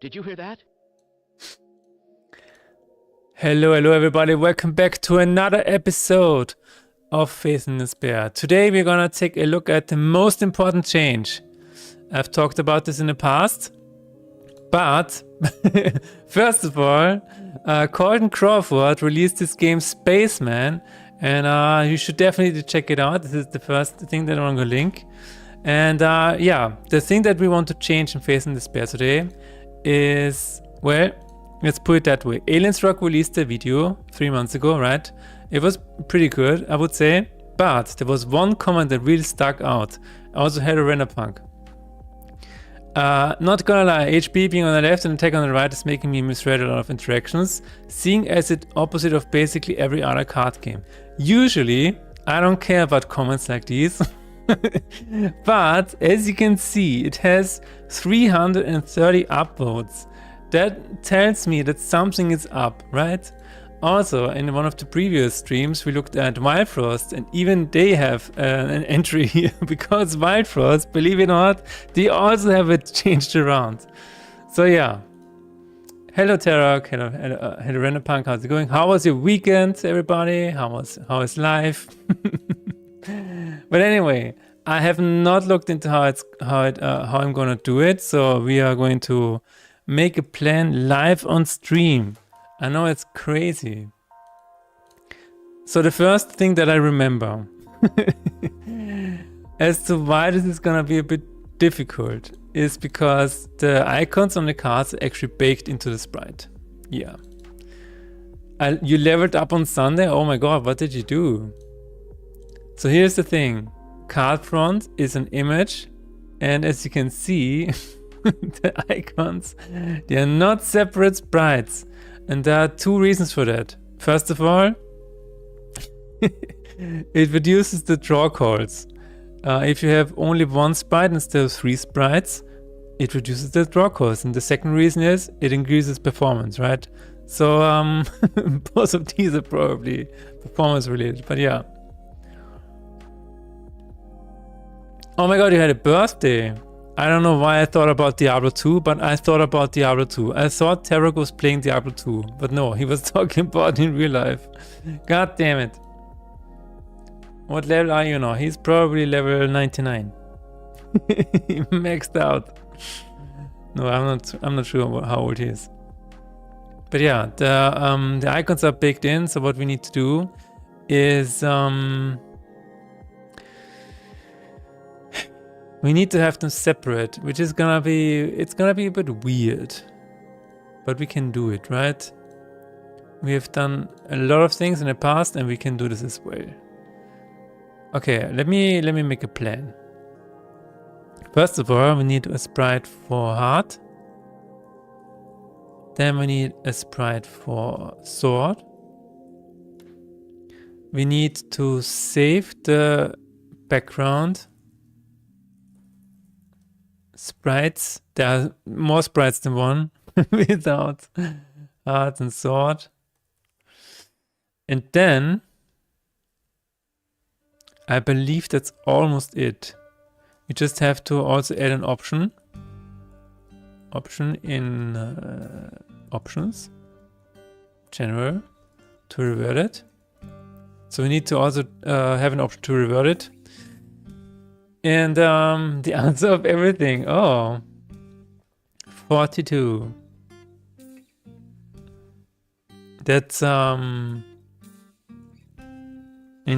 Did you hear that? Hello everybody, welcome back to another episode of Faith in Despair. Today we're gonna take a look at the most important change. I've talked about this in the past, but first of all, Colton Crawford released this game Spaceman, and you should definitely check it out. This is the first thing that I'm gonna link. And yeah, the thing that we want to change in Faith in Despair today is, well, let's put it that way. Aliens Rock released a video 3 months ago, right? It was pretty good, I would say, but there was one comment that really stuck out. I also had a render punk. Not gonna lie, HB being on the left and attack on the right is making me misread a lot of interactions, seeing as it opposite of basically every other card game. Usually, I don't care about comments like these. But as you can see, it has 330 upvotes. That tells me that something is up, right? Also, in one of the previous streams, we looked at Wild Frost, and even they have an entry here because Wild Frost, believe it or not, they also have it changed around. So yeah. Hello Terok, hello Random Punk, how's it going? How was your weekend, everybody? How is life? But anyway, I have not looked into how I'm gonna do it, so we are going to make a plan live on stream. I know it's crazy. So the first thing that I remember as to why this is gonna be a bit difficult is because the icons on the cards are actually baked into the sprite. Yeah. You leveled up on Sunday? Oh my god, what did you do? So here's the thing, card front is an image, and as you can see, the icons, they are not separate sprites, and there are two reasons for that. First of all, it reduces the draw calls. If you have only one sprite instead of 3 sprites, it reduces the draw calls, and the second reason is it increases performance, right? So both of these are probably performance related, but yeah. Oh my god, you had a birthday. I don't know why I thought about Diablo 2, but I thought about Diablo 2. I thought Tarek was playing Diablo 2, but no, he was talking about in real life. God damn it. What level are you now? He's probably level 99. He maxed out. No, I'm not sure how old he is. But yeah, the icons are baked in, so what we need to do is we need to have them separate, which is gonna be, it's gonna be a bit weird, but we can do it, right? We have done a lot of things in the past and we can do this as well. Okay, let me make a plan. First of all, we need a sprite for heart. Then we need a sprite for sword. We need to save the background sprites. There are more sprites than one without heart and sword. And then I believe that's almost it. We just have to also add an option in options, general, to revert it. So we need to also have an option to revert it. And the answer of everything, oh, 42. That's in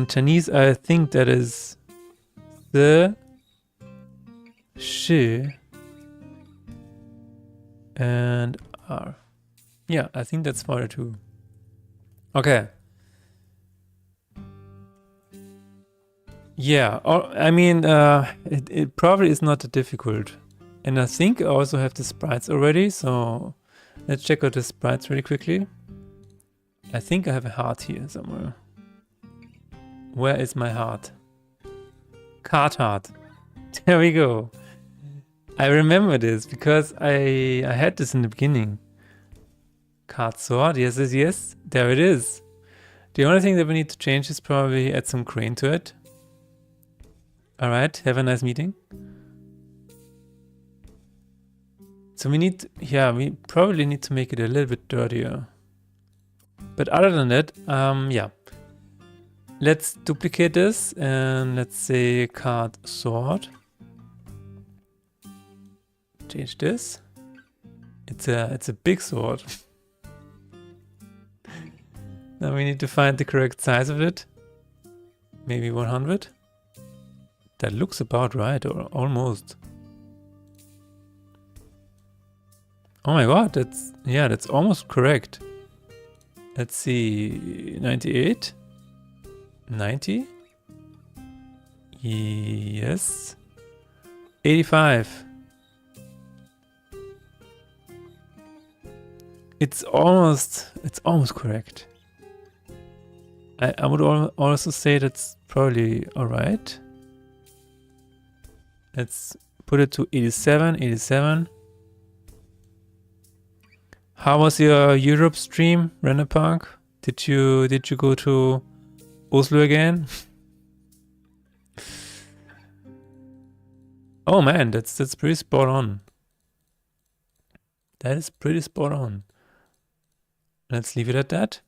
Chinese, I think that is the shi and r. Yeah, I think that's 42. Okay. Yeah, I mean, it probably is not that difficult. And I think I also have the sprites already, so let's check out the sprites really quickly. I think I have a heart here somewhere. Where is my heart? Card heart. There we go. I remember this because I had this in the beginning. Card sword, yes, yes, yes. There it is. The only thing that we need to change is probably add some grain to it. Alright, have a nice meeting. So we need, we probably need to make it a little bit dirtier. But other than that, yeah. Let's duplicate this and let's say card sword. Change this. It's a big sword. Now we need to find the correct size of it. Maybe 100. That looks about right, or almost. Oh my god, that's almost correct. Let's see, 98, 90, yes, 85. It's almost correct. I would also say that's probably alright. Let's put it to 87, 87. How was your Europe stream, Render Park? Did you go to Oslo again? Oh man, that's pretty spot on. That is pretty spot on. Let's leave it at that.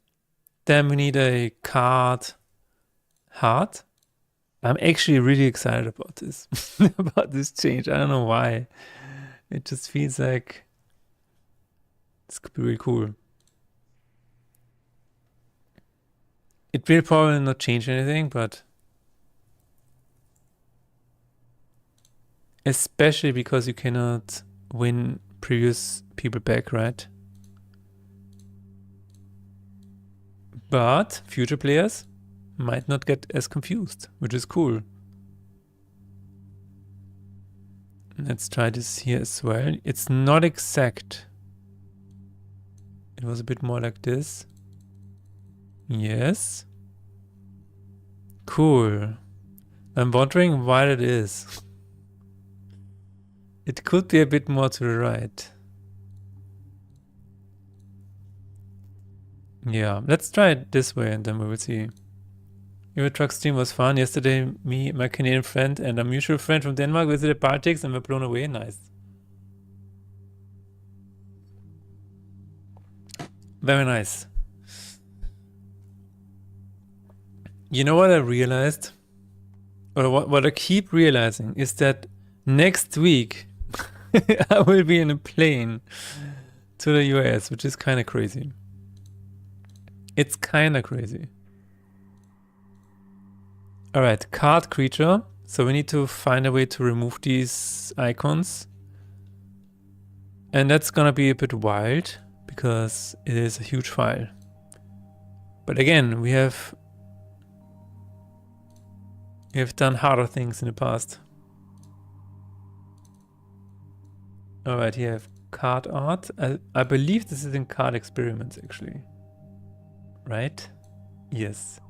Then we need a card heart. I'm actually really excited about this about this change. I don't know why. It just feels like this could be really cool. It will probably not change anything, but especially because you cannot win previous people back, right? But future players might not get as confused, which is cool. Let's try this here as well. It's not exact. It was a bit more like this. Yes. Cool. I'm wondering why that is. It could be a bit more to the right. Yeah, let's try it this way and then we will see. Euro Truck stream was fun. Yesterday, me, my Canadian friend, and a mutual friend from Denmark visited Baltics and were blown away. Nice. Very nice. You know what I realized? Or what I keep realizing is that next week I will be in a plane to the US, which is kind of crazy. It's kind of crazy. Alright, card creature. So we need to find a way to remove these icons. And that's gonna be a bit wild because it is a huge file. But again, we have done harder things in the past. Alright, here I have card art. I believe this is in card experiments actually. Right? Yes.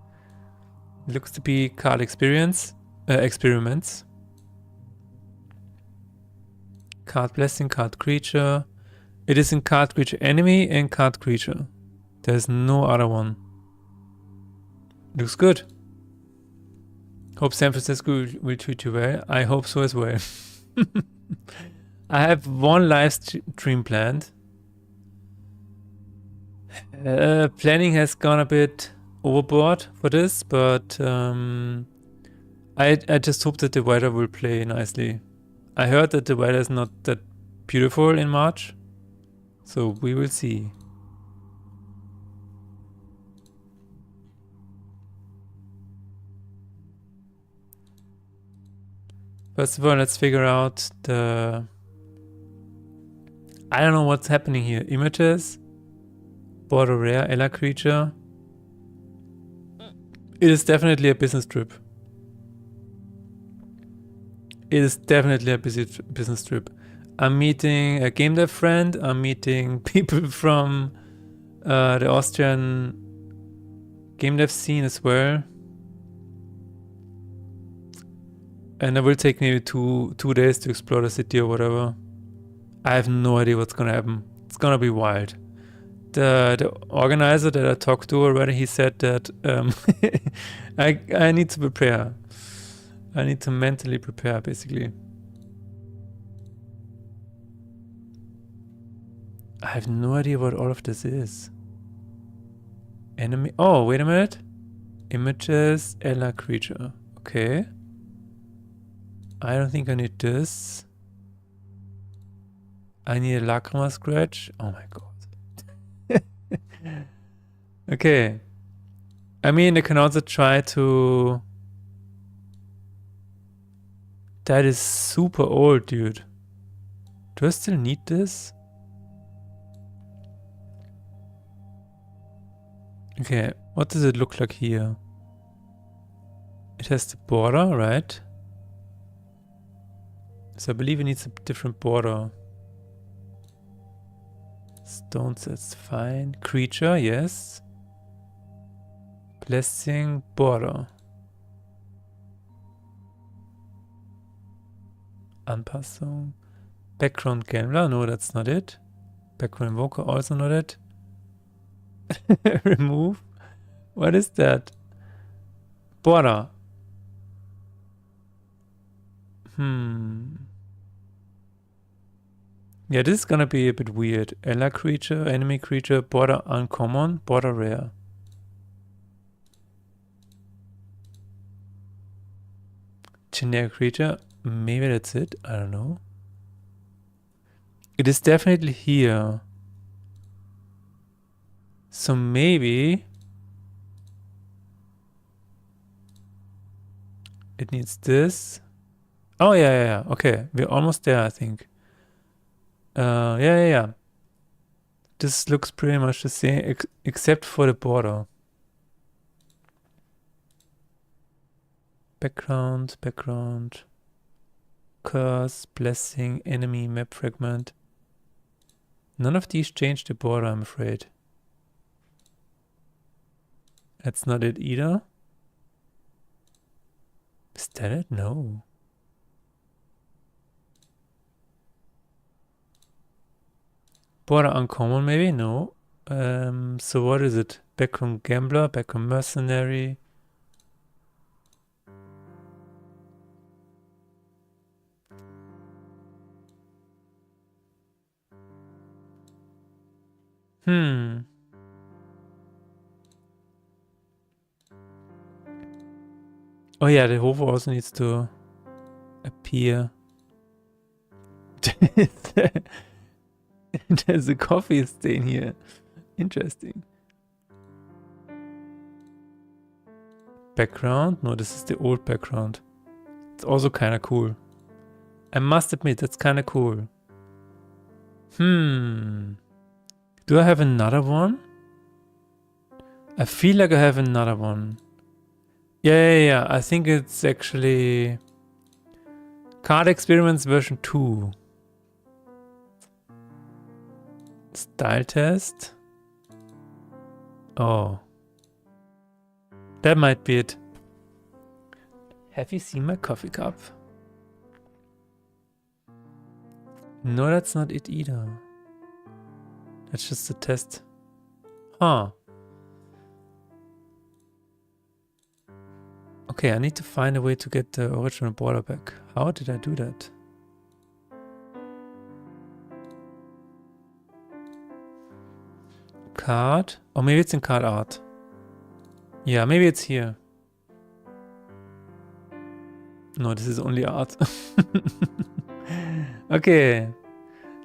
Looks to be card experiments. Card blessing, card creature. It is in card creature enemy and card creature. There's no other one. Looks good. Hope San Francisco will treat you well. I hope so as well. I have one live stream planned. Planning has gone a bit overboard for this, but I just hope that the weather will play nicely. I heard that the weather is not that beautiful in March, so we will see. First of all, let's figure out the... I don't know what's happening here. Images, border rare, Ella creature. It is definitely a business trip. It is definitely a business trip. I'm meeting a game dev friend. I'm meeting people from the Austrian game dev scene as well. And it will take maybe two days to explore the city or whatever. I have no idea what's gonna happen. It's gonna be wild. The organizer that I talked to already, he said that I need to prepare. I need to mentally prepare, basically. I have no idea what all of this is. Enemy. Oh, wait a minute. Images, Ella creature. Okay. I don't think I need this. I need a Lacrima scratch. Oh my god. Okay. I mean, I can also try to... That is super old, dude. Do I still need this? Okay, what does it look like here? It has the border, right? So I believe it needs a different border. Stones, that's fine. Creature, yes. Blessing, border. Anpassung. Background Gambler, no, that's not it. Background Invoker, also not it. Remove. What is that? Border. Yeah, this is gonna be a bit weird. Ella creature, enemy creature, border uncommon, border rare. Generic creature, maybe that's it, I don't know. It is definitely here. So maybe it needs this. Oh yeah. Okay, we're almost there, I think. Yeah. This looks pretty much the same, except for the border. Background. Curse, blessing, enemy, map fragment. None of these change the border, I'm afraid. That's not it either. Is that it? No. Border uncommon, maybe? No. So what is it? Background gambler, background mercenary. Oh yeah, the hover also needs to appear. There's a coffee stain here. Interesting. Background? No, this is the old background. It's also kind of cool. I must admit, that's kind of cool. Do I have another one? I feel like I have another one. Yeah. I think it's actually Card Experiments version 2. Style test. Oh. That might be it. Have you seen my coffee cup? No, that's not it either. That's just a test. Huh. Okay, I need to find a way to get the original border back. How did I do that? Card? Or maybe it's in card art. Yeah, maybe it's here. No, this is only art. Okay.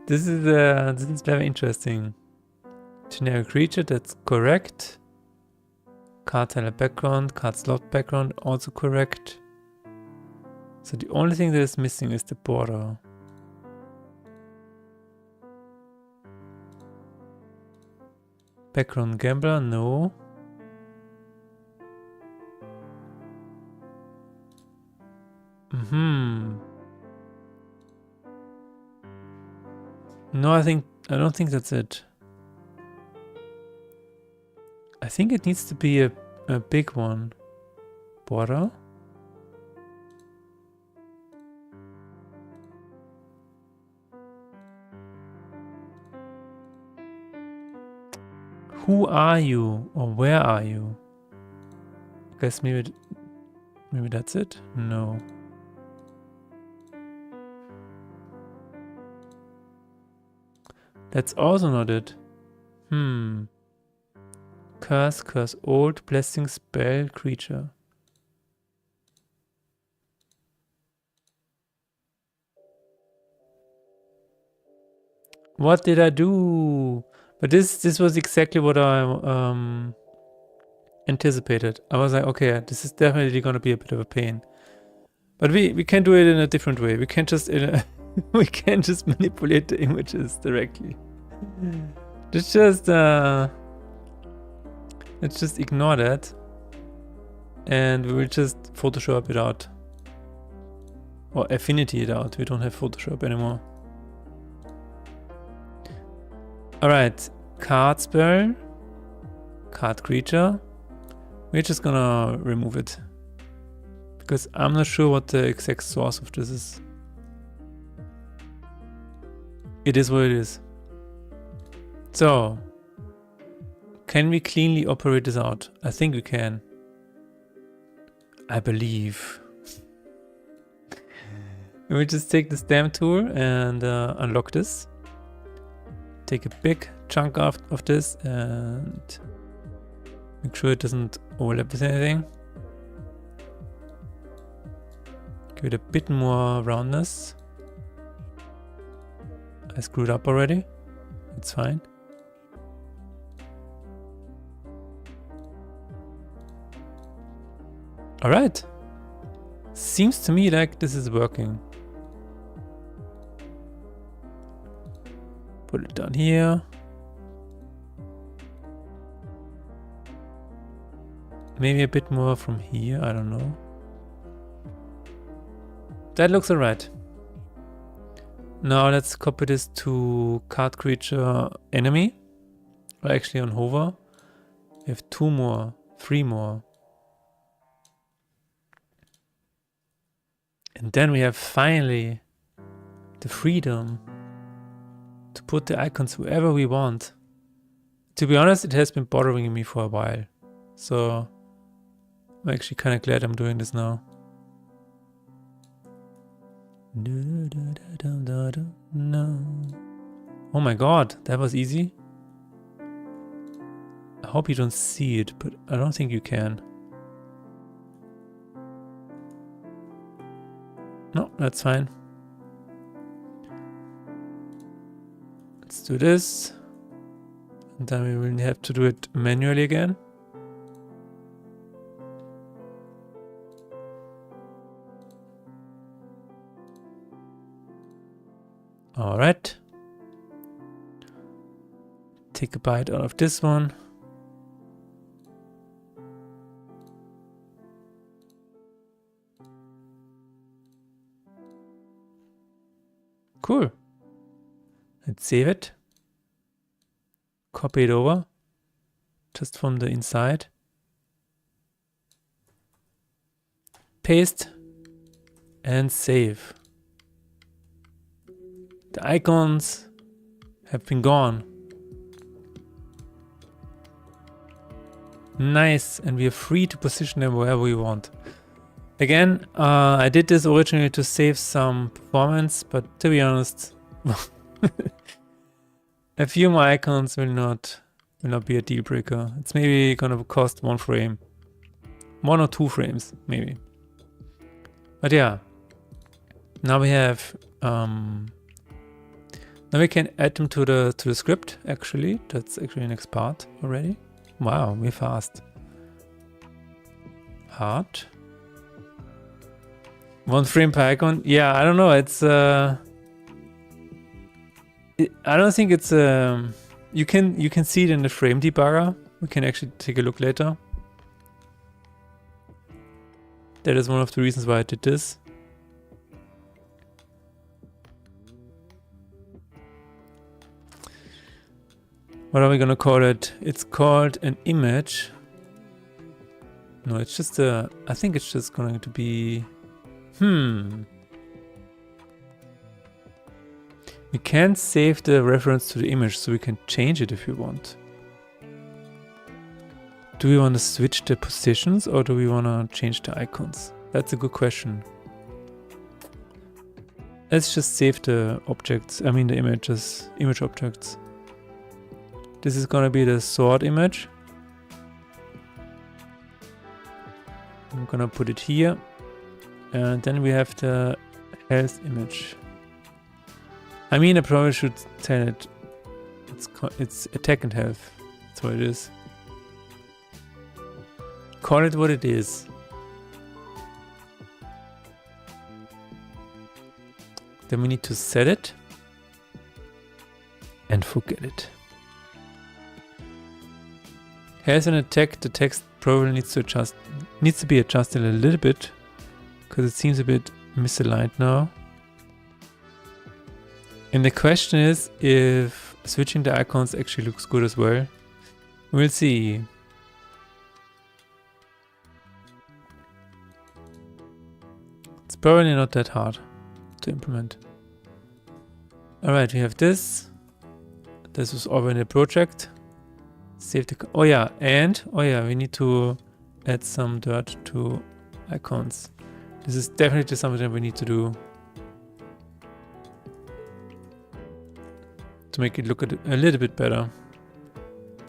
This is very interesting. Generic creature, that's correct. Card tile background, card slot background, also correct. So the only thing that is missing is the border. Background gambler, no. No, I don't think that's it. I think it needs to be a big one. Border? Who are you? Or where are you? I guess maybe that's it? No. That's also not it. Curse, curse, old, blessing, spell, creature. What did I do? But this was exactly what I anticipated. I was like, okay, this is definitely gonna be a bit of a pain. But we can do it in a different way. We can just we can just manipulate the images directly. Let's just ignore that, and we will just Photoshop it out, or Affinity it out. We don't have Photoshop anymore. All right, card spell, card creature. We're just gonna remove it because I'm not sure what the exact source of this is. It is what it is. So, can we cleanly operate this out? I think we can. I believe. We'll just take the stamp tool and unlock this. Take a big chunk of this and make sure it doesn't overlap with anything. Give it a bit more roundness. I screwed up already. It's fine. All right. Seems to me like this is working. Put it down here. Maybe a bit more from here, I don't know. That looks alright. Now let's copy this to card creature enemy. Or actually on hover. We have 2 more, 3 more. And then we have finally the freedom to put the icons wherever we want. To be honest, it has been bothering me for a while. So I'm actually kind of glad I'm doing this now. Oh my god, that was easy. I hope you don't see it, but I don't think you can. No, that's fine. Let's do this. And then we will have to do it manually again. All right. Take a bite out of this one. Cool. Let's save it. Copy it over. Just from the inside. Paste. And save. The icons have been gone. Nice, and we are free to position them wherever we want. Again, I did this originally to save some performance, but to be honest, a few more icons will not be a deal breaker. It's maybe gonna cost 1 frame, 1 or 2 frames maybe. But yeah, now we have. Now we can add them to the script. Actually, that's actually the next part already. Wow, we're fast. Hard. 1 frame per icon. Yeah, I don't know. It's I don't think it's you can see it in the frame debugger. We can actually take a look later. That is one of the reasons why I did this. What are we gonna call it? It's called an image. No, it's just a. I think it's just going to be. We can't save the reference to the image, so we can change it if we want. Do we want to switch the positions or do we want to change the icons? That's a good question. Let's just save the objects, I mean the images, image objects. This is gonna be the sword image. I'm gonna put it here. And then we have the health image. I mean, I probably should tell it it's attack and health. That's what it is. Call it what it is. Then we need to set it and forget it. Health and attack, the text probably needs to be adjusted a little bit because it seems a bit misaligned now. And the question is if switching the icons actually looks good as well. We'll see. It's probably not that hard to implement. Alright, we have this. This was already a project. Save the... Oh yeah, and... Oh yeah, we need to add some dirt to icons. This is definitely something that we need to do. To make it look a little bit better.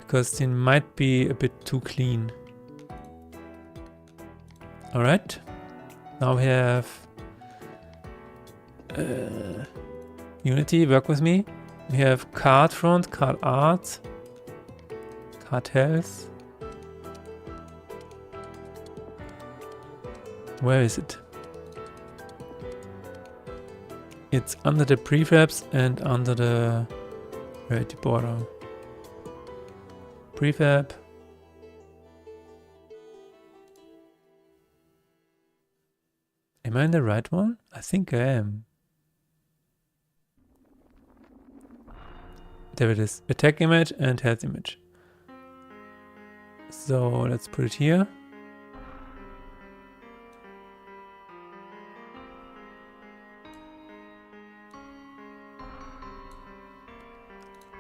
Because they might be a bit too clean. Alright. Now we have... Unity, work with me. We have card front, card art, card health. Where is it? It's under the prefabs and under the reality border. Prefab. Am I in the right one? I think I am. There it is. Attack image and health image. So let's put it here.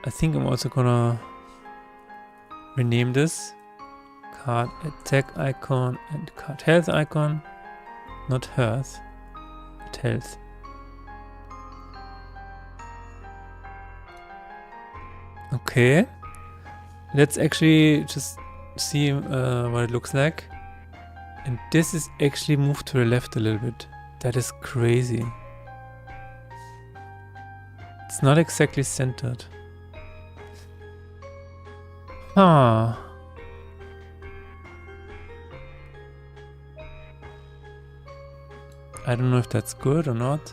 I think I'm also gonna rename this card attack icon and card health icon. Not health, but health. Okay, let's actually just see what it looks like. And this is actually moved to the left a little bit. That is crazy. It's not exactly centered. Huh. I don't know if that's good or not.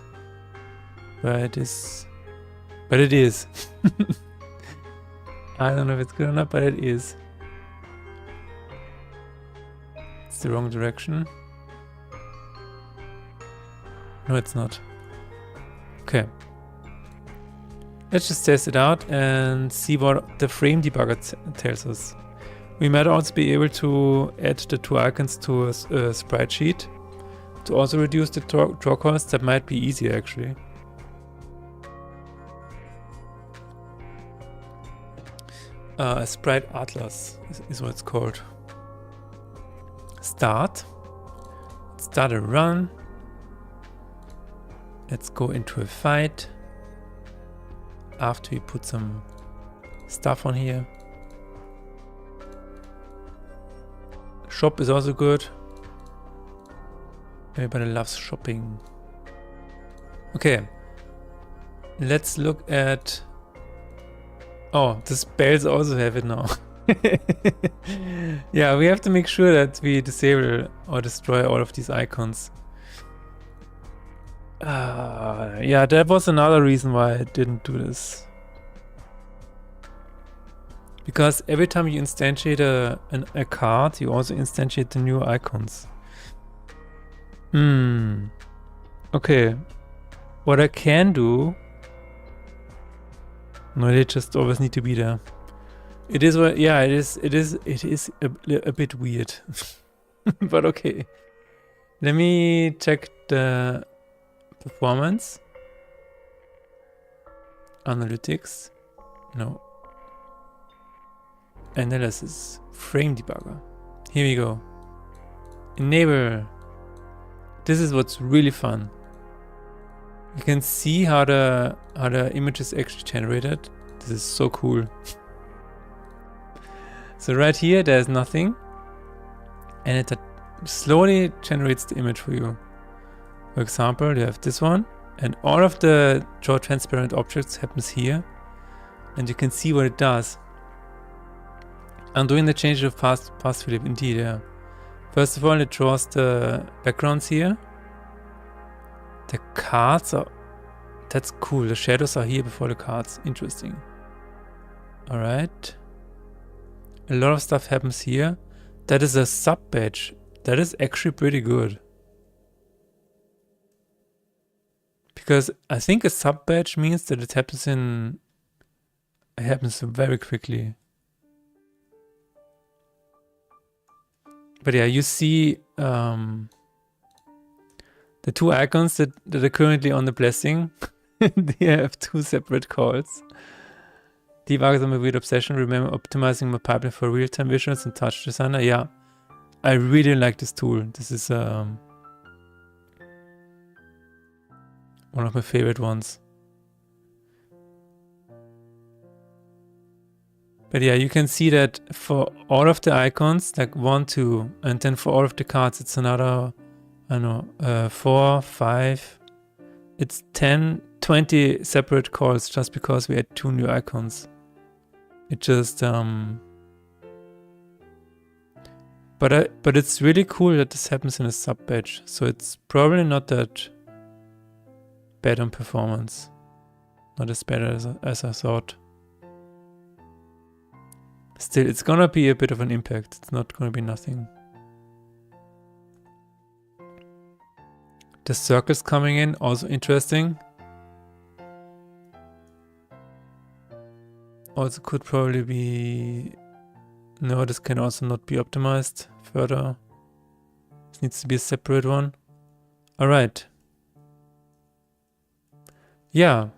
But it is. But it is. I don't know if it's good or not, but it is. It's the wrong direction. No, it's not. Okay. Let's just test it out and see what the frame debugger tells us. We might also be able to add the two icons to a sprite sheet to also reduce the draw cost. That might be easier actually. A sprite atlas is what it's called. Start. Start a run. Let's go into a fight. After we put some stuff on here. Shop is also good. Everybody loves shopping. Okay. Let's look at... Oh, the spells also have it now. Yeah, we have to make sure that we disable or destroy all of these icons. Yeah, that was another reason why I didn't do this. Because every time you instantiate a card, you also instantiate the new icons. Okay. What I can do... No, they just always need to be there. It is what... Yeah, it is a bit weird. But okay. Let me check the... Performance. Analytics. No. Analysis. Frame debugger. Here we go. Enable. This is what's really fun. You can see how the image is actually generated. This is so cool. So right here, there's nothing, and it slowly generates the image for you. For example, you have this one, and all of the draw transparent objects happens here, and you can see what it does. I'm doing the change of past Philip, indeed, yeah. First of all, it draws the backgrounds here. The cards are... That's cool, the shadows are here before the cards. Interesting. Alright. A lot of stuff happens here. That is a sub badge. That is actually pretty good. Because I think a sub badge means that it happens very quickly. But yeah, you see the two icons that are currently on the blessing. They have two separate calls. Debug is my weird obsession. Remember optimizing my pipeline for real-time visuals and touch designer. Yeah, I really like this tool. This is one of my favorite ones. But yeah, you can see that for all of the icons, like 1, 2, and then for all of the cards, it's another, I don't know, 4, 5, it's 10, 20 separate calls just because we had 2 new icons. It just, but it's really cool that this happens in a sub badge, so it's probably not that bad on performance. Not as bad as I thought. Still, it's gonna be a bit of an impact. It's not gonna be nothing. The circles coming in, also interesting. Also could probably be... No, this can also not be optimized further. This needs to be a separate one. Alright. Yeah.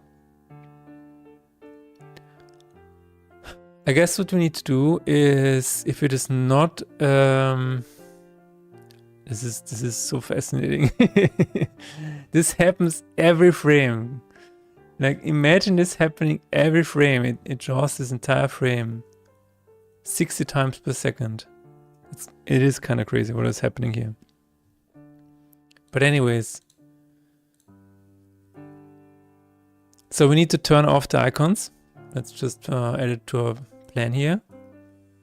I guess what we need to do is, if it is not... This is so fascinating. This happens every frame. Like, imagine this happening every frame. It draws this entire frame 60 times per second. It is kind of crazy what is happening here. But anyways. So we need to turn off the icons. Let's just add it to our plan here.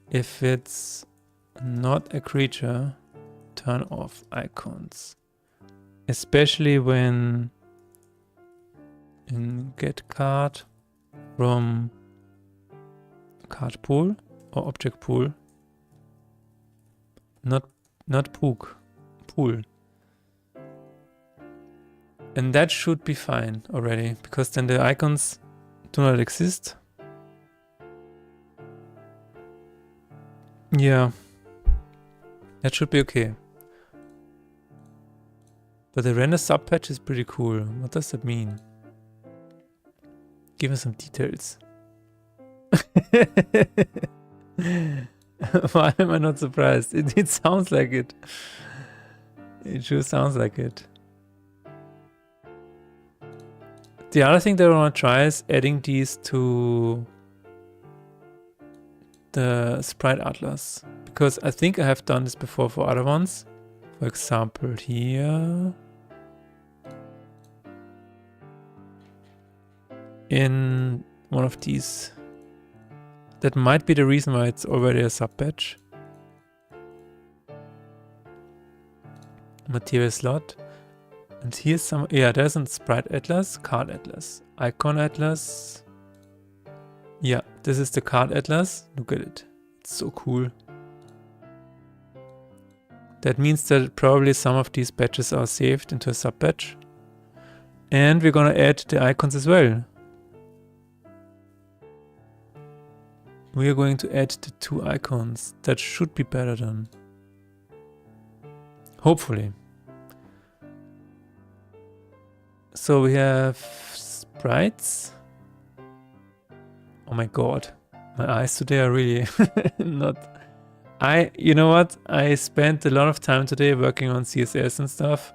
If it's not a creature, turn off icons. Especially when in get card from card pool or object pool, not pool, and that should be fine already, because then the icons do not exist. Yeah, that should be okay. But the render sub patch is pretty cool. What does that mean? Give us some details. Why am I not surprised? It sounds like it. It sure sounds like it. The other thing that I want to try is adding these to the sprite atlas. Because I think I have done this before for other ones. For example, here. In one of these. That might be the reason why it's already a sub patch. Material slot. And here's some, yeah, there's a sprite atlas, card atlas, icon atlas. Yeah, this is the card atlas. Look at it. It's so cool. That means that probably some of these patches are saved into a sub patch. And we're gonna add the icons as well. We are going to add the 2 icons. That should be better then. Hopefully. So we have sprites. Oh my god. My eyes today are really not... You know what? I spent a lot of time today working on CSS and stuff.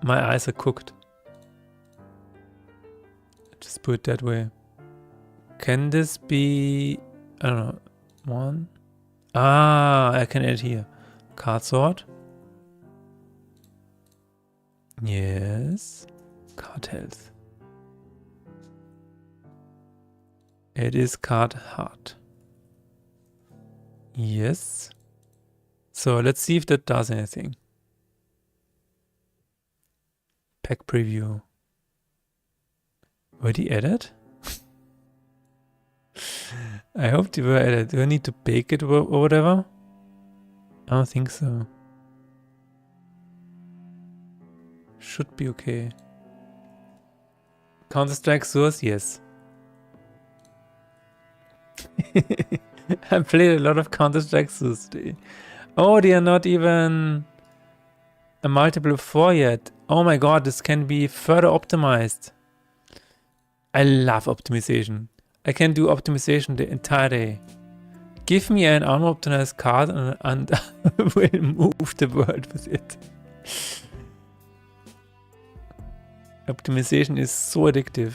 My eyes are cooked. Just put it that way. Can this be, I don't know, 1? Ah, I can add here. Card sort. Yes. Card health. It is card heart. Yes. So let's see if that does anything. Pack preview. Were they added? I hope they were added. Do I need to bake it or whatever? I don't think so. Should be okay. Counter-Strike source? Yes. I played a lot of Counter-Strike source today. Oh, they are not even a multiple of 4 yet. Oh my god, this can be further optimized. I love optimization. I can do optimization the entire day. Give me an armor optimized card and I will move the world with it. Optimization is so addictive.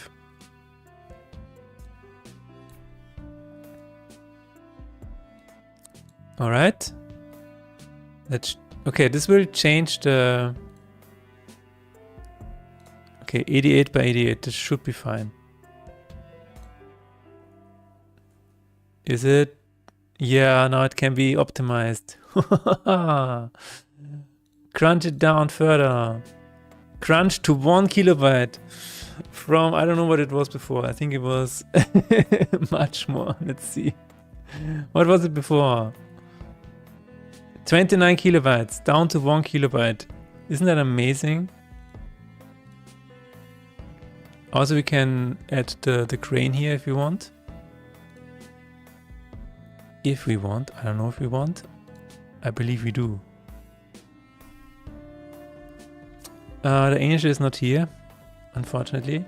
All right. Okay, this will change the... Okay, 88 by 88, this should be fine. Is it? Yeah, now it can be optimized. Crunch it down further. Crunch to 1 kilobyte from, I don't know what it was before. I think it was much more. Let's see. What was it before? 29 kilobytes down to 1 kilobyte. Isn't that amazing? Also, we can add the grain here if we want. If we want. I don't know if we want. I believe we do. The angel is not here, unfortunately.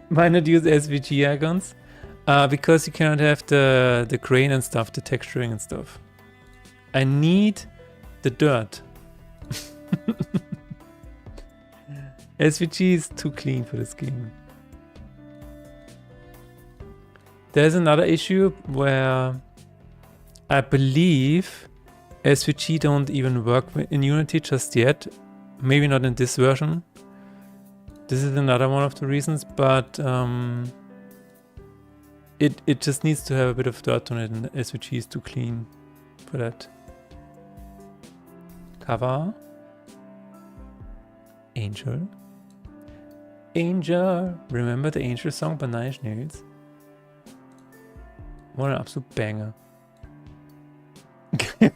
Why not use SVG icons? Because you cannot have the grain and stuff, the texturing and stuff. I need the dirt. SVG is too clean for this game. There's another issue where I believe SVG don't even work in Unity just yet. Maybe not in this version. This is another one of the reasons, but it just needs to have a bit of dirt on it, and SVG is too clean for that. Cover. Angel. Angel. Remember the Angel song by Nine Inch Nails? What an absolute banger.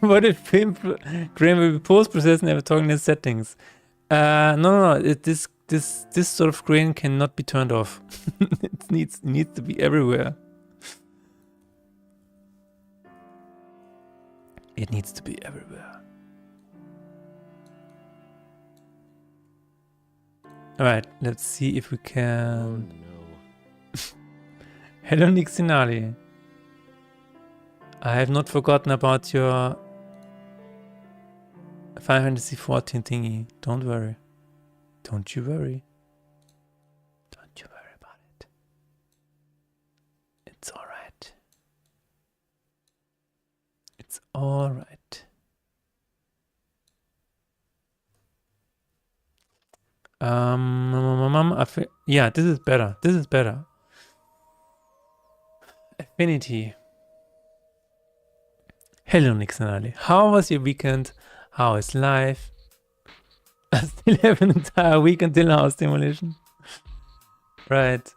What if Graham will be post-processed, never talking in settings? No. This sort of grain cannot be turned off. It needs to be everywhere. It needs to be everywhere. All right, let's see if we can. Oh, no. Hello, Nixinali. I have not forgotten about your Final Fantasy 14 thingy. Don't worry. Don't you worry. Don't you worry about it. It's alright. It's alright. Yeah, this is better. This is better. Affinity. Hello, Nixonali. How was your weekend? How is life? I still have an entire week until house demolition. Right.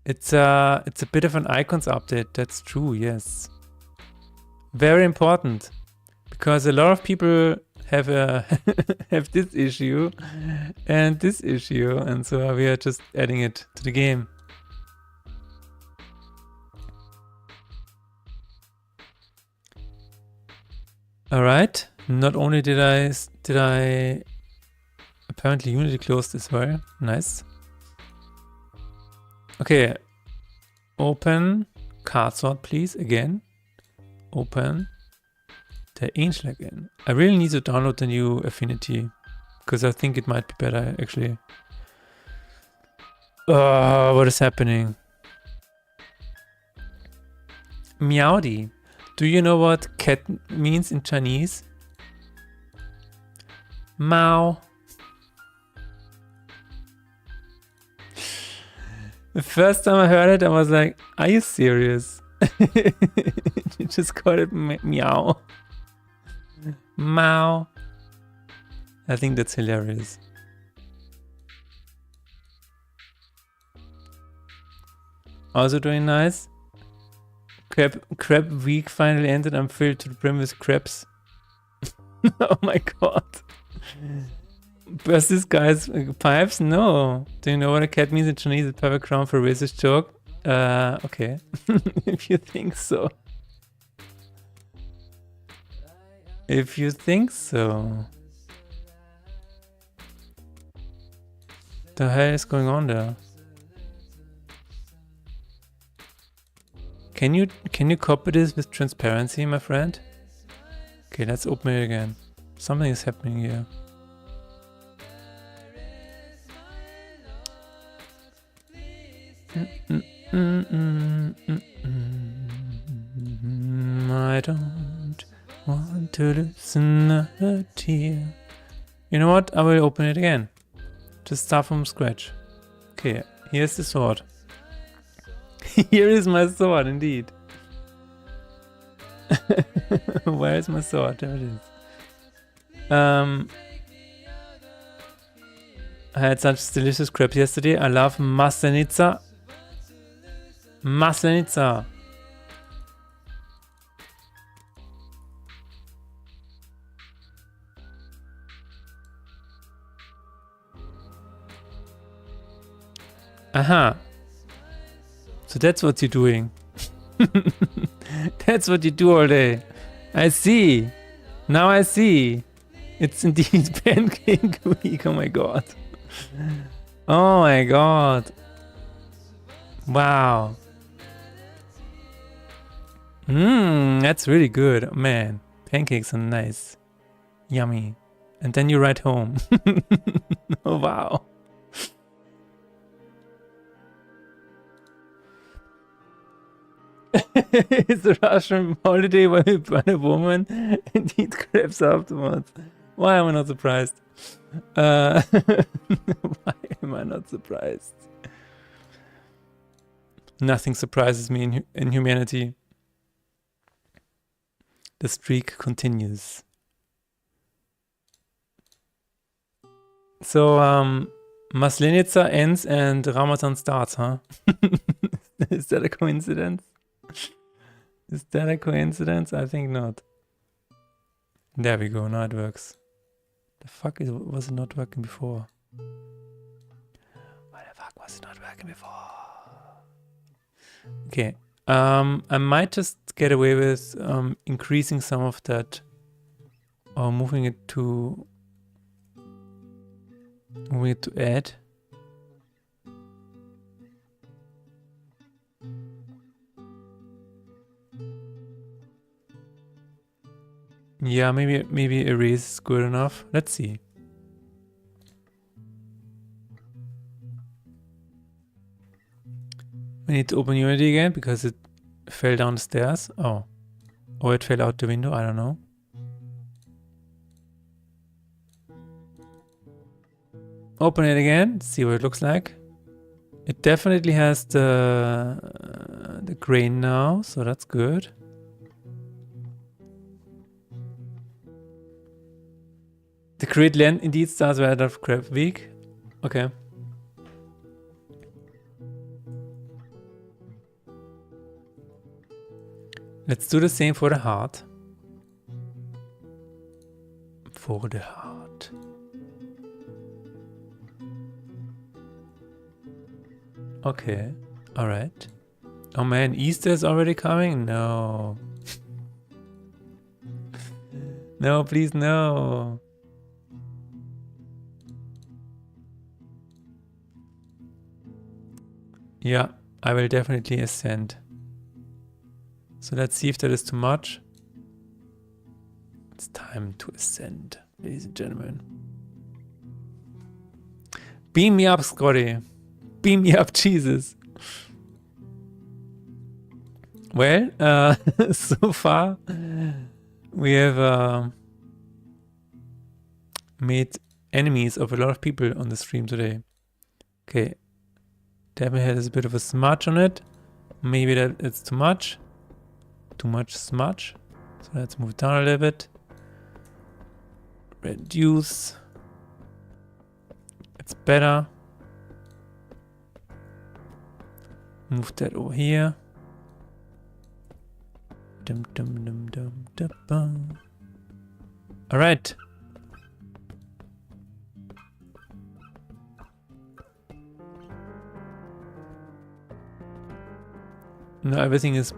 It's a bit of an icons update. That's true. Yes. Very important, because a lot of people have have this issue and this issue, and so we are just adding it to the game. All right. Not only did I apparently Unity closed as well. Nice. Okay. Open card sort, please. Again. Open the Angel again. I really need to download the new Affinity because I think it might be better actually. What is happening? Meowdy. Do you know what cat means in Chinese? Mao. The first time I heard it, I was like, are you serious? You just called it meow. Mao. I think that's hilarious. Also doing nice. Crab week finally ended. I'm filled to the brim with crabs. Oh my god. Burst this guy's pipes? No. Do you know what a cat means in Chinese? A perfect crown for a racist joke? Okay. If you think so. If you think so. The hell is going on there? Can you copy this with transparency, my friend? Okay, let's open it again. Something is happening here. I don't want to listen a tear. You know what? I will open it again. Just start from scratch. Okay, here's the sword. Here is my sword, indeed. Where is my sword? There it is. I had such delicious crepes yesterday. I love maslenica. Maslenica. Aha. So that's what you're doing. That's what you do all day. I see. Now I see. It's indeed pancake week. Oh my god. Oh my god. Wow. That's really good. Man, pancakes are nice. Yummy. And then you ride home. Oh wow. It's a Russian holiday where you burn a woman and eat crabs afterwards. Why am I not surprised? Why am I not surprised? Nothing surprises me in humanity. The streak continues. So, Maslenica ends and Ramadan starts, huh? Is that a coincidence? Is that a coincidence? I think not. There we go, now it works. The fuck was it not working before? Why the fuck was it not working before? Okay, I might just get away with increasing some of that or moving it to add. Yeah, maybe erase is good enough. Let's see. We need to open Unity again because it fell down the stairs. Oh. Or it fell out the window, I don't know. Open it again, see what it looks like. It definitely has the grain now, so that's good. The create land indeed starts right after crab week. Okay. Let's do the same for the heart. For the heart. Okay. Alright. Oh man, Easter is already coming? No. No, please, no. Yeah, I will definitely ascend. So let's see if that is too much. It's time to ascend, ladies and gentlemen. Beam me up, Scotty. Beam me up, Jesus. Well, so far we have made enemies of a lot of people on the stream today. Okay, Devil has a bit of a smudge on it. Maybe that it's too much. Too much smudge. So let's move it down a little bit. Reduce. It's better. Move that over here. Dum, dum, dum, dum, dum, dum. All right. No, everything is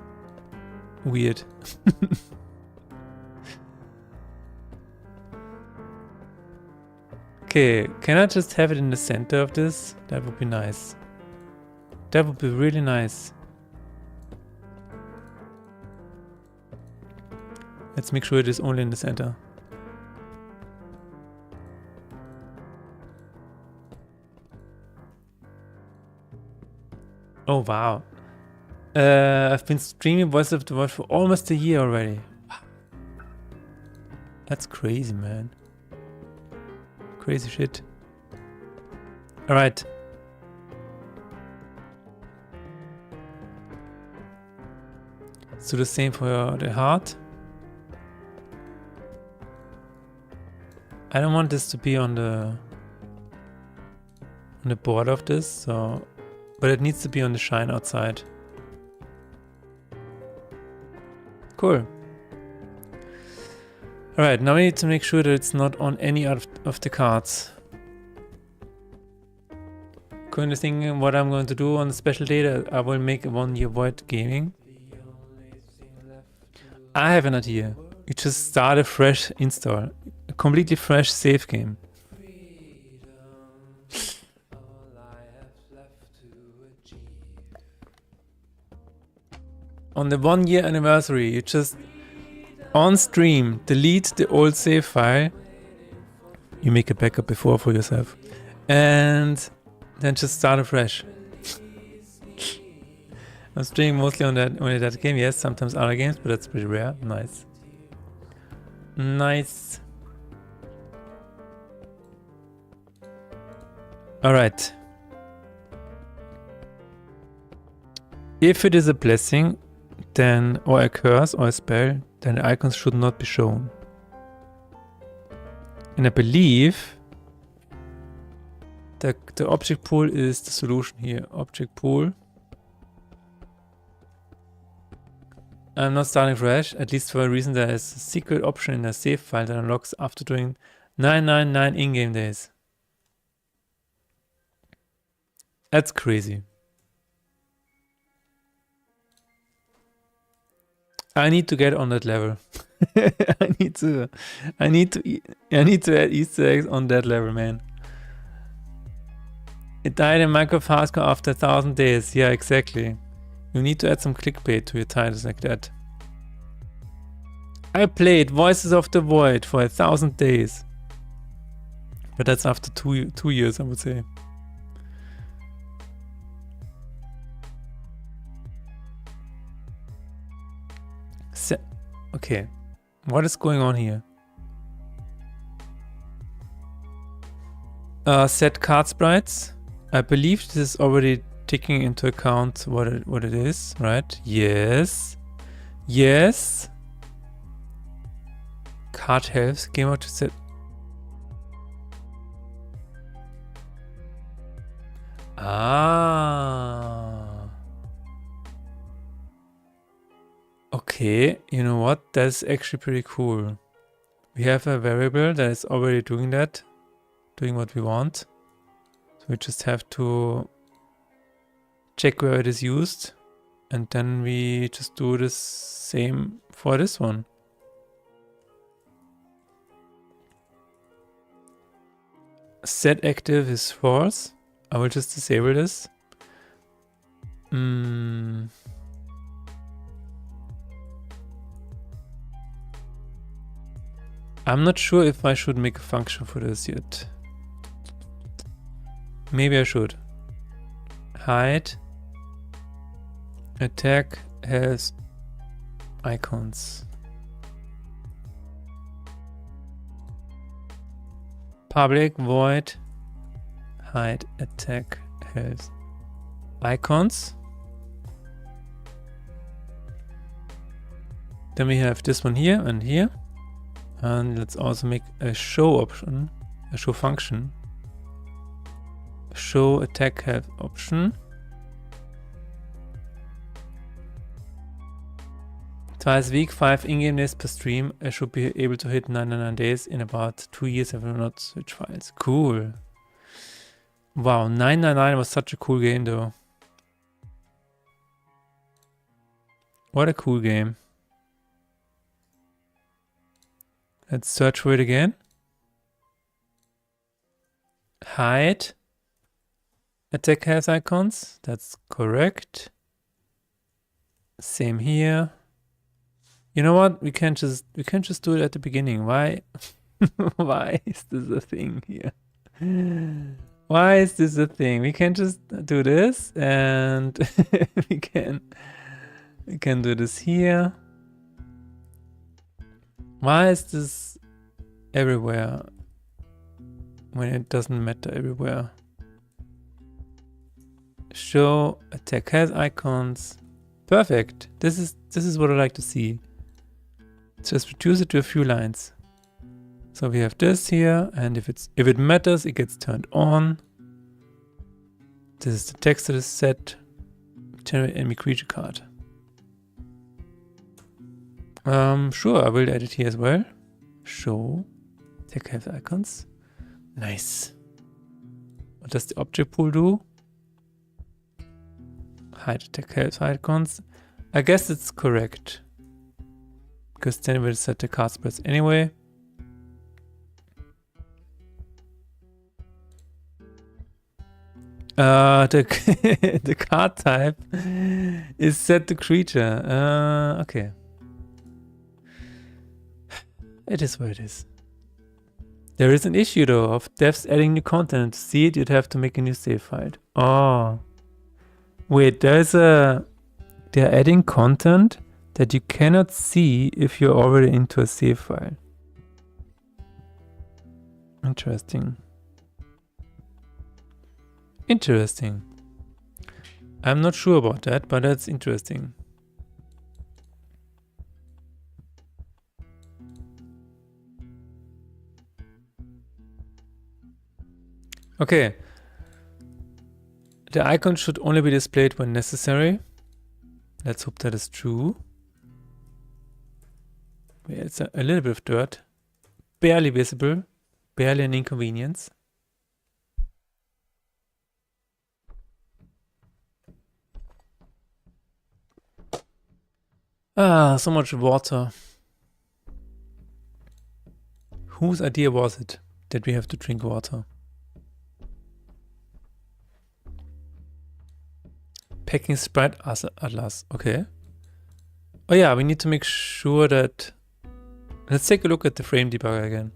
weird. Okay, can I just have it in the center of this? That would be nice. That would be really nice. Let's make sure it is only in the center. Oh wow. I've been streaming Voice of the World for almost a year already. That's crazy, man. Crazy shit. Alright. Let's do the same for the heart. I don't want this to be on the border of this, so but it needs to be on the shine outside. Cool. Alright, now we need to make sure that it's not on any of the cards. Currently thinking what I'm going to do on the special day that I will make a 1 year void gaming. I have an idea. You just start a fresh install. A completely fresh save game. On the 1 year anniversary, you just on stream delete the old save file. You make a backup before for yourself. And then just start afresh. I'm streaming mostly on only that game, yes, sometimes other games, but that's pretty rare. Nice. Nice. Alright. If it is a blessing, then, or a curse or a spell, then the icons should not be shown. And I believe that the object pool is the solution here. Object pool. I'm not starting fresh, at least for a reason. There is a secret option in a save file that unlocks after doing 999 in-game days. That's crazy. I need to get on that level. I need to add Easter eggs on that level, man. It died in Minecraft Hardcore after 1000 days. Yeah, exactly. You need to add some clickbait to your titles like that. I played Voices of the Void for 1000 days. But that's after two years, I would say. Okay, what is going on here? Set card sprites. I believe this is already taking into account what it is, right? Yes. Yes. Card helps gamer to set. Ah. Okay, you know what? That's actually pretty cool. We have a variable that is already doing that, doing what we want. So we just have to check where it is used, and then we just do the same for this one. Set active is false. I will just disable this. I'm not sure if I should make a function for this yet. Maybe I should. Hide. Attack has icons. Public void hide attack has icons. Then we have this one here and here. And let's also make a show option, a show function. Show attack has option. Twice a week, 5 in-game days per stream. I should be able to hit 99 days in about 2 years if I will not switch files. Cool. Wow, 999 was such a cool game though. What a cool game. Let's search for it again. Hide. Attack has icons. That's correct. Same here. You know what? We can just do it at the beginning. Why? Why is this a thing here? Why is this a thing? We can just do this, and we can do this here. Why is this everywhere when it doesn't matter everywhere? Show attack has icons. Perfect. This is what I like to see. Just reduce it to a few lines. So we have this here, and if it matters, it gets turned on. This is the text that is set. Generate enemy creature card. Sure, I will add it here as well. Show attack has icons. Nice. What does the object pool do? Hide attack has icons. I guess it's correct. Because then we'll set the card spreads anyway. The card type is set to creature. Okay. It is what it is. There is an issue though of devs adding new content. To see it, you'd have to make a new save file. Oh. Wait, they're adding content that you cannot see if you're already into a save file. Interesting. Interesting. I'm not sure about that, but that's interesting. Okay. The icon should only be displayed when necessary. Let's hope that is true. Yeah, it's a little bit of dirt. Barely visible. Barely an inconvenience. Ah, so much water. Whose idea was it that we have to drink water? Packing Sprite Atlas. Okay. Oh yeah, we need to make sure that... Let's take a look at the frame debugger again.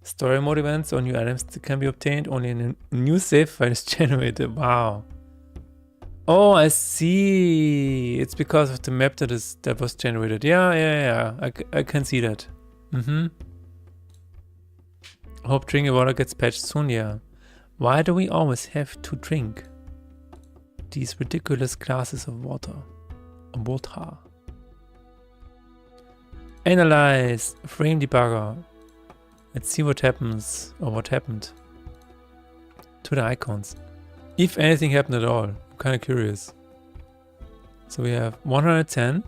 Story mode events or new items that can be obtained only in a new save file is generated. Wow. Oh, I see. It's because of the map that was generated. Yeah. I can see that. Hope drinking water gets patched soon. Yeah. Why do we always have to drink these ridiculous glasses of water? Water. Analyze frame debugger. Let's see what happens or what happened to the icons. If anything happened at all. I'm kind of curious. So we have 110.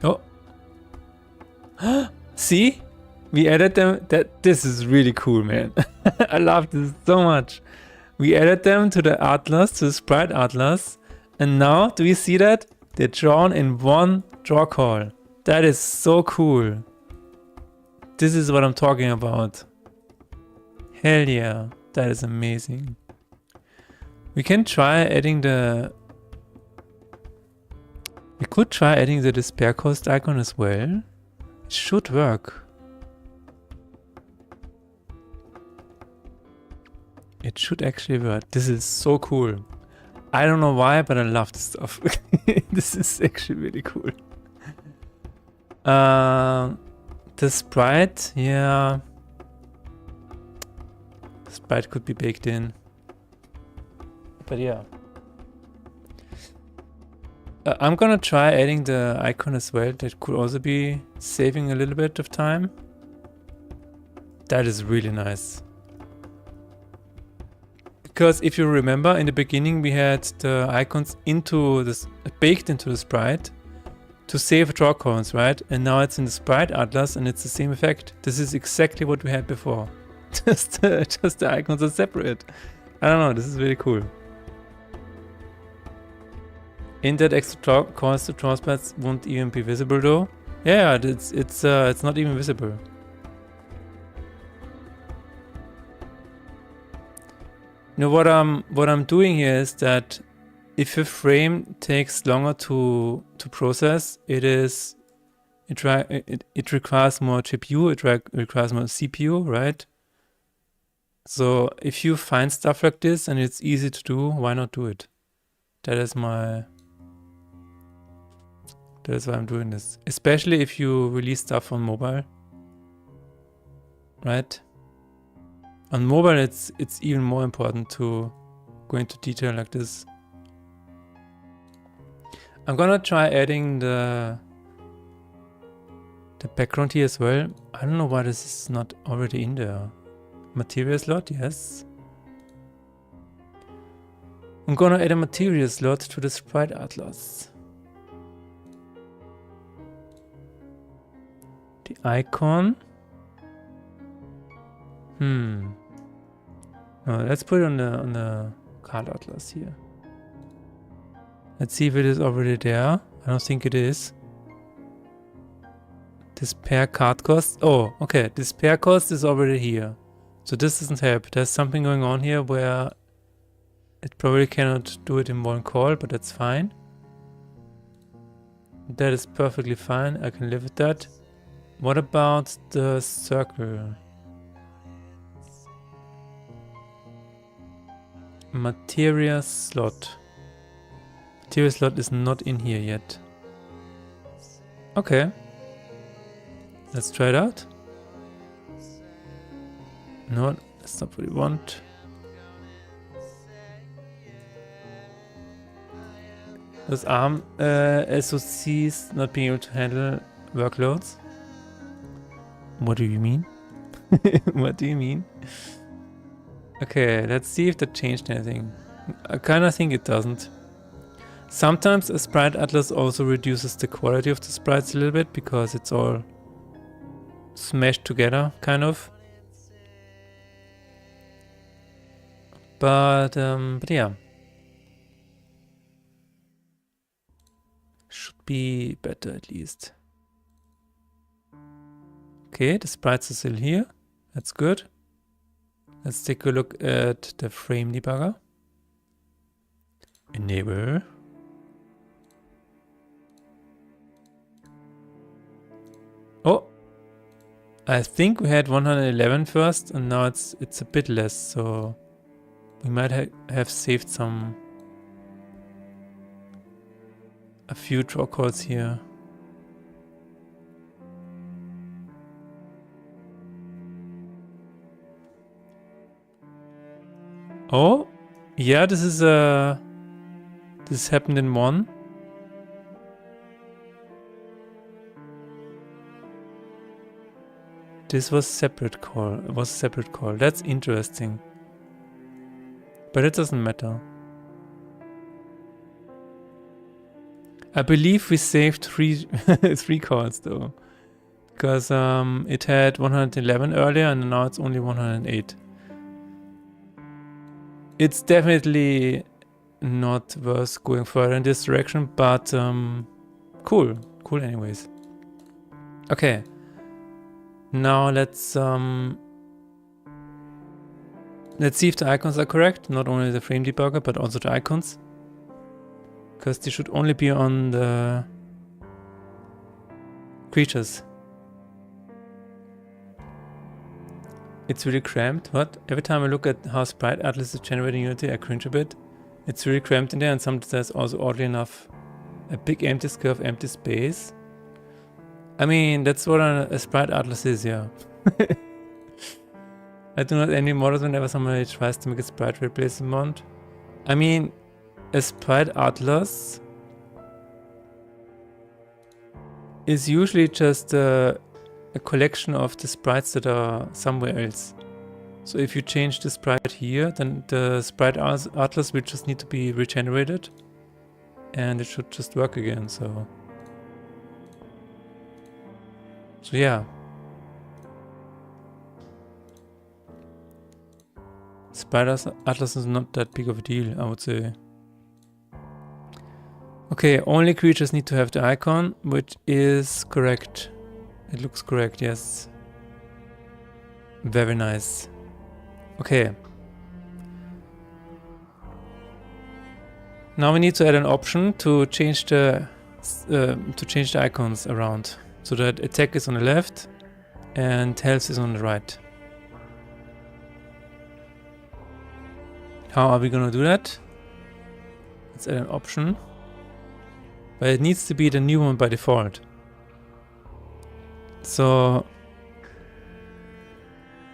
Oh. See? We added them. This is really cool, man. I love this so much. We added them to the atlas, to the sprite atlas. And now, do you see that? They're drawn in one draw call. That is so cool. This is what I'm talking about. Hell yeah. That is amazing. We can try adding the... We could try adding the despair cost icon as well. It should work. It should actually work. This is so cool. I don't know why, but I love this stuff. This is actually really cool. The sprite, yeah. The sprite could be baked in. But yeah. I'm gonna try adding the icon as well. That could also be saving a little bit of time. That is really nice. Because if you remember, in the beginning we had the icons into this baked into the sprite to save draw cones, right? And now it's in the sprite atlas and it's the same effect. This is exactly what we had before. just the icons are separate. I don't know, this is really cool. In that extra draw coins to draw sprites won't even be visible though. Yeah, it's not even visible. You know what I'm doing here is that if a frame takes longer to process, it requires more GPU, it requires more CPU, right? So if you find stuff like this and it's easy to do, why not do it? That is why I'm doing this. Especially if you release stuff on mobile, right? On mobile, it's even more important to go into detail like this. I'm gonna try adding the background here as well. I don't know why this is not already in there. Material slot, yes. I'm gonna add a material slot to the sprite atlas. The icon. Let's put it on the card atlas here. Let's see if it is already there. I don't think it is. This pair card cost. Oh, okay. This pair cost is already here. So this doesn't help. There's something going on here where it probably cannot do it in one call, but that's fine. That is perfectly fine. I can live with that. What about the circle? Materia slot. Material slot is not in here yet. Okay. Let's try it out. No, that's not what we want. Those ARM SoCs not being able to handle workloads? What do you mean? What do you mean? Okay, let's see if that changed anything. I kinda think it doesn't. Sometimes a sprite atlas also reduces the quality of the sprites a little bit because it's all smashed together, kind of. But yeah. Should be better at least. Okay, the sprites are still here. That's good. Let's take a look at the frame debugger. Enable. Oh, I think we had 111 first, and now it's a bit less. So we might have saved a few draw calls here. Oh, yeah, this happened in one. This was separate call. It was a separate call. That's interesting. But it doesn't matter. I believe we saved three calls though. Because it had 111 earlier and now it's only 108. It's definitely not worth going further in this direction, but cool anyways. Okay. Now let's see if the icons are correct. Not only the frame debugger, but also the icons. Because they should only be on the creatures. It's really cramped. What? Every time I look at how Sprite Atlas is generating Unity, I cringe a bit. It's really cramped in there, and sometimes there's also, oddly enough, a big empty curve, empty space. I mean, that's what a Sprite Atlas is, yeah. I do not any models whenever somebody tries to make a sprite replacement. I mean, a Sprite Atlas is usually just a collection of the sprites that are somewhere else. So if you change the sprite here, then the Sprite Atlas will just need to be regenerated. And it should just work again, so yeah. Sprite Atlas is not that big of a deal, I would say. Okay, only creatures need to have the icon, which is correct. It looks correct, yes. Very nice. Okay. Now we need to add an option to change the icons around, so that attack is on the left and health is on the right. How are we gonna do that? Let's add an option. But it needs to be the new one by default. So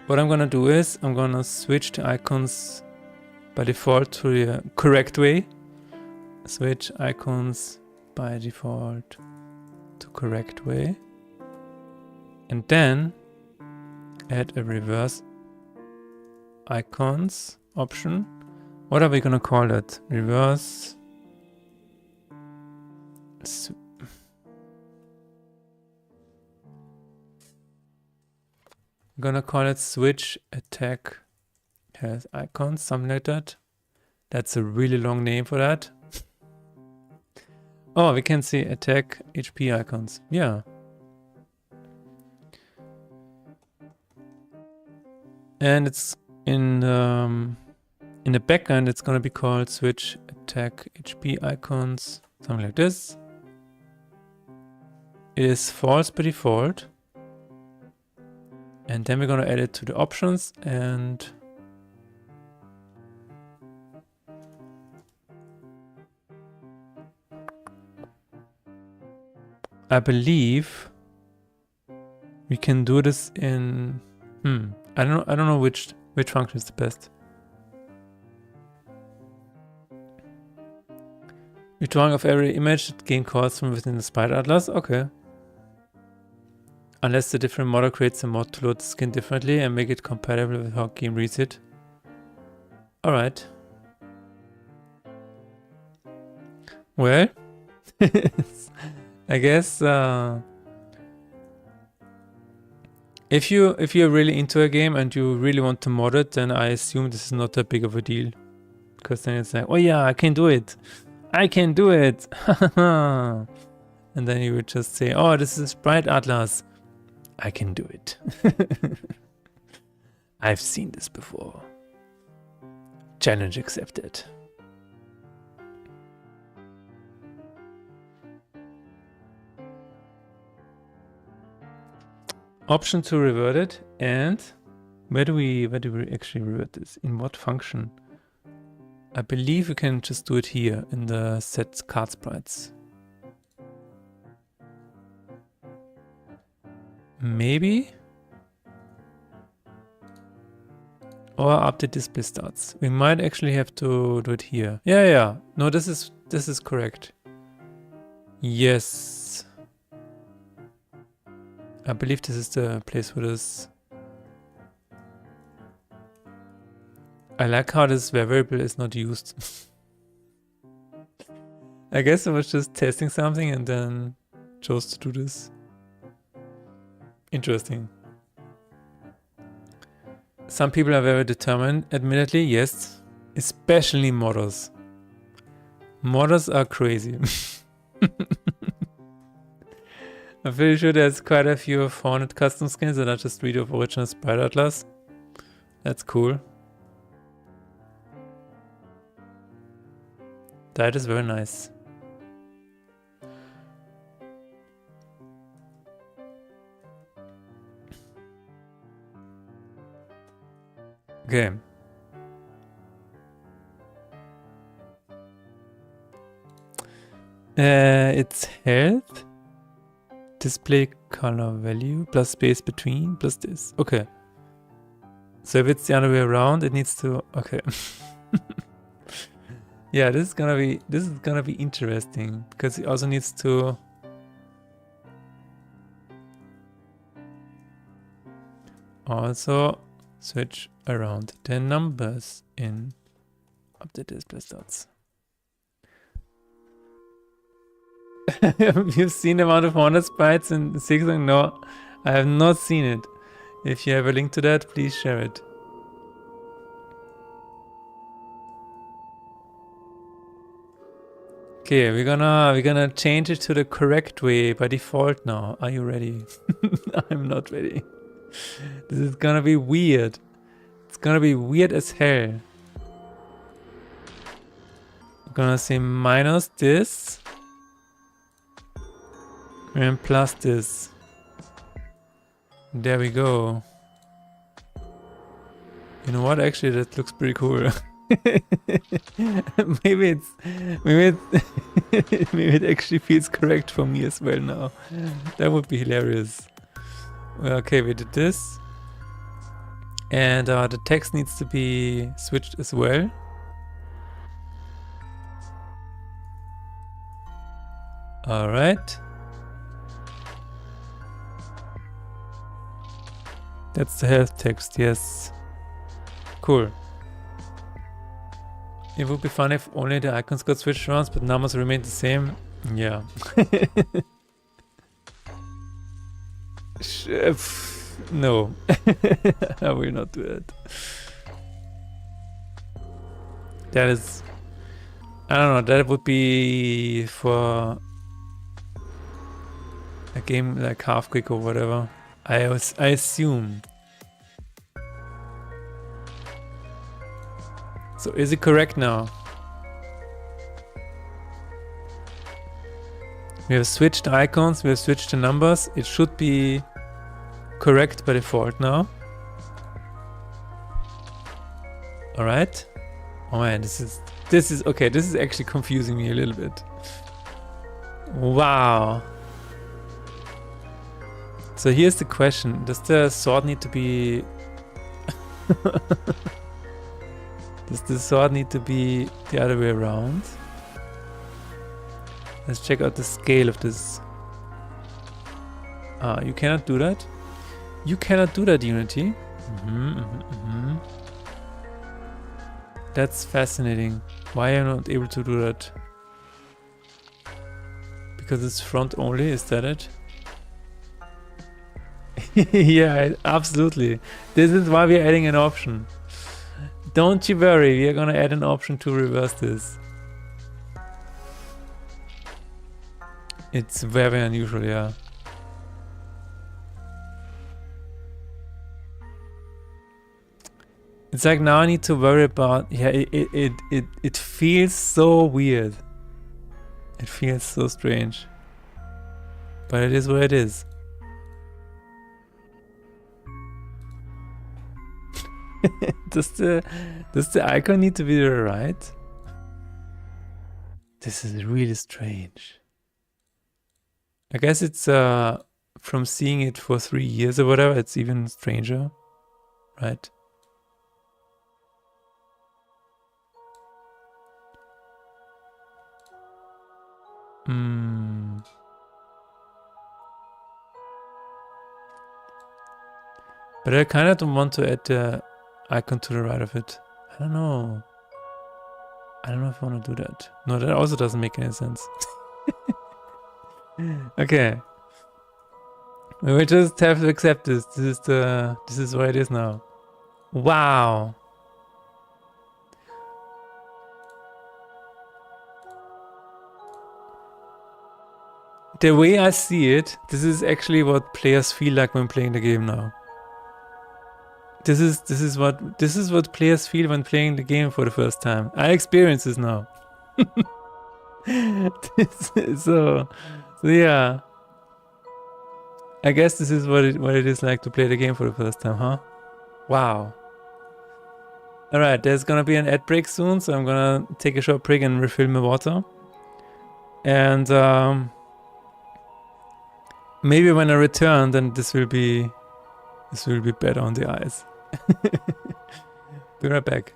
what I'm gonna do is I'm gonna switch the icons by default to the correct way. Switch icons by default to correct way. And then add a reverse icons option. What are we gonna call that? Reverse. I'm gonna call it switch attack health icons, something like that. That's a really long name for that. Oh, we can see attack HP icons. Yeah. And it's in the backend, it's gonna be called switch attack HP icons, something like this. It is false by default. And then we're gonna add it to the options, and I believe we can do this in I don't know which function is the best. Redrawing of every image that game calls from within the Sprite Atlas. Okay. Unless the different model creates a mod to load the skin differently and make it compatible with how game reads it. Alright. Well, I guess if you're really into a game and you really want to mod it, then I assume this is not that big of a deal. Because then it's like, oh yeah, I can do it. I can do it. And then you would just say, oh, this is Sprite Atlas. I can do it. I've seen this before. Challenge accepted. Option to revert it, and where do we actually revert this? In what function? I believe we can just do it here in the set card sprites. Maybe? Or update display stats. We might actually have to do it here. Yeah. No, this is correct. Yes. I believe this is the place for this. I like how this variable is not used. I guess I was just testing something and then chose to do this. Interesting. Some people are very determined, admittedly, yes. Especially modders. Modders are crazy. I'm pretty sure there's quite a few 400 custom skins that are just read of original Sprite Atlas. That's cool. That is very nice. Okay. It's health, display color value, plus space between, plus this. Okay. So if it's the other way around, it needs to, okay. Yeah, this is gonna be interesting because it also needs to also switch around the numbers in update display stats. Have you seen the amount of 100 sprites in Zigzag? No, I have not seen it. If you have a link to that, please share it. Okay, we're gonna change it to the correct way by default now. Are you ready? I'm not ready. This is gonna be weird. It's gonna be weird as hell. I'm gonna say minus this and plus this. There we go. You know what? Actually, that looks pretty cool. maybe it actually feels correct for me as well now. That would be hilarious. Okay, we did this. And the text needs to be switched as well. All right. That's the health text, yes. Cool. It would be fun if only the icons got switched around, but numbers remained the same. Yeah. No. I will not do that. That is... I don't know, that would be for a game like Half Quick or whatever. I assume. So is it correct now? We have switched icons, we have switched the numbers. It should be correct by default now. All right. Oh man, this is okay. This is actually confusing me a little bit. Wow. So here's the question. Does the sword need to be... Does the sword need to be the other way around? Let's check out the scale of this. Ah, you cannot do that? You cannot do that, Unity. That's fascinating. Why am I not able to do that? Because it's front only, is that it? Yeah, absolutely. This is why we're adding an option. Don't you worry, we are gonna add an option to reverse this. It's very unusual, yeah. It's like now I need to worry about, yeah, it feels so weird. It feels so strange. But it is what it is. Does the icon need to be to the right? This is really strange. I guess it's from seeing it for 3 years or whatever, it's even stranger, right? But I kind of don't want to add the icon to the right of it. I don't know. I don't know if I want to do that. No, that also doesn't make any sense. Okay. We will just have to accept this. This is what it is now. Wow. The way I see it, this is actually what players feel like when playing the game now. This is what players feel when playing the game for the first time. I experience this now. So yeah. I guess this is what it is like to play the game for the first time, huh? Wow. Alright, there's gonna be an ad break soon, so I'm gonna take a short break and refill my water. And maybe when I return, then this will be better on the eyes. Be right back.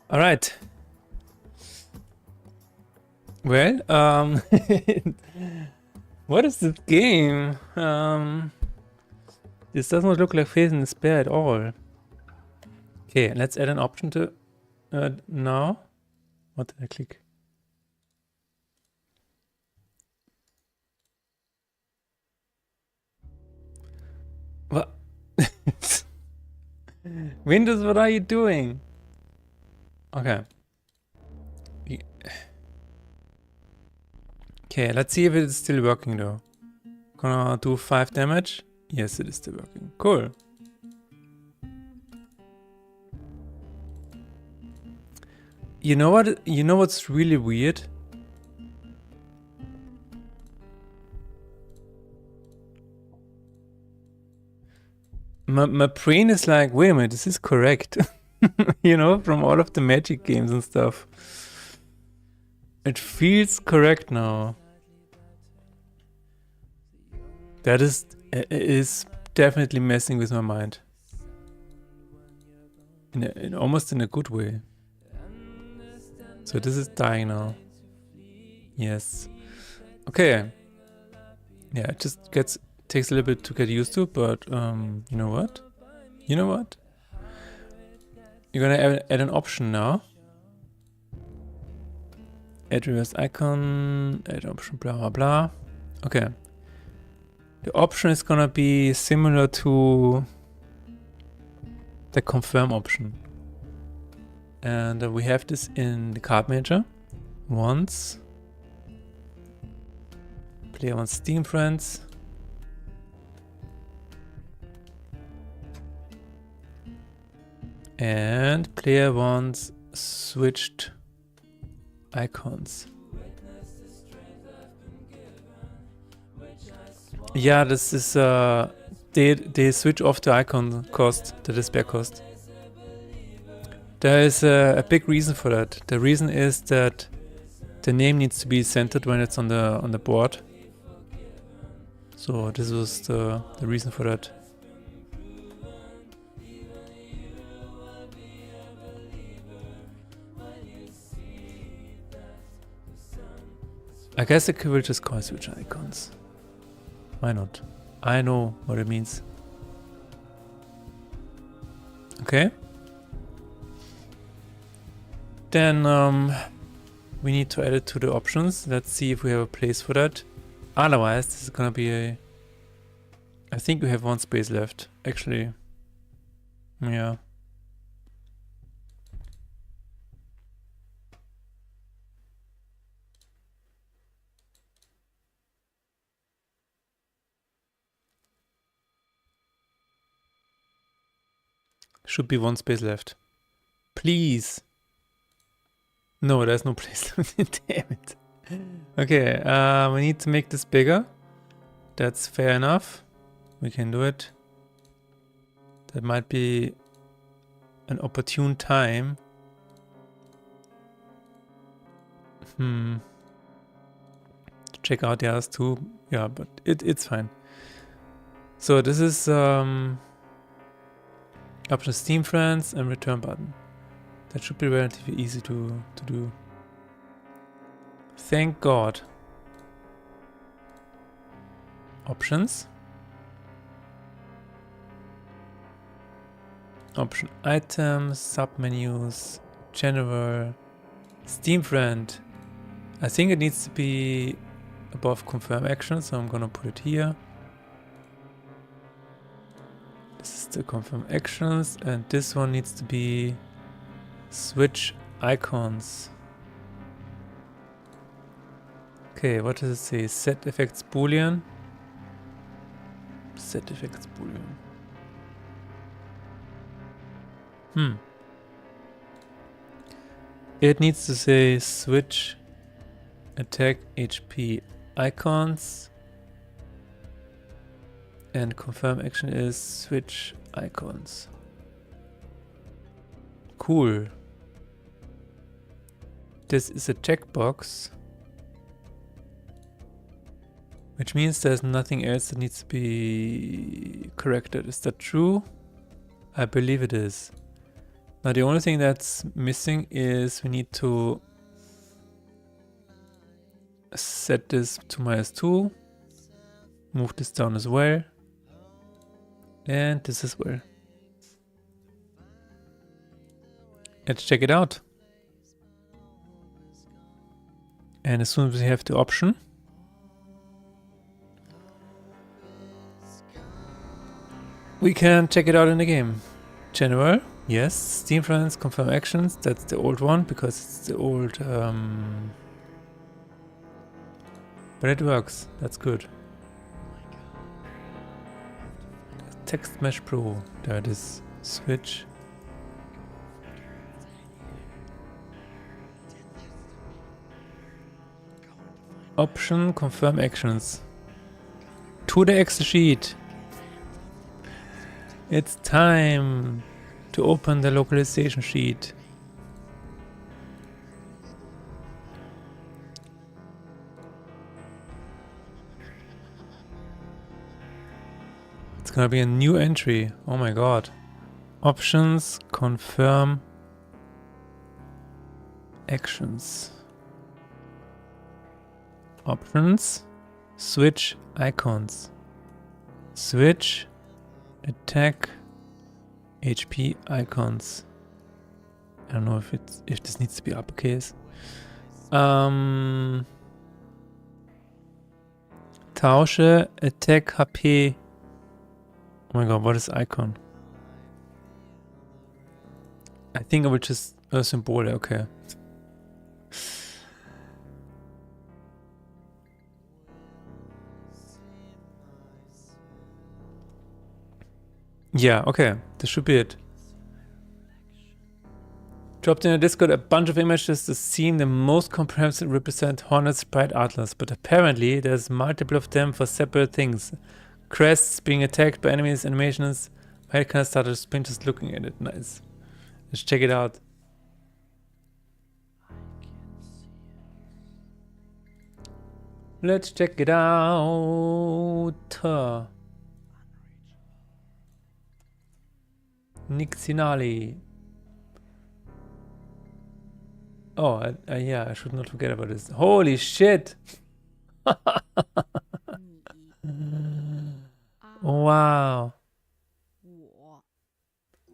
All right. Well, what is this game? This does not look like facing the spear at all. Okay, let's add an option to now. What did I click? What? Windows, what are you doing? Okay. Okay, let's see if it's still working though. Gonna do 5 damage. Yes, it is still working. Cool. You know what? You know what's really weird? My brain is like, wait a minute, this is correct. You know, from all of the Magic games and stuff. It feels correct now. That is definitely messing with my mind. In almost in a good way. So this is dying now. Yes. Okay. Yeah, it just takes a little bit to get used to, but you know what? You know what? You're gonna add an option now. Add reverse icon, add option, blah blah blah. Okay. The option is gonna be similar to the confirm option. And we have this in the card manager. Once. Player wants Steam friends. And player wants switched icons. Yeah, this is they switch off the icon cost, the display cost. There is a big reason for that. The reason is that the name needs to be centered when it's on the board. So this was the reason for that. I guess I will just call switch icons. Why not? I know what it means. Okay. Then we need to add it to the options. Let's see if we have a place for that. Otherwise, this is gonna be a... I think we have one space left, actually. Yeah. Should be one space left. Please. No, there's no place left. Damn it. Okay, we need to make this bigger. That's fair enough. We can do it. That might be an opportune time. To check out the others too. Yeah, but it's fine. So this is option Steam friends and return button. That should be relatively easy to do. Thank God. Options. Option items, submenus, general, Steam friend. I think it needs to be above confirm action, so I'm gonna put it here. This is the confirm actions, and this one needs to be switch icons. Okay, what does it say? Set effects boolean. Set effects boolean. It needs to say switch attack HP icons. And confirm action is switch icons. Cool. This is a checkbox, which means there's nothing else that needs to be corrected. Is that true? I believe it is. Now the only thing that's missing is we need to set this to -2, move this down as well, and this as well. Let's check it out. And as soon as we have the option, we can check it out in the game. General, yes. Steam friends, confirm actions, that's the old one because it's the old... but it works, that's good. Text Mesh Pro, there it is. Switch. Option, confirm actions. To the Excel sheet. It's time to open the localization sheet. It's gonna be a new entry. Oh my god. Options, confirm actions. Options, Switch icons. Switch attack HP icons. I don't know if this needs to be uppercase. Tausche attack HP. Oh my god, what is icon? I think I will just symbol, okay. Yeah, okay, this should be it. Dropped in a Discord a bunch of images that seem the most comprehensive represent Hornet's Sprite Atlas, but apparently there's multiple of them for separate things. Crests being attacked by enemies, animations. My head kind of started spin just looking at it. Nice. Let's check it out. Let's check it out. Nixinali. Oh, yeah, I should not forget about this. Holy shit! Wow.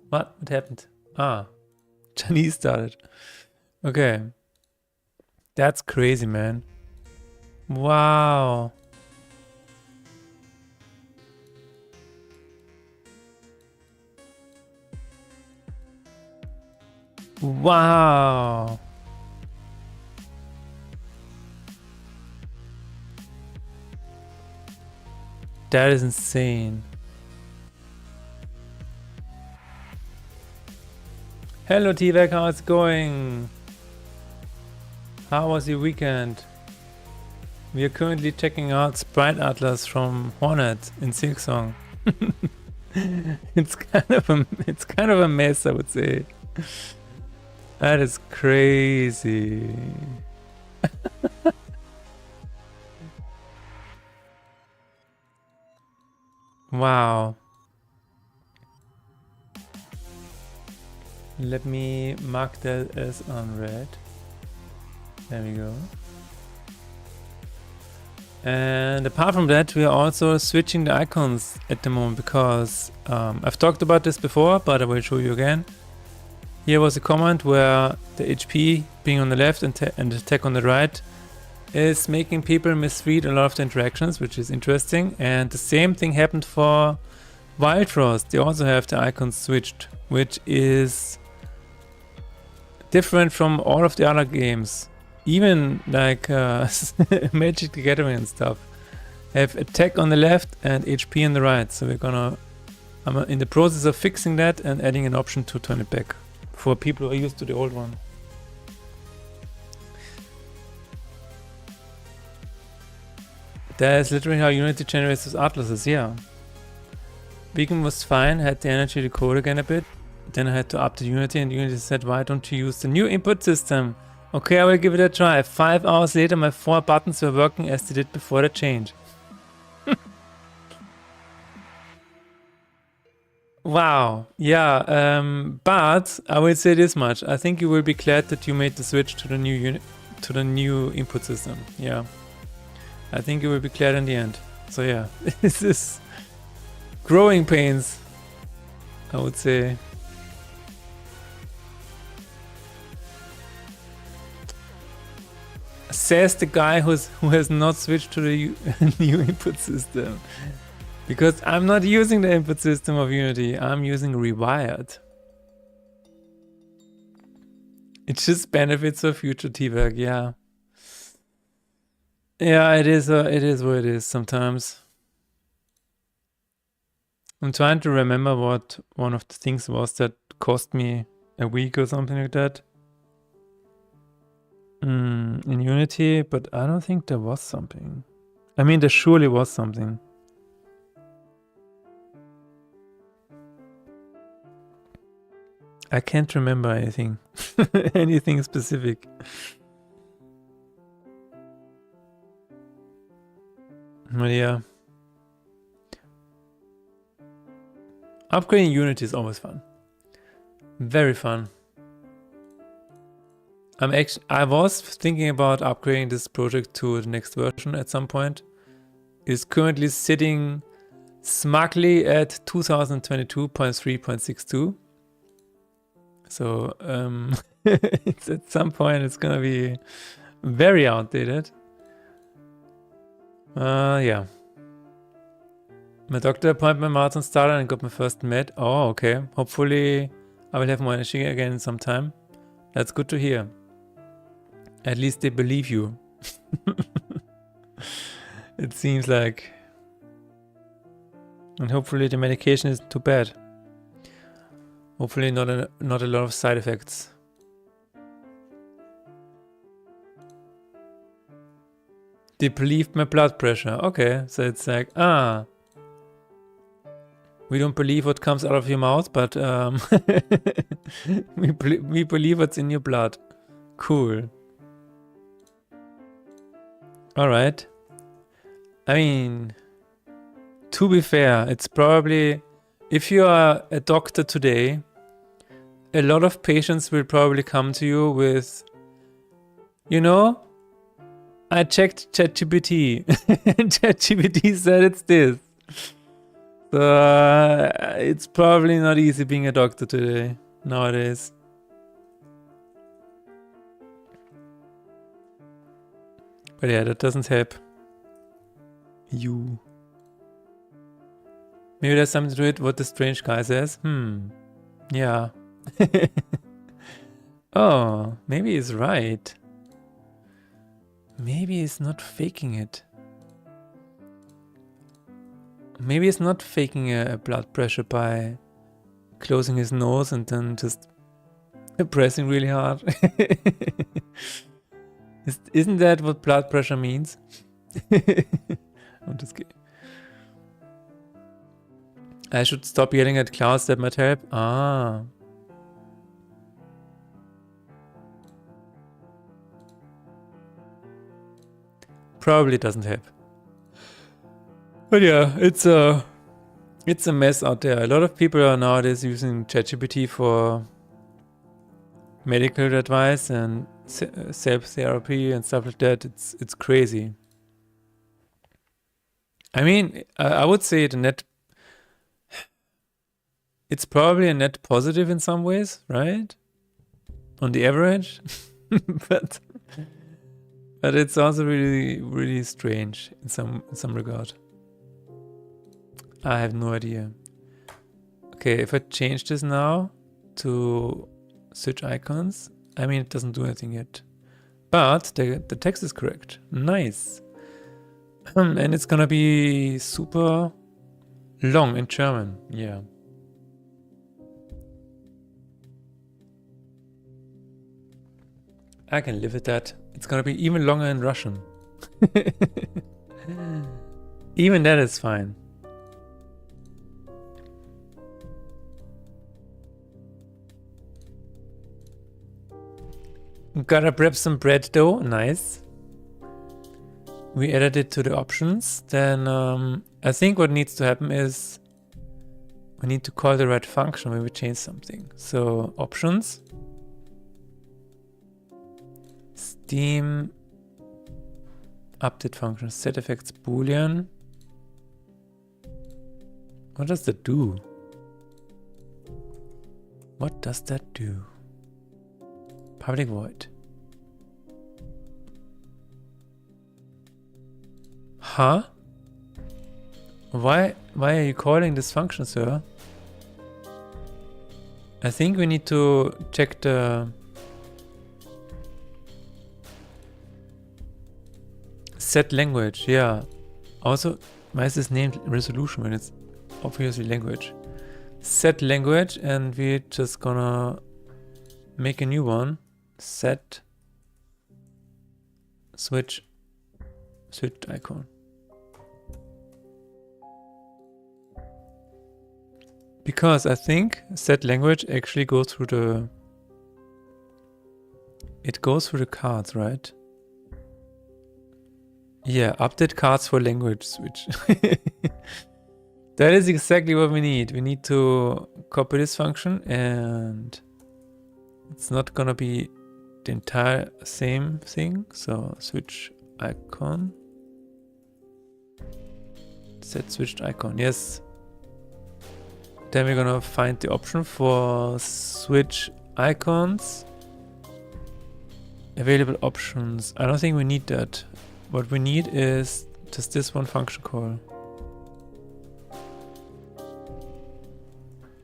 What happened? Ah, Chinese started. Okay. That's crazy, man. Wow. Wow. That is insane. Hello T-Vec, how's it going? How was your weekend? We are currently checking out Sprite Atlas from Hornet in Silksong. It's kind of a mess, I would say. That is crazy. Wow. Let me mark that as unread. There we go. And apart from that, we are also switching the icons at the moment because I've talked about this before, but I will show you again. Here was a comment where the HP being on the left and the attack on the right is making people misread a lot of the interactions, which is interesting. And the same thing happened for Wild Frost. They also have the icons switched, which is different from all of the other games. Even like Magic the Gathering and stuff have attack on the left and HP on the right. So I'm in the process of fixing that and adding an option to turn it back for people who are used to the old one. That is literally how Unity generates those atlases, yeah. Beacon was fine, had the energy to code again a bit. Then I had to up the Unity and Unity said, why don't you use the new input system? Okay, I will give it a try. 5 hours later, my 4 buttons were working as they did before the change. Wow, yeah, but I will say this much. I think you will be glad that you made the switch to the new input system. Yeah, I think you will be glad in the end. So yeah, this is growing pains, I would say. Says the guy who has not switched to the new input system. Because I'm not using the input system of Unity, I'm using Rewired. It just benefits of future T-Vec, yeah. Yeah, it is what it is sometimes. I'm trying to remember what one of the things was that cost me a week or something like that. In Unity, but I don't think there was something. I mean, there surely was something. I can't remember anything. Anything specific. But yeah. Upgrading Unity is always fun. Very fun. I was thinking about upgrading this project to the next version at some point, is currently sitting smugly at 2022.3.62. So it's at some point it's gonna be very outdated. Yeah. My doctor appointment marathon started and got my first med. Oh, okay. Hopefully I will have more energy again in some time. That's good to hear. At least they believe you. It seems like. And hopefully the medication isn't too bad. Hopefully not a lot of side effects. They believed my blood pressure. Okay, so it's like, we don't believe what comes out of your mouth, but we believe what's in your blood. Cool. Alright. I mean, to be fair, it's probably, if you are a doctor today, a lot of patients will probably come to you with, you know, I checked ChatGPT and ChatGPT said it's this. So it's probably not easy being a doctor today, nowadays. But yeah, that doesn't help you. Maybe there's something to it what the strange guy says. Yeah. Oh, maybe he's right. Maybe he's not faking it. Maybe he's not faking a blood pressure by closing his nose and then just pressing really hard. Isn't that what blood pressure means? I'm just kidding. I should stop yelling at clouds, that might help. Ah. Probably doesn't help. But yeah, it's a mess out there. A lot of people are nowadays using ChatGPT for medical advice and self-therapy and stuff like that. It's crazy. I mean, I would say it's probably a net positive in some ways, right? On the average. but it's also really, really strange in some regard. I have no idea. Okay, if I change this now to switch icons, I mean, it doesn't do anything yet. But the text is correct. Nice. And it's gonna be super long in German. Yeah. I can live with that. It's gonna be even longer in Russian. Even that is fine. Gotta prep some bread dough. Nice. We added it to the options. Then I think what needs to happen is we need to call the right function when we change something. So options. Steam update function, set effects boolean. What does that do? What does that do? Public void. Huh? Why are you calling this function, sir? I think we need to check the set language. Yeah. Also, why is this named resolution when it's obviously language? Set language, and we're just gonna make a new one. Set switch icon. Because I think set language actually goes through the cards, right? Yeah, update cards for language switch. That is exactly what we need. We need to copy this function, and it's not gonna be the entire same thing. So switch icon. Set switched icon, yes. Then we're gonna find the option for switch icons. Available options. I don't think we need that. What we need is just this one function call.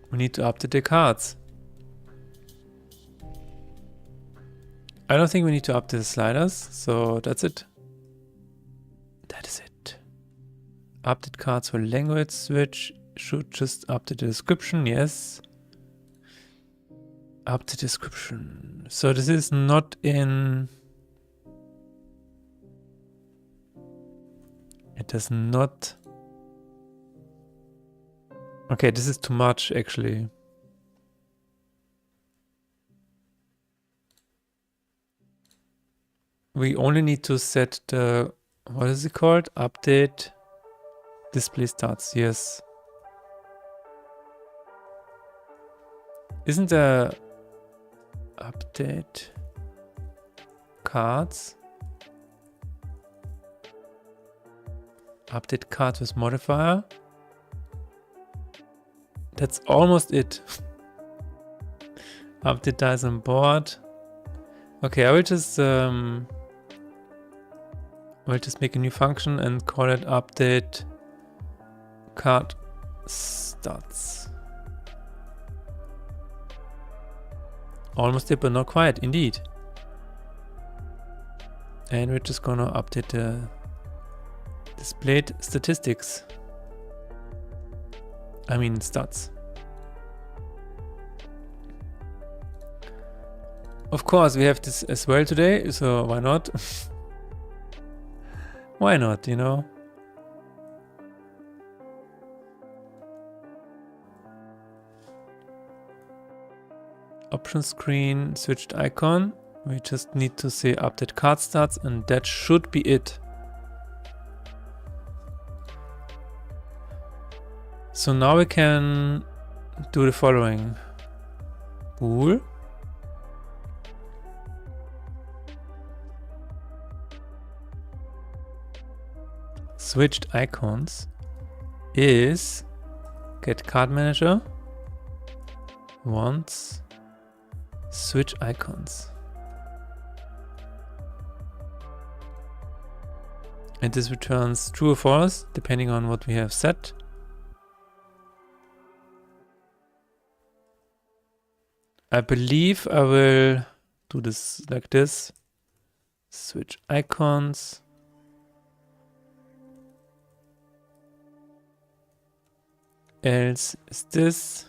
We need to update the cards. I don't think we need to update the sliders, so that's it. That is it. Update cards for language switch. Should just update the description, yes. Update description. So this is not in... It does not... Okay, this is too much actually. We only need to set the... What is it called? Update display starts, yes. Isn't there update cards? Update cards with modifier? That's almost it. Update dice on board. Okay, I will just make a new function and call it update card stats. Almost it, but not quite, indeed. And we're just gonna update the displayed statistics. I mean stats. Of course, we have this as well today, so why not? Why not, you know? Option screen, switched icon. We just need to say update card stats, and that should be it. So now we can do the following. Bool. Switched icons is get card manager wants switch icons. And this returns true or false depending on what we have set. I believe I will do this like this. Switch icons. Else is this.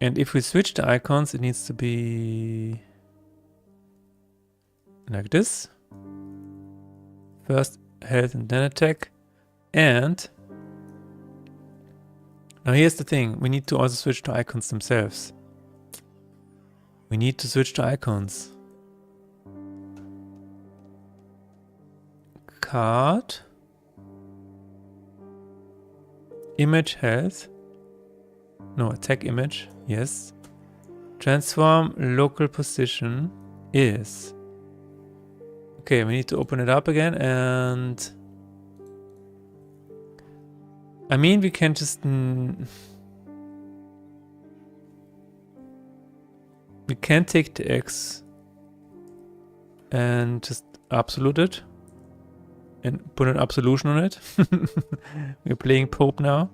And if we switch the icons, it needs to be like this. First health and then attack. And now here's the thing. We need to also switch to icons themselves. We need to switch to icons. Card. Image health. No, attack image. Yes. Transform local position is. Okay, we need to open it up again and. I mean, we can just. We can take the X and just absolute it and put an absolution on it. We're playing Pope now.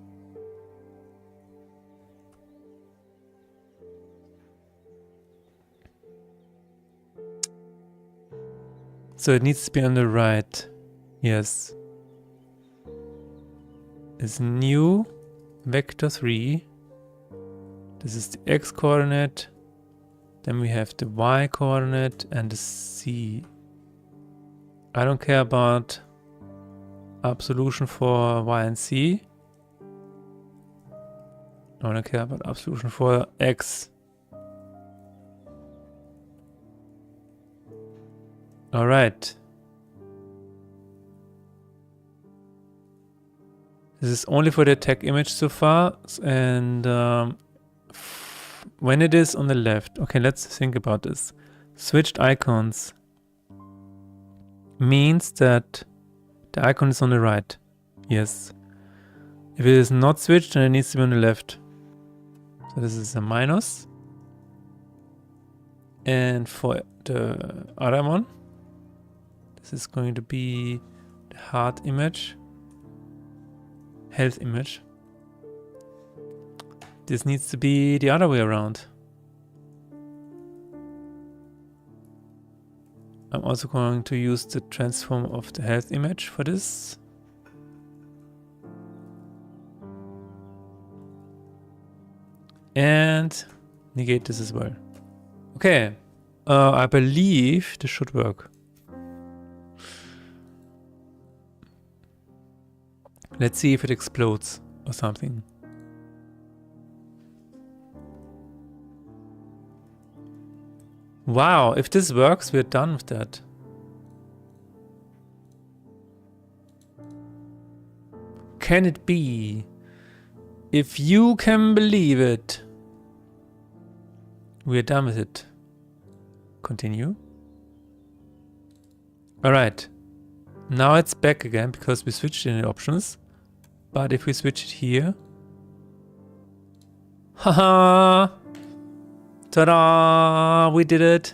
So it needs to be on the right. Yes. Is new vector 3. This is the X coordinate. Then we have the Y coordinate and the C. I don't care about absolution for Y and C. I don't care about absolution for X. All right. This is only for the attack image so far, and when it is on the left, okay, let's think about this. Switched icons. means that the icon is on the right. Yes. If it is not switched, then it needs to be on the left. So this is a minus. And for the other one, this is going to be the heart image, health image. This needs to be the other way around. I'm also going to use the transform of the health image for this. And negate this as well. Okay, I believe this should work. Let's see if it explodes or something. Wow, if this works, we're done with that. Can it be? If you can believe it. We're done with it. Continue. Alright. Now it's back again because we switched in the options. But if we switch it here. Haha! Ta-da! We did it!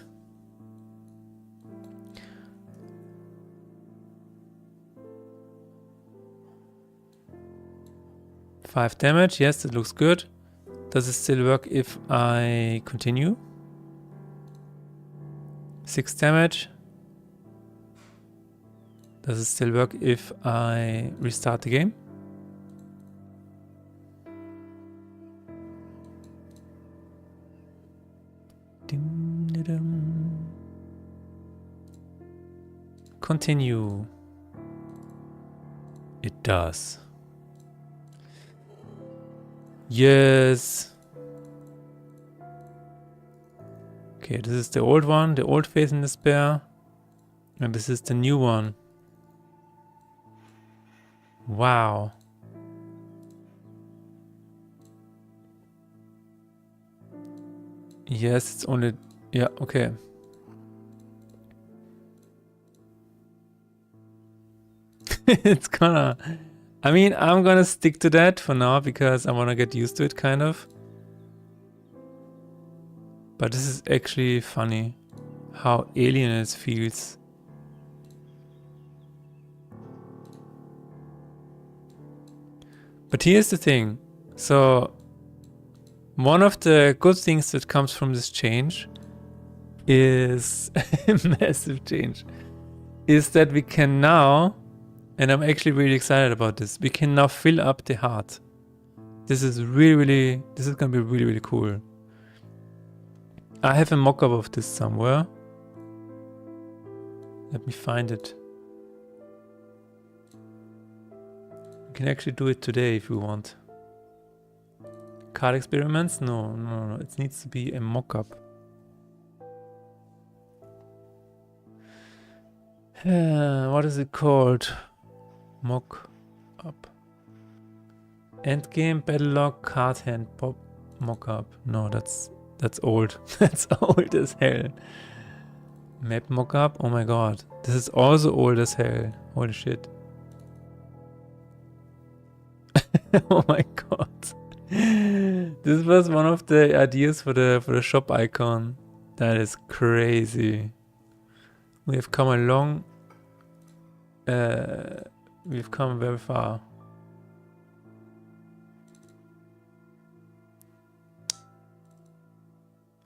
Five damage, yes, it looks good. Does it still work if I continue? 6 damage. Does it still work if I restart the game? Continue. It does. Yes. Okay, this is the old one, the old Faith in Despair. And this is the new one. Wow. Yes, it's only... Yeah, okay. It's gonna... I mean, I'm gonna stick to that for now because I wanna get used to it, kind of. But this is actually funny. How alien it feels. But here's the thing. So, one of the good things that comes from this change is massive change. Is that we can now, and I'm actually really excited about this, we can now fill up the heart. This is really, this is gonna be really cool. I have a mock-up of this somewhere. Let me find it. We can actually do it today if we want. Card experiments? No. It needs to be a mock-up. What is it called? Mock-up. Endgame, battle log, card hand, pop, mock-up. No, that's old. That's old as hell. Map mock-up? Oh my god. This is also old as hell. Holy shit. Oh my god. This was one of the ideas for the shop icon. That is crazy. We have come along. We've come very far.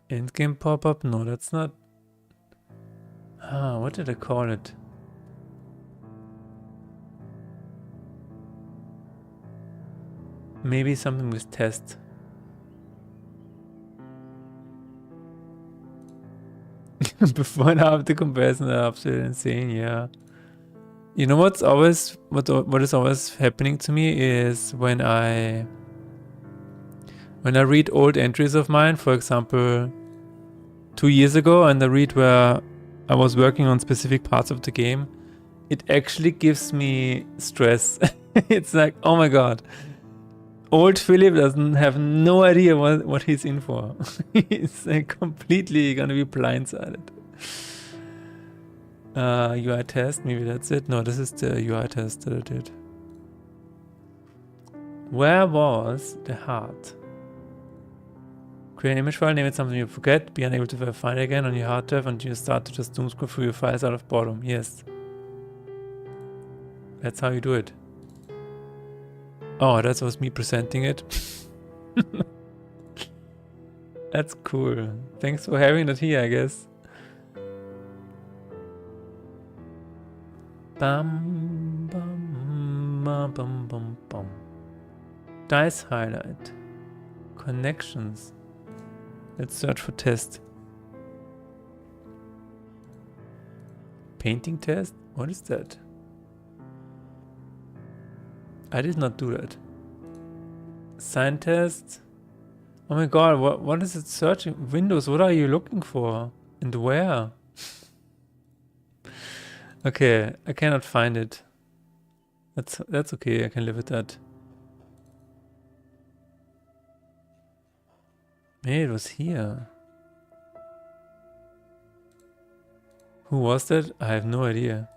Endgame pop-up? No, that's not. What did I call it? Maybe something with test. Before and after comparison are absolutely insane, yeah. You know what's always what is always happening to me is when I read old entries of mine, for example 2 years ago, and I read where I was working on specific parts of the game, it actually gives me stress. It's like, oh my god. Old Philip doesn't have no idea what he's in for. He's completely gonna be blindsided. UI test, maybe that's it. No, this is the UI test that I did. Where was the heart? Create an image file, name it something you forget, be unable to find it again on your hard drive, and you start to just doom scroll through your files out of boredom. Yes. That's how you do it. Oh, that was me presenting it. That's cool. Thanks for having that here, I guess. Bum, bum, bum, bum, bum, bum. Dice highlight. Connections. Let's search for test. Painting test? What is that? I did not do that. Sign test. Oh my god, what is it searching? Windows, what are you looking for? And where? Okay, I cannot find it. That's okay, I can live with that. Maybe it was here. Who was that? I have no idea.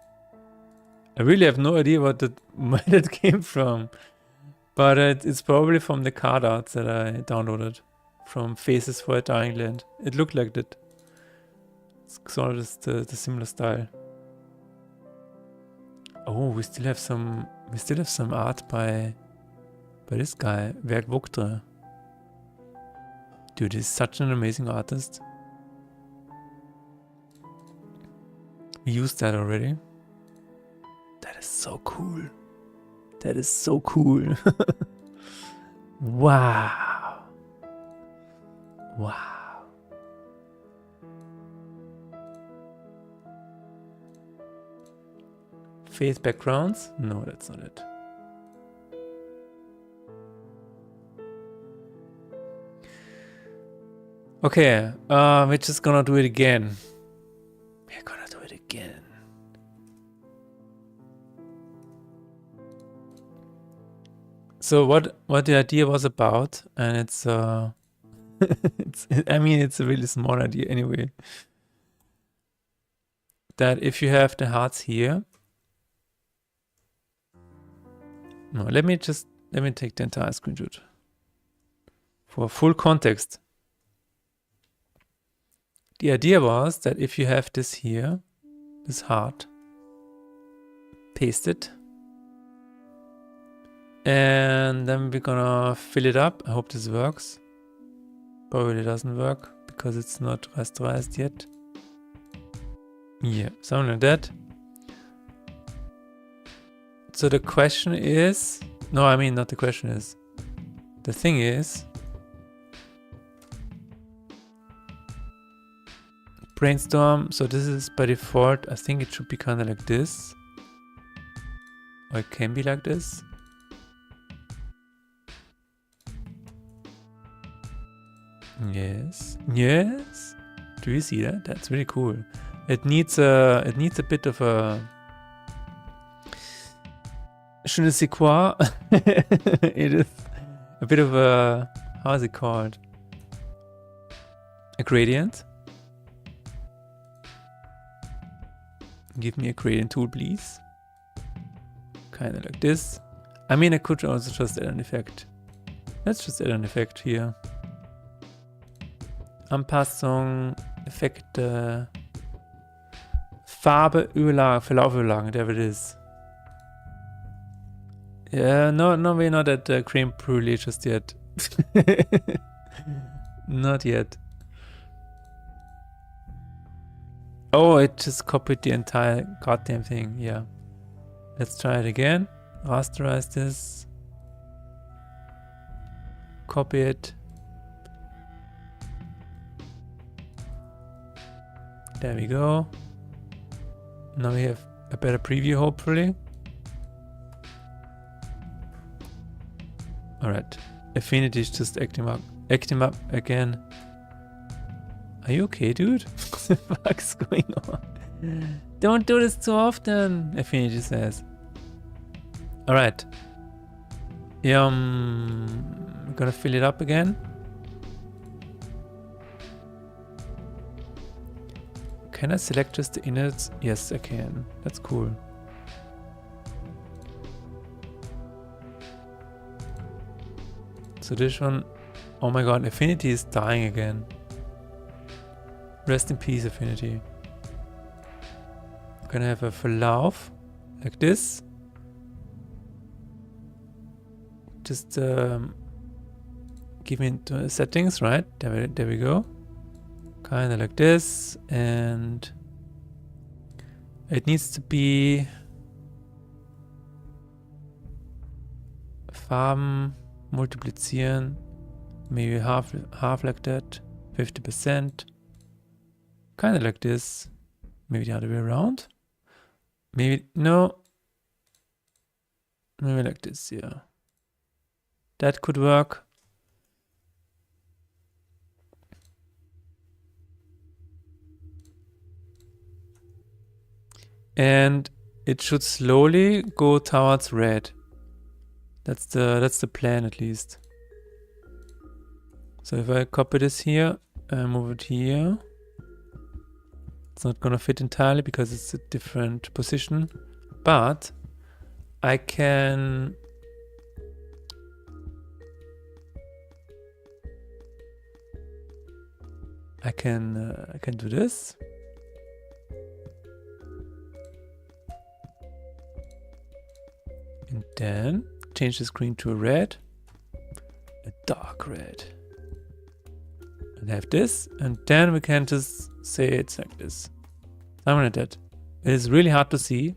I really have no idea where that came from. But it's probably from the card arts that I downloaded. From Faces for a Dying Land. It looked like that. It's sort of the similar style. Oh, we still have some art by this guy, Werk Vogtre. Dude, he's such an amazing artist. We used that already. That is so cool. That is so cool. Wow. Wow. Face backgrounds? No, that's not it. Okay, we're just gonna do it again. We're gonna do it again. So what the idea was about, and it's I mean, it's a really small idea anyway. That if you have the hearts here. No, let me take the entire screenshot. For full context. The idea was that if you have this here, this heart, paste it. And then we're gonna fill it up. I hope this works. Probably doesn't work because it's not rasterized yet. Yeah, something like that. So the question is, no, I mean not the question is. The thing is, brainstorm. So this is by default. I think it should be kind of like this, or it can be like this. Yes, yes. Do you see that? That's really cool. It needs a bit of a je ne sais quoi. It is a bit of a, how is it called? A gradient. Give me a gradient tool, please. Kind of like this. I mean, I could also just add an effect. Let's just add an effect here. Anpassung, Effekte, Farbe, Überlage, Verlaufüberlagen, there it is. Yeah, no, we're not at creme brulee just yet. Not yet. Oh, it just copied the entire goddamn thing, yeah. Let's try it again. Rasterize this. Copy it. There we go. Now we have a better preview, hopefully. Alright. Affinity is just acting up again. Are you okay, dude? What the fuck's going on? Don't do this too often, Affinity says. Alright. I'm gonna fill it up again. Can I select just the innards? Yes, I can. That's cool. So this one, oh my god, Affinity is dying again. Rest in peace, Affinity. I'm gonna have a Verlauf like this. Just give me the settings, right? There we go. Kind of like this, and it needs to be Farben multiplizieren, maybe half like that, 50%, kind of like this, maybe the other way around, maybe no, maybe like this, yeah, that could work. And it should slowly go towards red. That's the plan, at least. So if I copy this here and move it here, it's not gonna fit entirely because it's a different position, but I can do this. And then change the screen to a red, a dark red. And have this, and then we can just say it's like this. Something like that. It is really hard to see.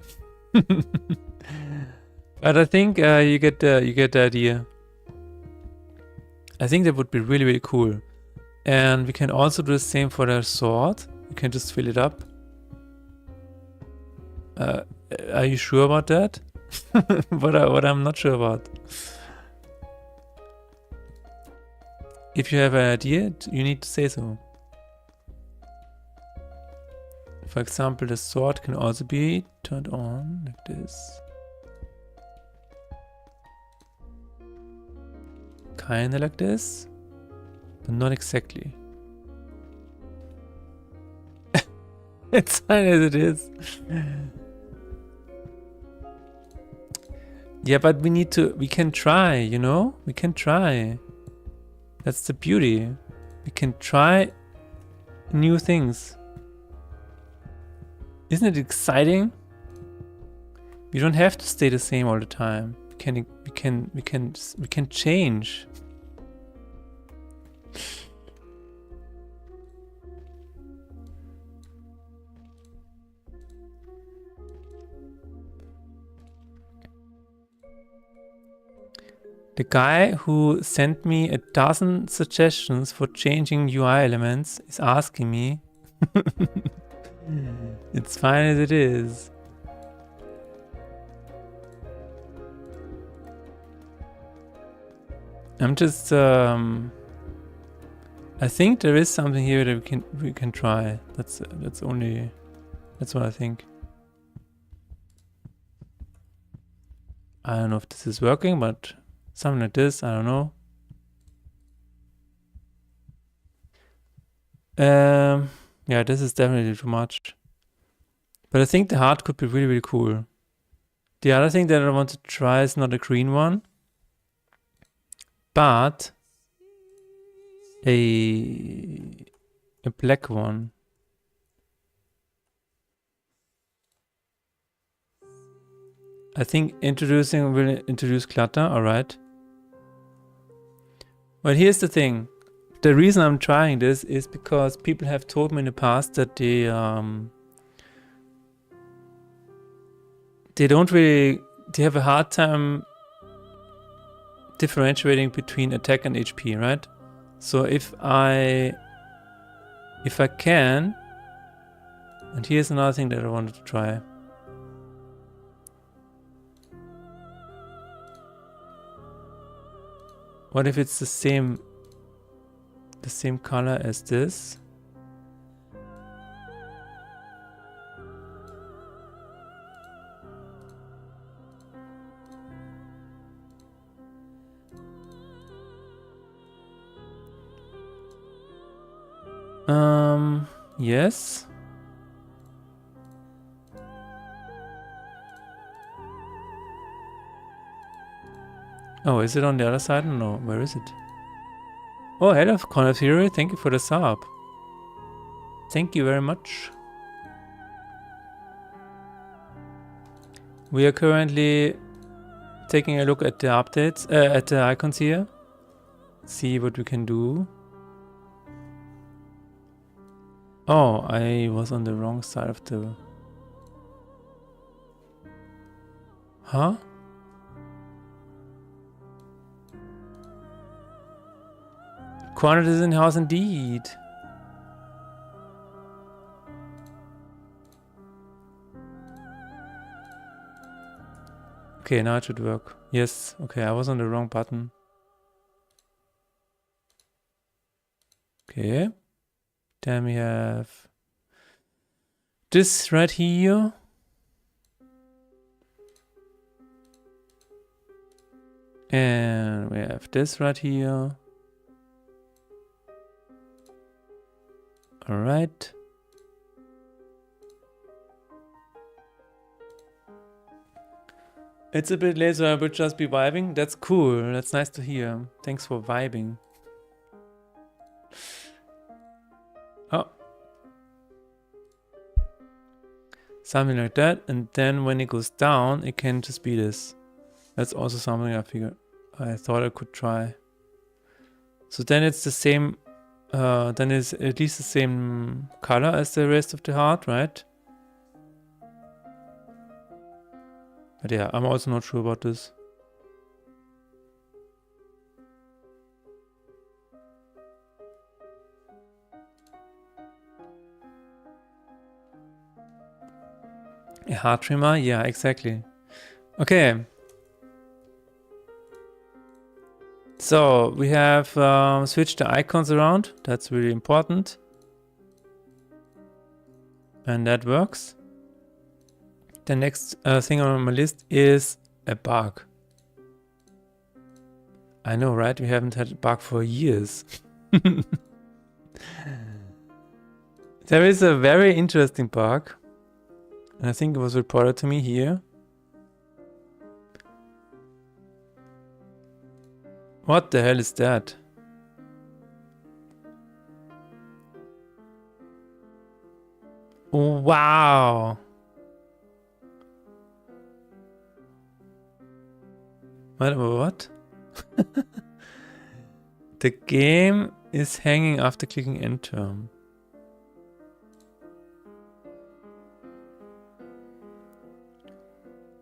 But I think you get the idea. I think that would be really, really cool. And we can also do the same for the sword. You can just fill it up. Are you sure about that? What I'm not sure about. If you have an idea, you need to say so. For example, the sword can also be turned on like this. Kinda like this, but not exactly. It's fine as it is. Yeah, but we can try, you know? We can try. That's the beauty. We can try new things. Isn't it exciting? We don't have to stay the same all the time. We can change. The guy who sent me a dozen suggestions for changing UI elements is asking me. It's fine as it is. I'm just I think there is something here that we can try. That's what I think. I don't know if this is working, but something like this, I don't know. Yeah, this is definitely too much. But I think the heart could be really, really cool. The other thing that I want to try is not a green one, but a black one. I think will introduce clutter, alright. But here's the thing. The reason I'm trying this is because people have told me in the past that they have a hard time differentiating between attack and HP, right? So if I can, and here's another thing that I wanted to try. What if it's the same color as this? Yes. Oh, is it on the other side? No, where is it? Oh, hello, Conor Theory. Thank you for the sub. Thank you very much. We are currently taking a look at the updates, at the icons here. See what we can do. Oh, I was on the wrong side of the... Huh? Conrad is in house indeed. Okay, now it should work. Yes, okay, I was on the wrong button. Okay. Then we have this right here. And we have this right here. All right. It's a bit late, so I will just be vibing. That's cool. That's nice to hear. Thanks for vibing. Oh. Something like that. And then when it goes down, it can just be this. That's also something I thought I could try. So then it's the same, then it's at least the same color as the rest of the heart, right? But yeah, I'm also not sure about this. A heart trimmer? Yeah, exactly. Okay. So we have switched the icons around. That's really important. And that works. The next thing on my list is a bug. I know, right? We haven't had a bug for years. There is a very interesting bug. And I think it was reported to me here. What the hell is that? Wow. What? The game is hanging after clicking enter.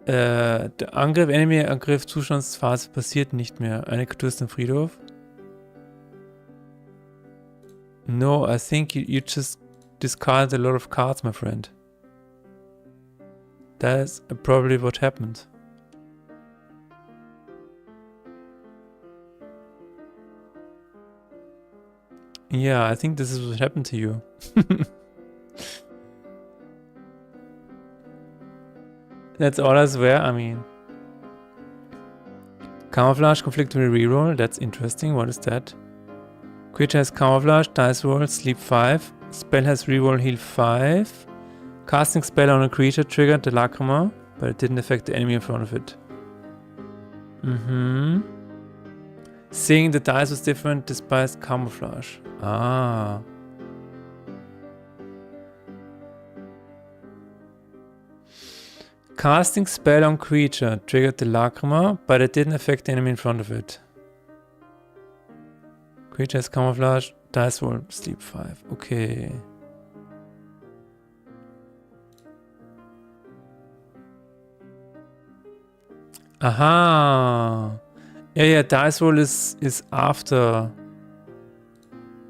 Der Angriff, Enemy-Angriff, Zustandsphase passiert nicht mehr. Eine Kultur ist im Friedhof. No, I think you just discarded a lot of cards, my friend. That's probably what happened. Yeah, I think this is what happened to you. That's all I swear, I mean. Camouflage, conflict with reroll, that's interesting. What is that? Creature has camouflage, dice roll, sleep 5. Spell has reroll, heal 5. Casting spell on a creature triggered the lacrima, but it didn't affect the enemy in front of it. Seeing the dice was different despite camouflage. Ah. Casting spell on creature triggered the lacrima, but it didn't affect the enemy in front of it. Creature has camouflage, dice roll, sleep 5. Okay. Aha. Yeah, dice roll is after.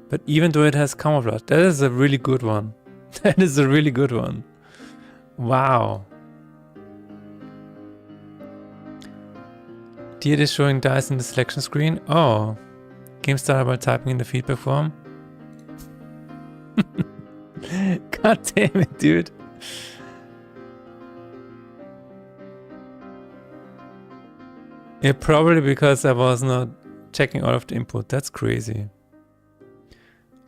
But even though it has camouflage, that is a really good one. That is a really good one. Wow. Dear is showing dice in the selection screen. Oh. Game started by typing in the feedback form. God damn it, dude. Yeah, probably because I was not checking all of the input. That's crazy.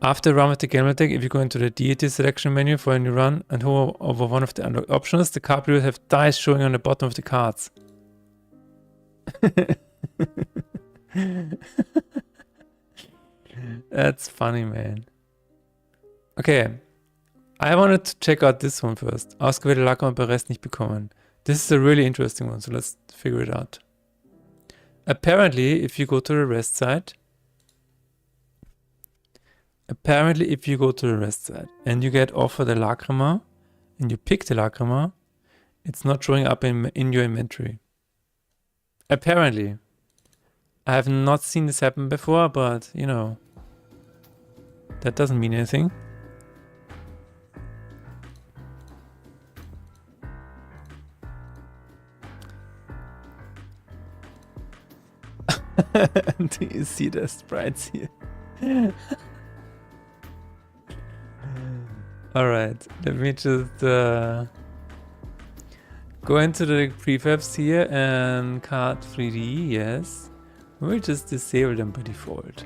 After a run with the Gamedev deck, if you go into the deity selection menu for a new run and hover over one of the unlocked options, the card will have dice showing on the bottom of the cards. That's funny, man. Okay. I wanted to check out this one first. Ausgewählte Lackkammer bei Rest nicht bekommen. This is a really interesting one, so let's figure it out. Apparently, if you go to the rest side, and you get offered a Lackkammer, and you pick the Lackkammer, it's not showing up in your inventory. Apparently. I have not seen this happen before, but, you know, that doesn't mean anything. Do you see the sprites here? Alright, let me just go into the prefabs here and card 3D, yes. We'll just disable them by default.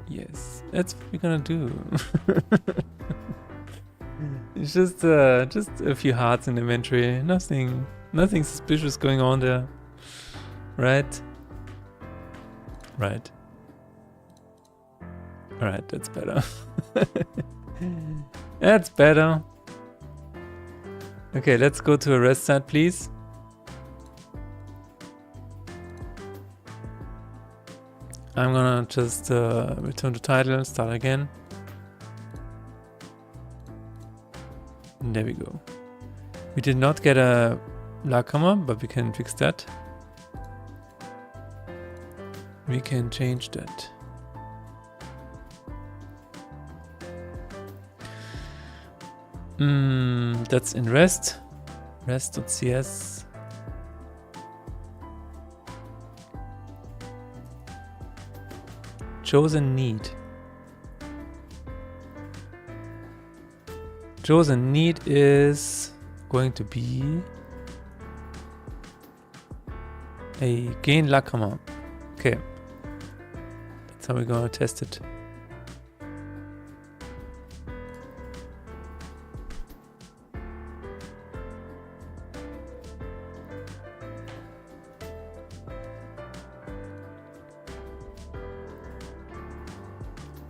Yes, that's what we're gonna do. It's just a few hearts in the inventory, nothing suspicious going on there. Right? Right. Alright, that's better. That's better. Okay, let's go to a rest side, please. I'm gonna just return to title and start again. And there we go. We did not get a Lackkammer, but we can fix that. We can change that. That's in rest. Rest.cs. Chosen need. Chosen need is going to be a gain Lackkammer. Okay. That's how we're gonna test it.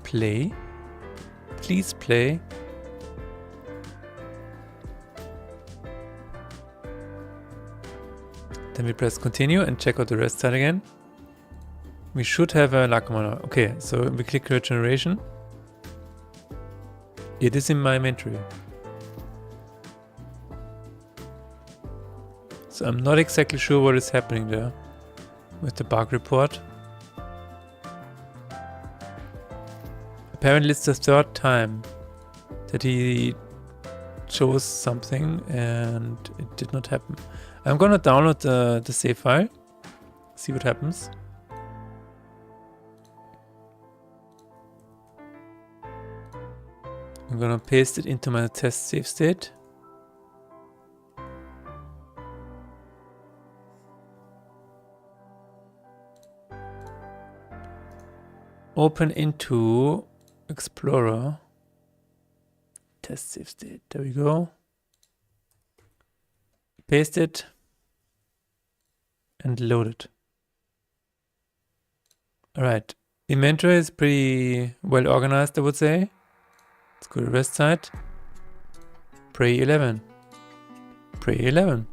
Play. Please play. Then we press continue and check out the rest side again. We should have a Lackkammer now. Okay, so we click regeneration. It is in my inventory. So I'm not exactly sure what is happening there with the bug report. Apparently it's the third time that he chose something and it did not happen. I'm gonna download the save file, see what happens. I'm gonna paste it into my test save state. Open into Explorer. Test save state. There we go. Paste it and load it. Alright. Inventory is pretty well organized, I would say. Let's go to the rest side. Prey 11. Prey 11.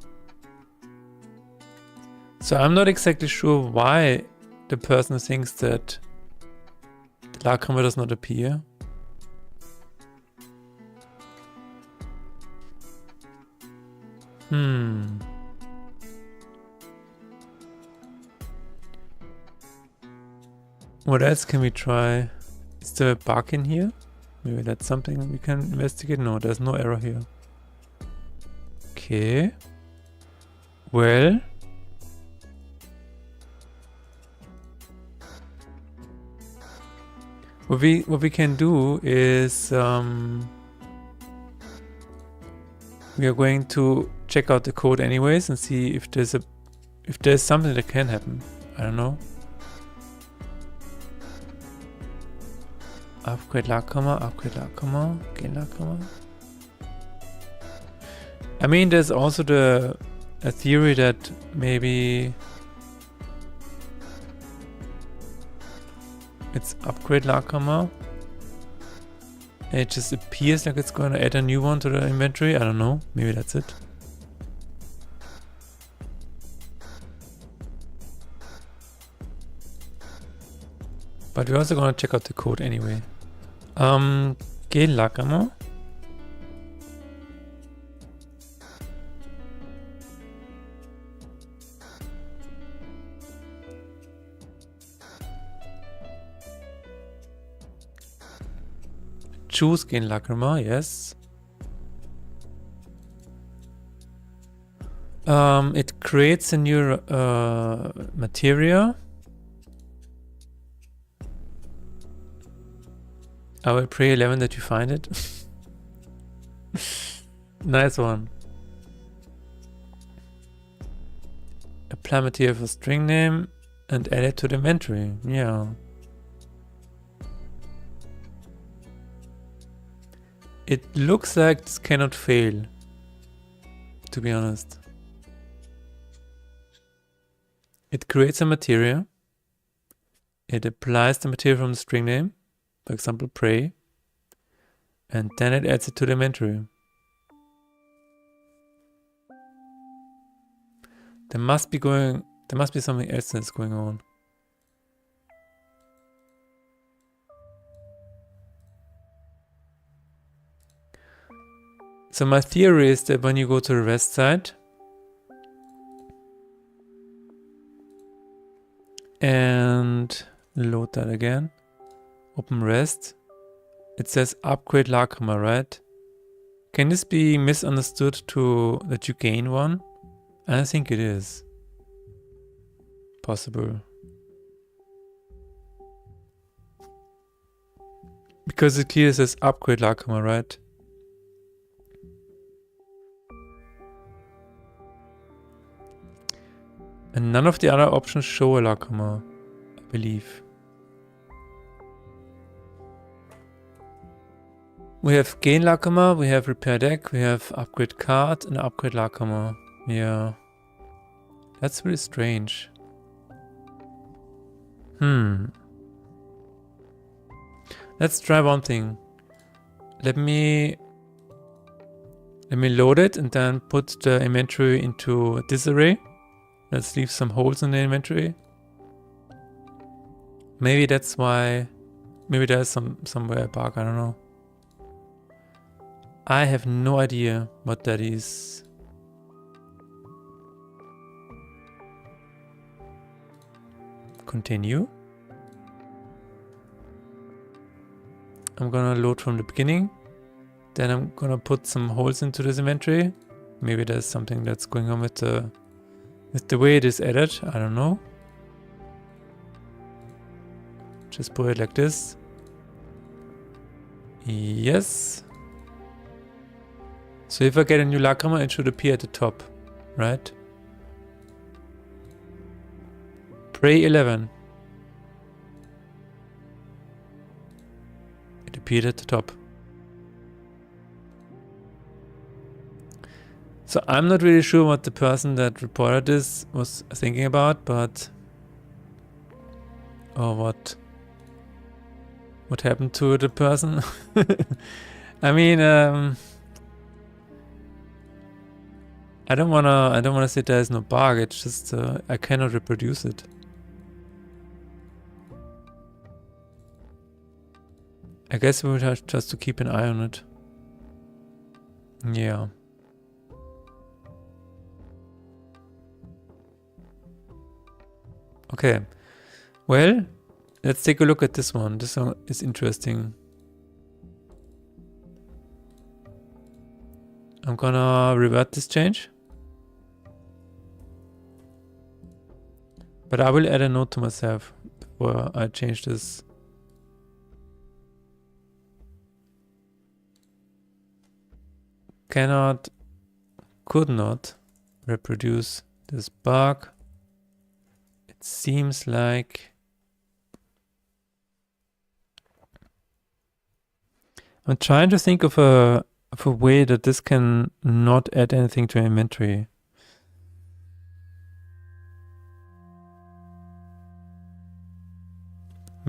So I'm not exactly sure why the person thinks that the Lackkammer does not appear. What else can we try? Is there a bug in here? Maybe that's something we can investigate. No, there's no error here. Okay. Well. What we can do is we are going to check out the code anyways and see if there's something that can happen. I don't know. Upgrade Lackkammer, gain Lackkammer. I mean, there's also a theory that maybe It's upgrade Lakama. It just appears like it's going to add a new one to the inventory. I don't know. Maybe that's it. But we're also going to check out the code anyway. Gel Lakama. Choose Gain Lacrima, yes. It creates a new materia. I will pray 11 that you find it. Nice one. Apply material for string name and add it to the inventory. Yeah. It looks like this cannot fail, to be honest. It creates a material. It applies the material from the string name, for example, pray, and then it adds it to the inventory. There must be something else that's going on. So my theory is that when you go to the REST side and load that again, open REST, it says upgrade Lacrima, right? Can this be misunderstood to that you gain one? I think it is possible. Because it clearly says upgrade Lacrima, right? And none of the other options show a Lacrima, I believe. We have gain Lacrima, we have repair deck, we have upgrade card and upgrade Lacrima. Yeah. That's really strange. Let's try one thing. Let me load it and then put the inventory into disarray. Let's leave some holes in the inventory. Maybe that's why. Maybe there's somewhere a bug, I don't know. I have no idea what that is. Continue. I'm gonna load from the beginning. Then I'm gonna put some holes into this inventory. Maybe there's something that's going on with the way it is added. I don't know. Just put it like this. Yes. So if I get a new Lacrima, it should appear at the top, right? Pray 11. It appeared at the top. So I'm not really sure what the person that reported this was thinking about, but or what happened to the person. I mean, I don't wanna say there's no bug. It's just I cannot reproduce it. I guess we would have just to keep an eye on it. Yeah. Okay. Well, let's take a look at this one. This one is interesting. I'm gonna revert this change. But I will add a note to myself before I change this. Could not reproduce this bug. It seems like I'm trying to think of a way that this can not add anything to inventory.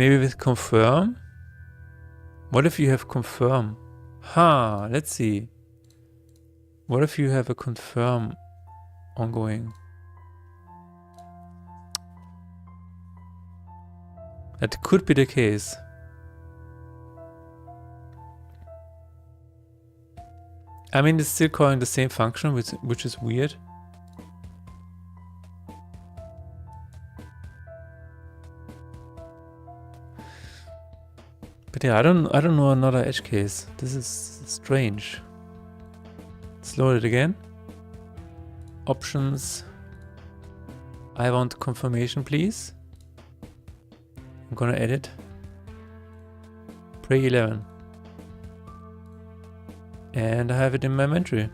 Maybe with confirm? What if you have confirm? Let's see. What if you have a confirm ongoing? That could be the case. I mean, it's still calling the same function, which is weird. But yeah, I don't know another edge case. This is strange. Let's load it again. Options. I want confirmation, please. I'm gonna edit. Pray 11. And I have it in my inventory.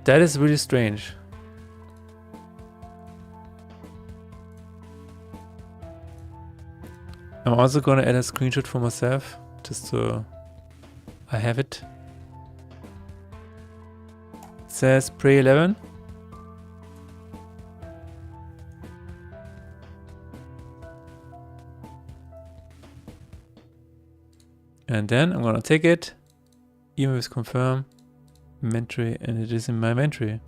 That is really strange. I'm also gonna add a screenshot for myself, just so I have it. It says Pray 11. And then I'm gonna take it, email with confirm, inventory, and it is in my inventory.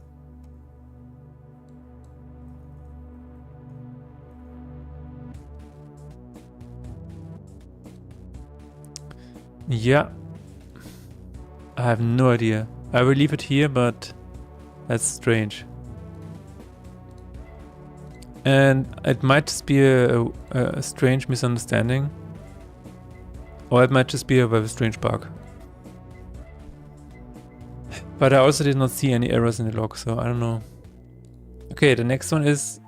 Yeah, I have no idea. I will leave it here, but that's strange. And it might just be a strange misunderstanding. Or it might just be a very strange bug. But I also did not see any errors in the log, so I don't know. Okay, the next one is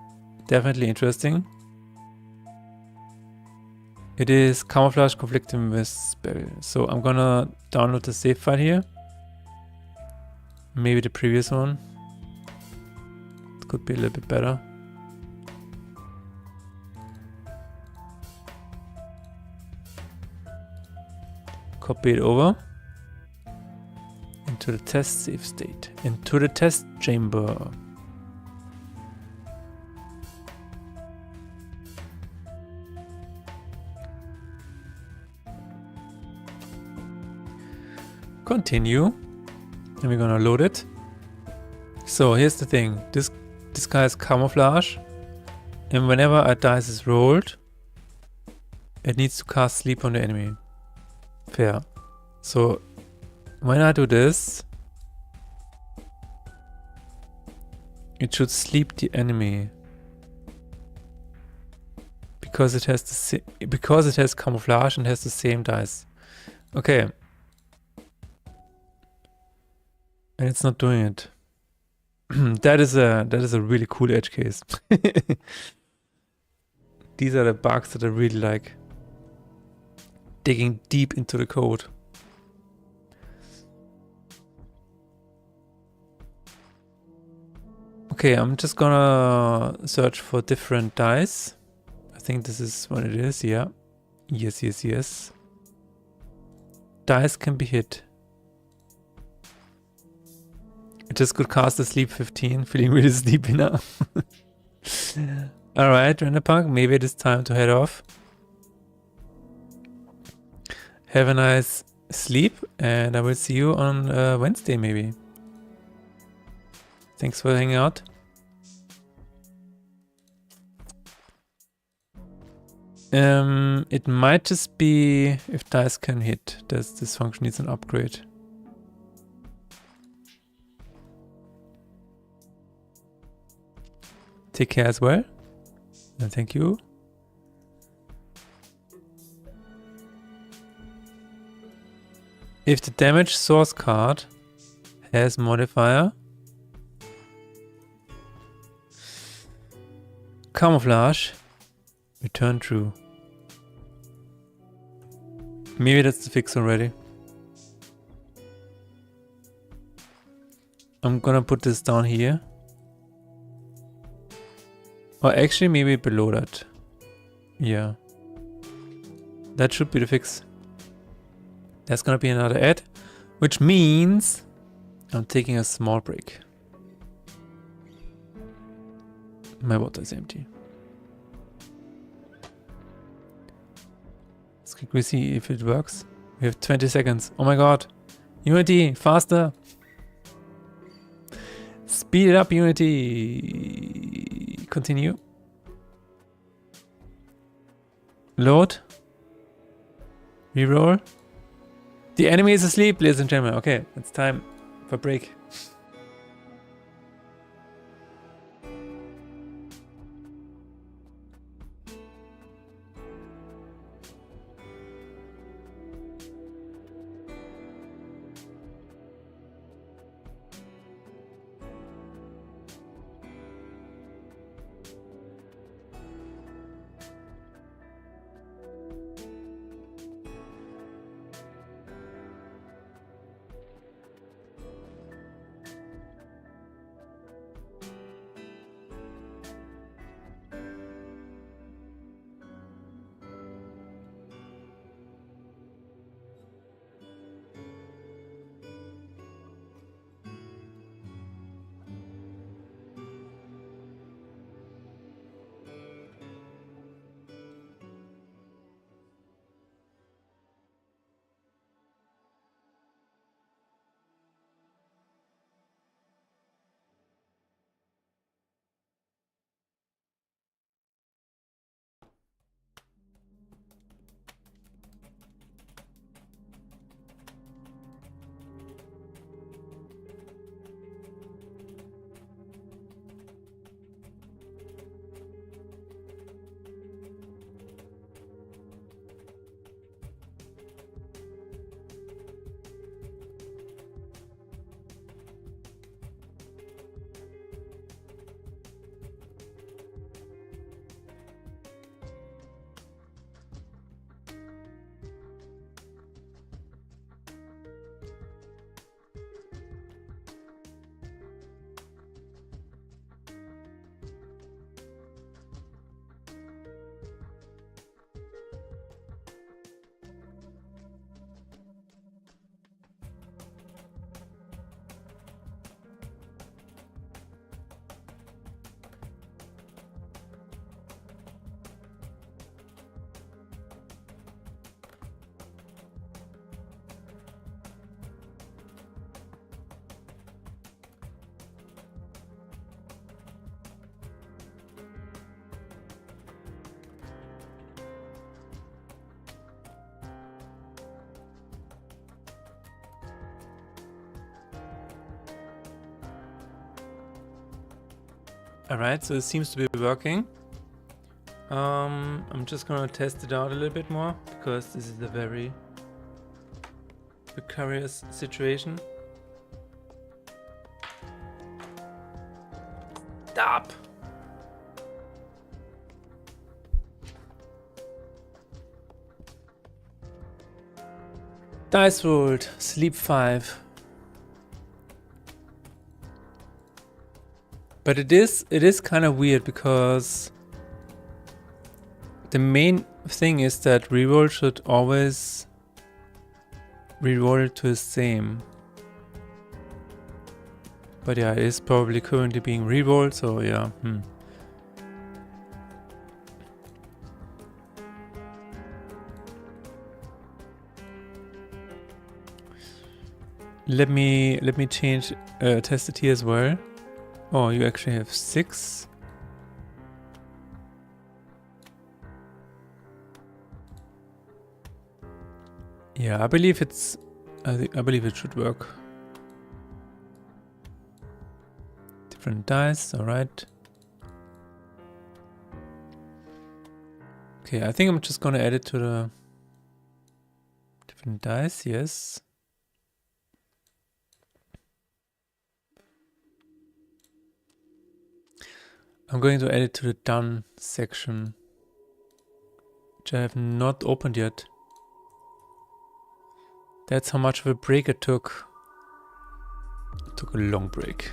definitely interesting. It is camouflage conflicting with spell. So I'm gonna download the save file here. Maybe the previous one. It could be a little bit better. Copy it over into the test save state, into the test chamber. Continue, and we're gonna load it. So here's the thing, this guy is camouflage, and whenever a dice is rolled, it needs to cast sleep on the enemy. Fair. So when I do this, it should sleep the enemy because it has camouflage and has the same dice. Okay. And it's not doing it. that is a really cool edge case. These are the bugs that I really like. Digging deep into the code. Okay, I'm just gonna search for different dice. I think this is what it is, yeah. Yes. Dice can be hit. I just could cast a sleep 15, feeling really sleepy now. Alright, Renderpunk, maybe it is time to head off. Have a nice sleep, and I will see you on Wednesday maybe. Thanks for hanging out. It might just be if dice can hit. This function needs an upgrade. Take care as well. And thank you. If the damage source card has modifier camouflage, return true. Maybe that's the fix already. I'm gonna put this down here. Or actually maybe below that. Yeah. That should be the fix. That's gonna be another ad, which means I'm taking a small break. My water is empty. Let's quickly see if it works. We have 20 seconds. Oh my god. Unity, faster. Speed it up, Unity. Continue. Load. Reroll. The enemy is asleep, ladies and gentlemen. Okay, it's time for break. Alright, so it seems to be working. I'm just gonna test it out a little bit more because this is a very precarious situation. Stop! Dice rolled, sleep 5. But it is kind of weird because the main thing is that reroll should always reroll it to the same. But yeah, it is probably currently being rerolled, so yeah. Let me change test it here as well. Oh, you actually have 6. Yeah, I believe it's. I believe it should work. Different dice, all right. Okay, I think I'm just gonna add it to the different dice. Yes. I'm going to add it to the done section, which I have not opened yet. That's how much of a break it took. It took a long break.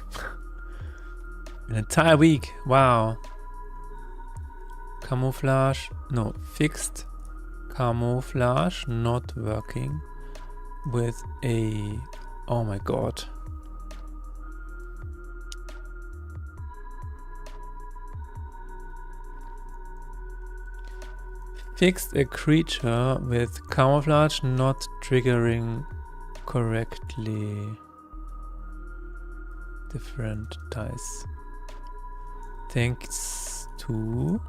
An entire week. Wow. Camouflage. No, fixed. Camouflage not working with a... Oh my god. Fixed a creature with camouflage not triggering correctly. Different dice. Thanks to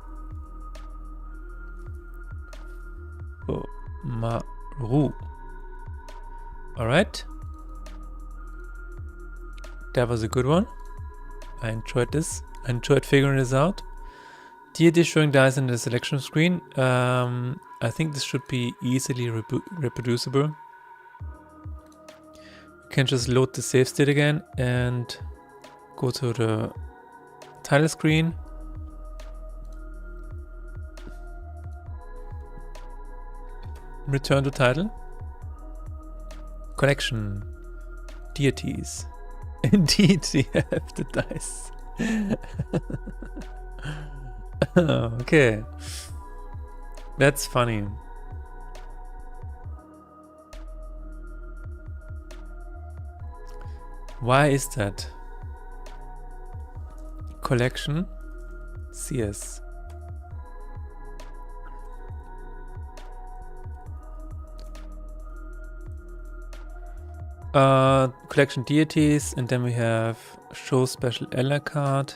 Maru. Alright. That was a good one. I enjoyed this. I enjoyed figuring this out. Deity showing dice in the selection screen. I think this should be easily reproducible. You can just load the save state again and go to the title screen. Return to title. Collection. Deities. Indeed, we have the dice. Okay. That's funny. Why is that? Collection. CS. Collection deities, and then we have show special ally card,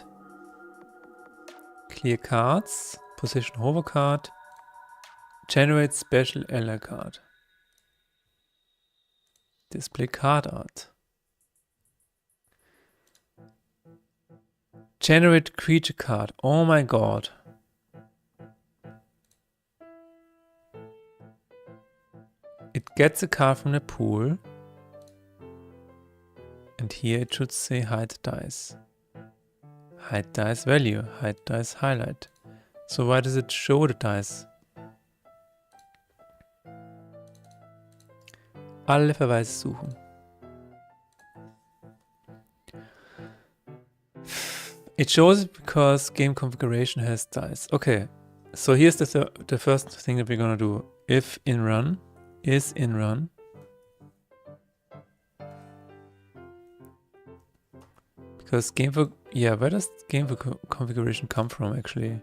clear cards, position hover card, generate special ally card, display card art, generate creature card. Oh my god. It gets a card from the pool. And here it should say hide dice. Hide dice value, hide dice highlight. So why does it show the dice? Alle Verweise suchen. It shows it because game configuration has dice. Okay, so here's the first thing that we're gonna do. If in run is in run. Because where does game configuration come from actually?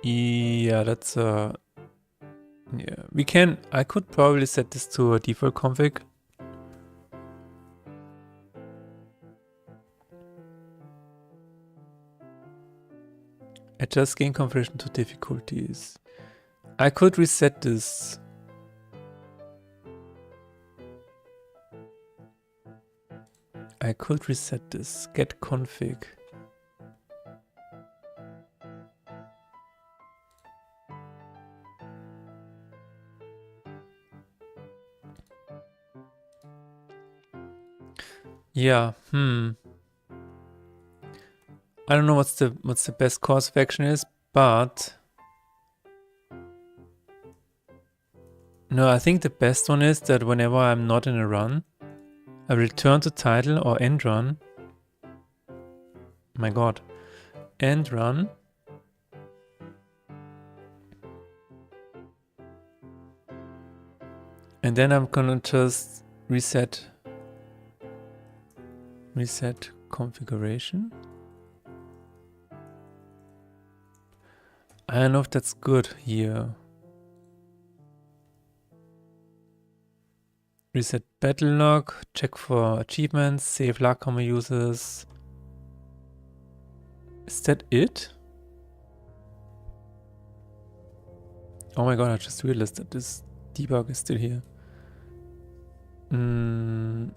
Yeah, that's yeah, I could probably set this to a default config. Adjust game configuration to difficulties. I could reset this. I could reset this. Get config. Yeah, I don't know what's the best course of action is, but no, I think the best one is that whenever I'm not in a run, I return to title or end run. My god. End run. And then I'm gonna just reset configuration. I don't know if that's good here. Reset battle log, check for achievements, save Lacoma users. Is that it? Oh my god, I just realized that this debug is still here.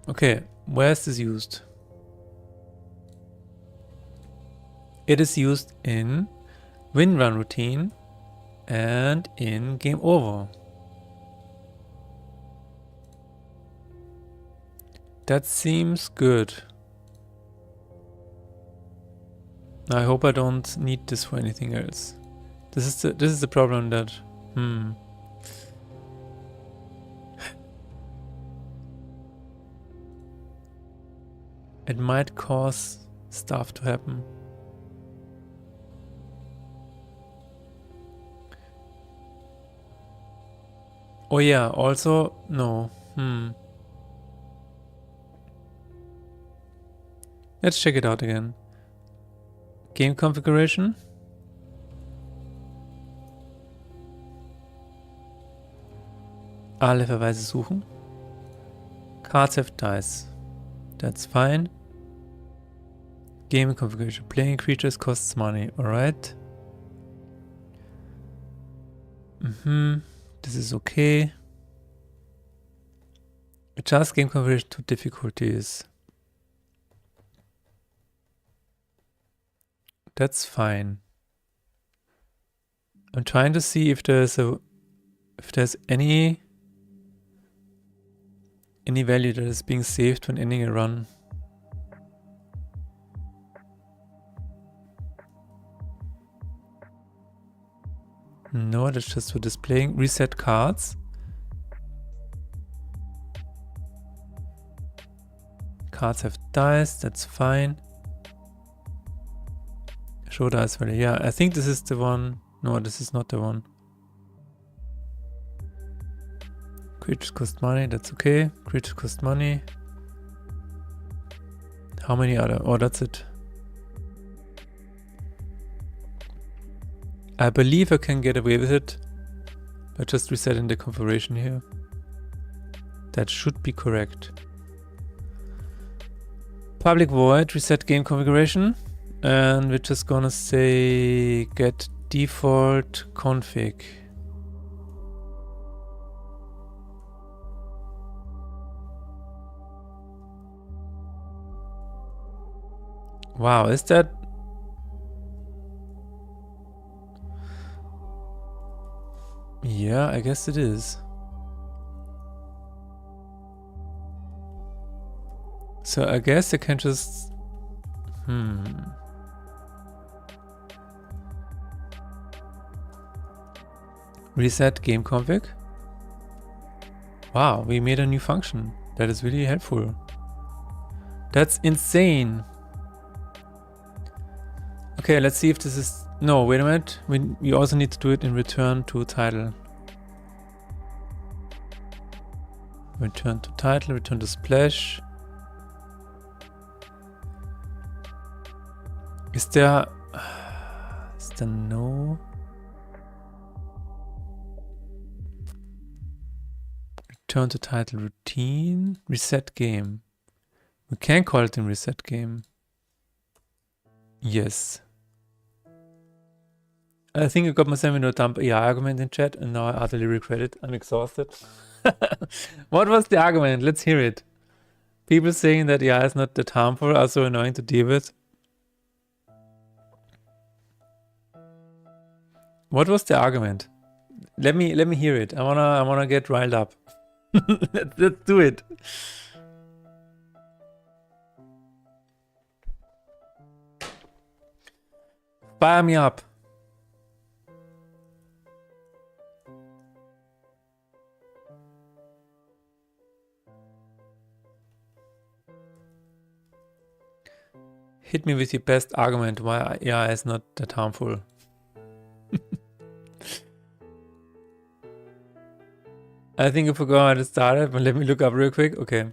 Okay, where is this used? It is used in win run routine and in game over. That seems good. I hope I don't need this for anything else. This is the problem that it might cause stuff to happen. Oh yeah, also no. Let's check it out again. Game configuration. Alle Verweise suchen. Cards have dice. That's fine. Game configuration. Playing creatures costs money. Alright. This is okay. Adjust game configuration to difficulties. That's fine. I'm trying to see if there's any value that is being saved when ending a run. No, that's just for displaying. Reset cards. Cards have dice, that's fine. Show dice value. Yeah, I think this is the one. No, this is not the one. Creatures cost money, that's okay. Creatures cost money. How many are there? Oh, that's it. I believe I can get away with it by just resetting the configuration here. That should be correct. Public void, reset game configuration. And we're just gonna say get default config. Wow, is that... Yeah, I guess it is. So I guess I can just... Reset game config. Wow, we made a new function. That is really helpful. That's insane. Okay, let's see if this is... No, wait a minute. We also need to do it in return to title. Return to title, return to splash. Is there no... Return to title routine, reset game. We can call it in reset game. Yes. I think I got myself into a dump AI argument in chat and now I utterly regret it. I'm exhausted. What was the argument? Let's hear it. People saying that AI is not that harmful are so annoying to deal with. What was the argument? Let me hear it. I wanna get riled up. Let's do it. Fire me up. Hit me with your best argument why AI is not that harmful. I think I forgot how to start it, but let me look up real quick. Okay.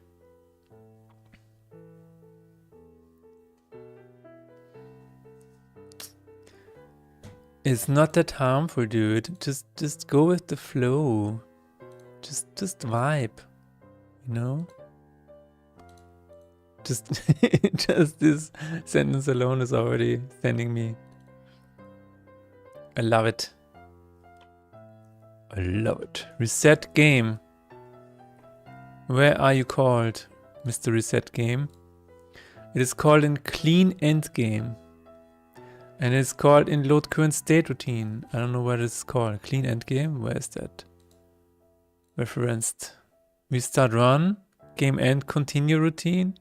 It's not that harmful, dude. Just go with the flow. Just vibe. You know? Just this sentence alone is already sending me. I love it. I love it. Reset game. Where are you called, Mr. Reset Game? It is called in clean end game. And it's called in load current state routine. I don't know what it's called. Clean end game? Where is that? Referenced. We start run. Game end continue routine.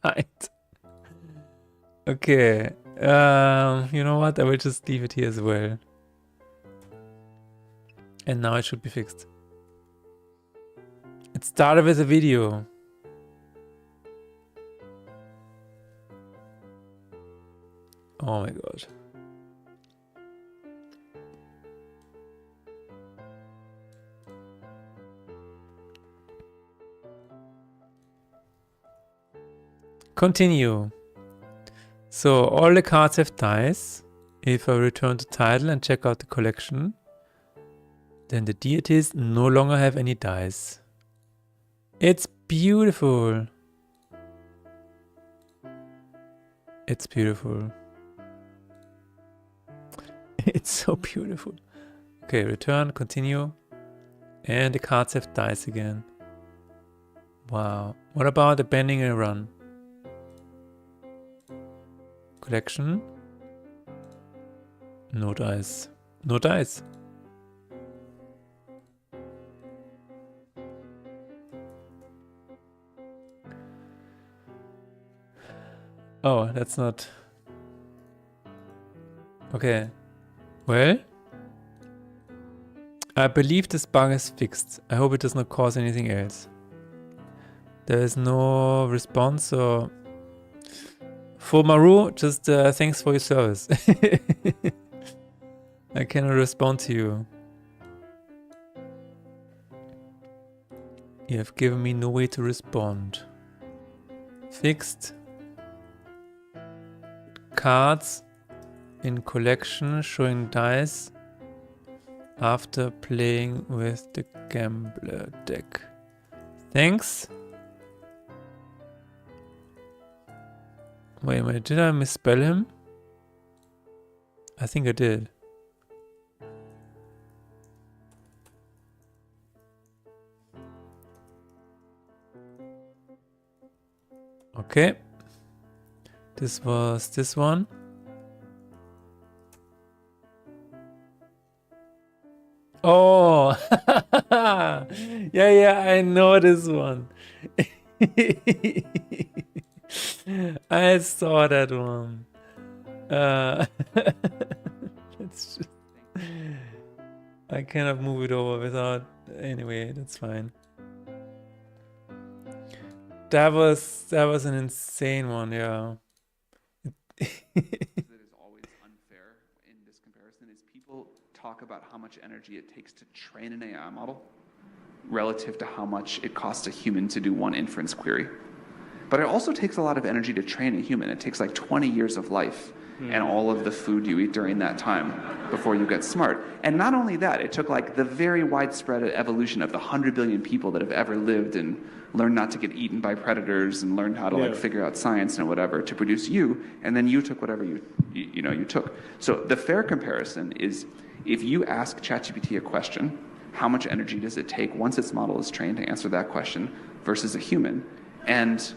Tight. Okay. You know what? I will just leave it here as well. And now it should be fixed. It started with a video. Oh my god. Continue. So all the cards have dice. If I return to title and check out the collection, then the deities no longer have any dice. It's beautiful. It's beautiful. It's so beautiful. Okay, return, continue. And the cards have dice again. Wow. What about abandoning a run? Collection. No dice. No dice. Oh, that's not... Okay. Well, I believe this bug is fixed. I hope it does not cause anything else. There is no response, so... For Maru, just thanks for your service. I cannot respond to you. You have given me no way to respond. Fixed. Cards in collection showing dice after playing with the gambler deck. Thanks. Wait a minute, did I misspell him? I think I did. Okay. This was this one. Oh, yeah, I know this one. I saw that one. It's just, I cannot move it over without. Anyway, that's fine. That was an insane one, yeah. That is always unfair in this comparison is people talk about how much energy it takes to train an AI model relative to how much it costs a human to do one inference query. But it also takes a lot of energy to train a human. It takes like 20 years of life and all of the food you eat during that time before you get smart. And not only that, it took like the very widespread evolution of the 100 billion people that have ever lived and learned not to get eaten by predators and learned how to like figure out science and whatever to produce you, and then you took whatever you took. So the fair comparison is if you ask ChatGPT a question, how much energy does it take once its model is trained to answer that question versus a human? And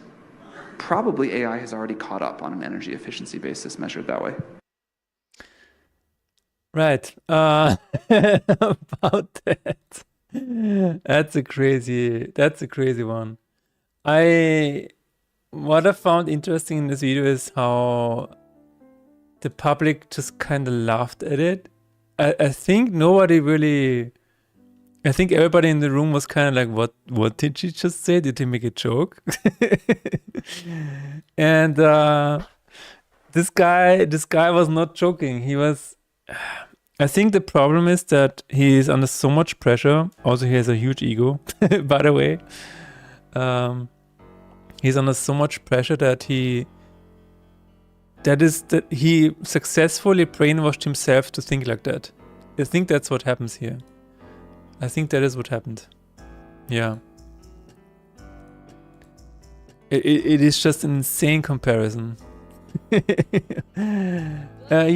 probably AI has already caught up on an energy efficiency basis measured that way. Right. About that. That's a crazy one. What I found interesting in this video is how the public just kind of laughed at it. I think I think everybody in the room was kind of like, what did she just say? Did he make a joke? And this guy was not joking. He was, I think the problem is that he is under so much pressure. Also, he has a huge ego, by the way. He's under so much pressure that he successfully brainwashed himself to think like that. I think that's what happens here. I think that is what happened. Yeah. It is just an insane comparison. You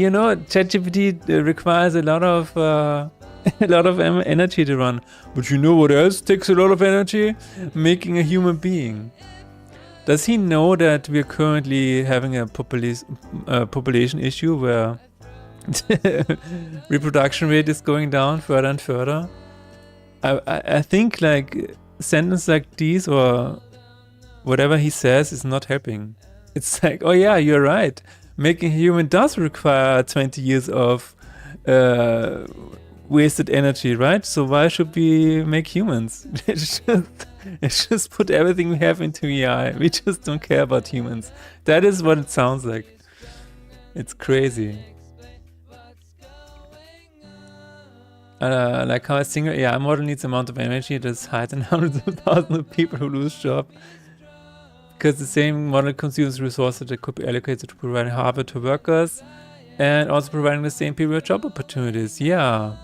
know, ChatGPT requires a lot of energy to run. But you know what else takes a lot of energy? Making a human being. Does he know that we are currently having a population issue where reproduction rate is going down further and further? I think like sentences like these or whatever he says is not helping. It's like, oh yeah, you're right. Making a human does require 20 years of wasted energy, right? So why should we make humans? Let's just put everything we have into AI. We just don't care about humans. That is what it sounds like. It's crazy. Like how a single AI model needs amount of energy that's higher than hundreds of thousands of people who lose job. because the same model consumes resources that could be allocated to providing hardware to workers and also providing the same people with job opportunities. Yeah.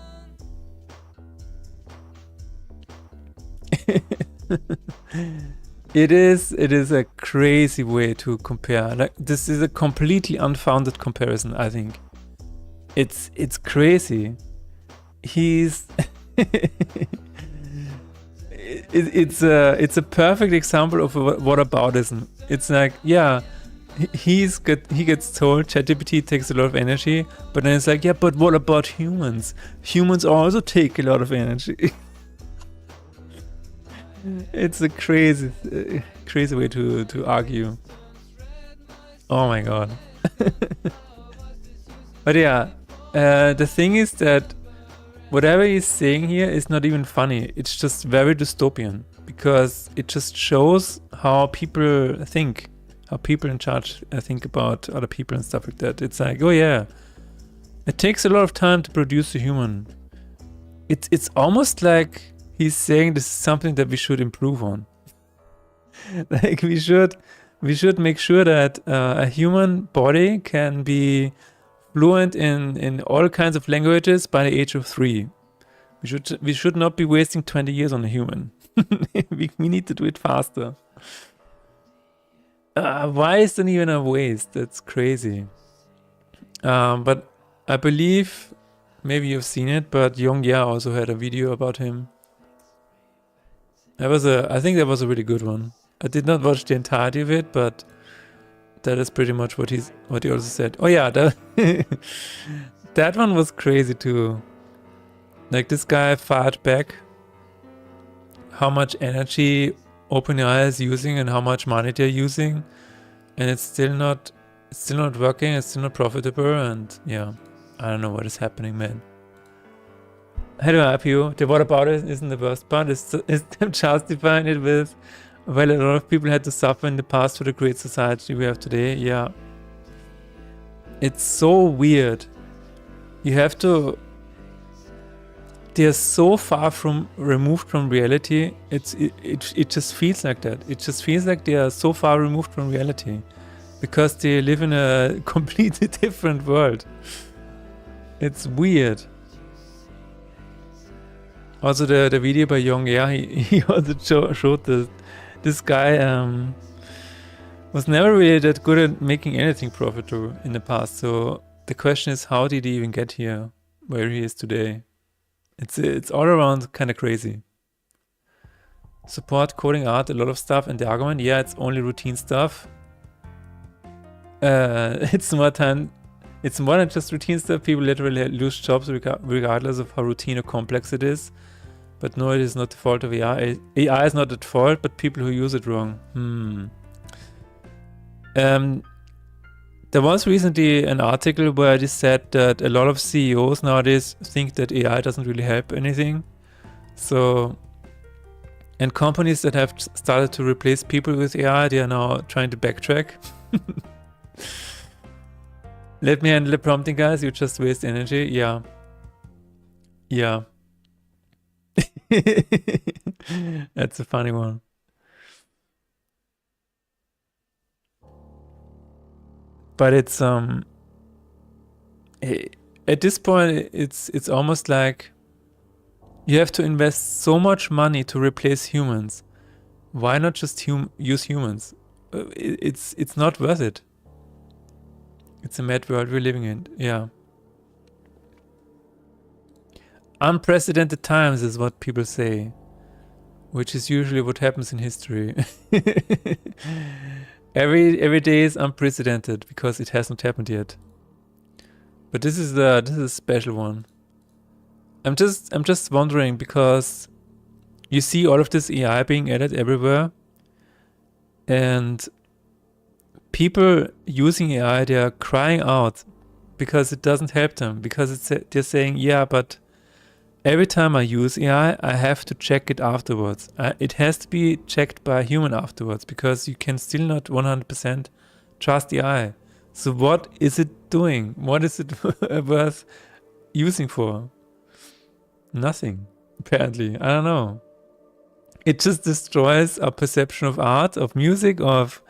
It is a crazy way to compare. Like, this is a completely unfounded comparison, I think. It's crazy. He's it's a perfect example of whataboutism. It's like, yeah, he gets told ChatGPT takes a lot of energy, but then it's like, yeah, but what about humans? Humans also take a lot of energy. It's a crazy way to argue. Oh my god. But yeah, the thing is that whatever he's saying here is not even funny. It's just very dystopian, because it just shows how people think, how people in charge think about other people and stuff like that. It's like, oh yeah, it takes a lot of time to produce a human. It's almost like he's saying this is something that we should improve on. Like we should make sure that a human body can be fluent in all kinds of languages by the age of 3. We should not be wasting 20 years on a human. we need to do it faster. Why is that even a waste? That's crazy. But I believe, maybe you've seen it, but Yongya also had a video about him. I think that was a really good one. I did not watch the entirety of it, but that is pretty much what he also said. Oh yeah, that one was crazy too. Like, this guy fired back how much energy OpenAI is using and how much money they're using, and it's still not working. It's still not profitable, and yeah, I don't know what is happening, man. How do I help you? The what about it isn't the worst part. It's them justifying it with, well, a lot of people had to suffer in the past for the great society we have today. Yeah. It's so weird. You have to... They're so far removed from reality. It just feels like that. It just feels like they are so far removed from reality, because they live in a completely different world. It's weird. Also, the video by Young, yeah, he also showed that this guy was never really that good at making anything profitable in the past. So the question is, how did he even get here, where he is today? It's all around kind of crazy. Support, coding, art, a lot of stuff, and the argument, yeah, it's only routine stuff. It's more than just routine stuff. People literally lose jobs regardless of how routine or complex it is. But no, it is not the fault of AI. AI is not at fault, but people who use it wrong. There was recently an article where it is said that a lot of CEOs nowadays think that AI doesn't really help anything. So, and companies that have started to replace people with AI, they are now trying to backtrack. Let me handle the prompting, guys. You just waste energy. Yeah. Yeah. That's a funny one. But it's at this point it's almost like you have to invest so much money to replace humans. Why not just use humans? It's not worth it. It's a mad world we're living in. Yeah. Unprecedented times is what people say, which is usually what happens in history. Every day is unprecedented because it hasn't happened yet. But this is a special one. I'm just wondering, because you see all of this AI being added everywhere, and people using AI, they are crying out because it doesn't help them, because they're saying, yeah, but every time I use AI, I have to check it afterwards. It has to be checked by a human afterwards, because you can still not 100% trust AI. So what is it doing? What is it worth using for? Nothing, apparently. I don't know. it just destroys our perception of art, of music, of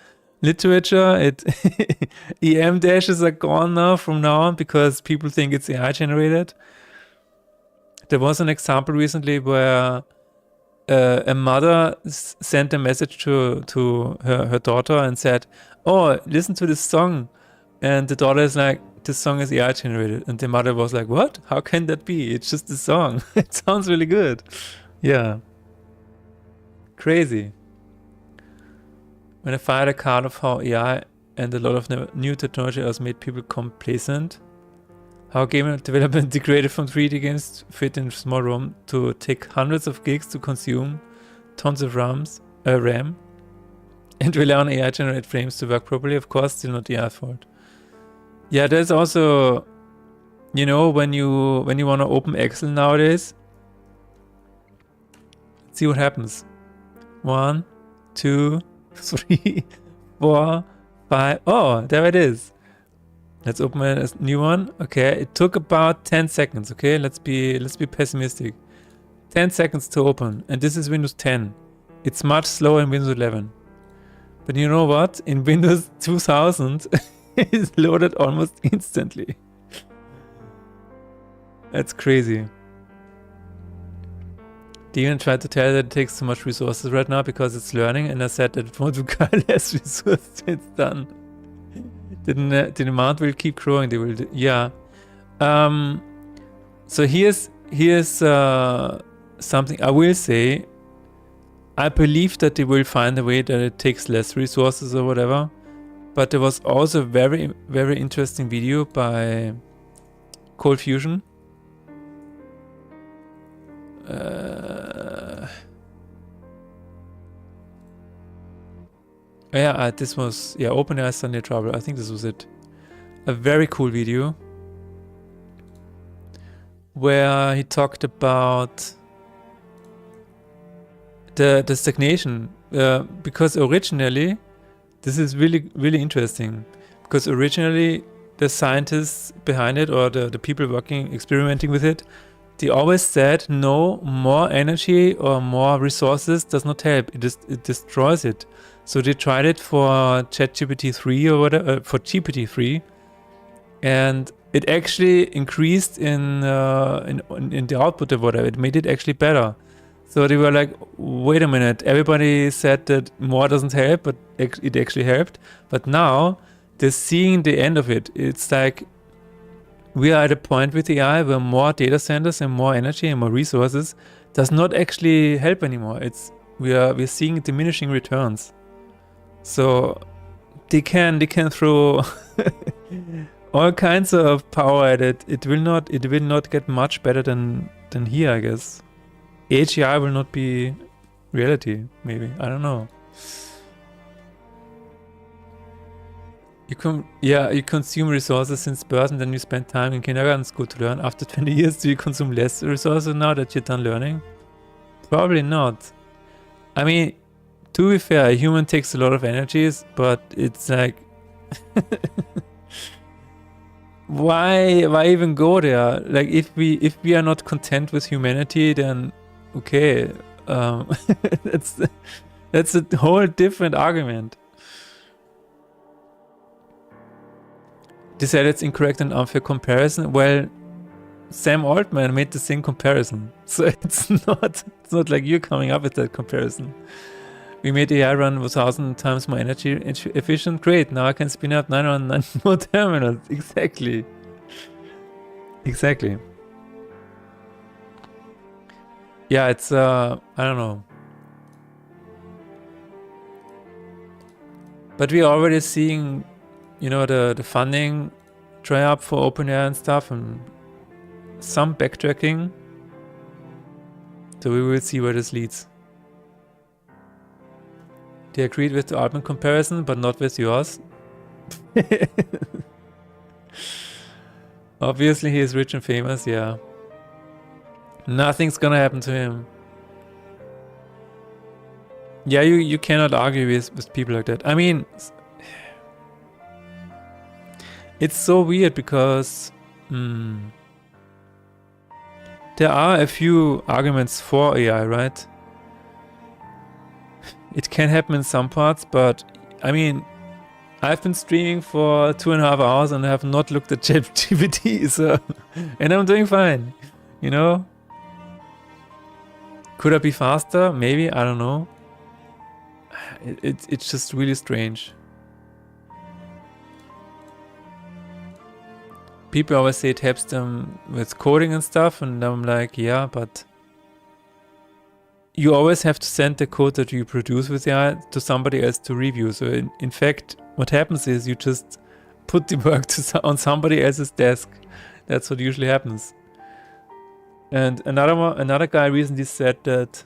literature. It EM dashes are gone now from now on because people think it's AI generated. There was an example recently where a mother sent a message to her daughter and said, "Oh, listen to this song," and the daughter is like, "This song is AI generated," and the mother was like, "What? How can that be? It's just a song. It sounds really good." Yeah, crazy. When I fired a card of how AI and a lot of new technology has made people complacent, how game development degraded from 3D games fit in small room to take hundreds of gigs to consume, tons of RAM, and rely on AI generated frames to work properly. Of course, still not AI fault. Yeah, there's also, you know, when you want to open Excel nowadays, see what happens. 1, 2, 3, 4, 5. Oh, there it is. Let's open a new one. Okay, it took about 10 seconds. Okay, let's be pessimistic. 10 seconds to open, and this is Windows 10. It's much slower in Windows 11. But you know what? In Windows 2000, it's loaded almost instantly. That's crazy. Demon tried to tell that it takes too much resources right now because it's learning, and I said that it won't require less resources when it's done. The demand will keep growing. They will, yeah. So here's something I will say. I believe that they will find a way that it takes less resources or whatever. But there was also a very, very interesting video by Cold Fusion. Yeah, this was, yeah, OpenAI Sunday Trouble. I think this was it. A very cool video where he talked about the stagnation. Because originally, this is really, really interesting. Because originally, the scientists behind it, or the people working, experimenting with it, they always said, no, more energy or more resources does not help. It destroys it. So they tried it for ChatGPT 3 or whatever, for GPT-3, and it actually increased in the output or whatever. It made it actually better. So they were like, wait a minute, everybody said that more doesn't help, but it actually helped. But now they're seeing the end of it. It's like we are at a point with AI where more data centers and more energy and more resources does not actually help anymore. We're seeing diminishing returns. So they can throw all kinds of power at it. It will not get much better than here, I guess. AGI will not be reality, maybe. I don't know. You consume resources since birth, and then you spend time in kindergarten school to learn. After 20 years, do you consume less resources now that you're done learning? Probably not. I mean, to be fair, a human takes a lot of energies, but it's like, why even go there? Like, if we are not content with humanity, then okay, that's a whole different argument. They said it's incorrect and unfair comparison. Well, Sam Altman made the same comparison, so it's not like you're coming up with that comparison. We made AI run 1,000 times more energy efficient. Great, now I can spin up 909 more terminals. Exactly. Yeah, it's I don't know. But we're already seeing, you know, the funding dry up for OpenAI and stuff, and some backtracking. So we will see where this leads. They agreed with the Altman comparison, but not with yours. Obviously, he is rich and famous, yeah. Nothing's gonna happen to him. Yeah, you cannot argue with people like that. I mean, it's so weird because there are a few arguments for AI, right? can happen in some parts, but I mean, I've been streaming for 2.5 hours and I have not looked at ChatGPT, so and I'm doing fine, you know? Could I be faster? Maybe, I don't know. It's just really strange. People always say it helps them with coding and stuff, and I'm like, yeah, but you always have to send the code that you produce with AI to somebody else to review. So in fact, what happens is you just put the work on somebody else's desk. That's what usually happens. And another guy recently said that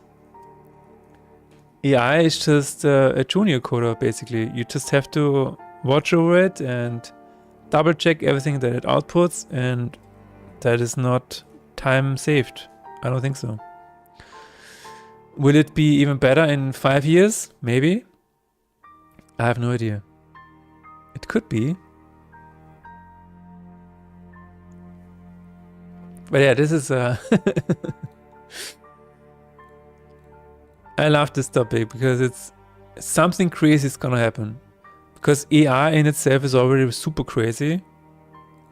AI is just a junior coder, basically. You just have to watch over it and double check everything that it outputs, and that is not time saved. I don't think so. Will it be even better in 5 years? Maybe. I have no idea. It could be. But yeah, this is I love this topic because it's something crazy is gonna happen. Because AI in itself is already super crazy.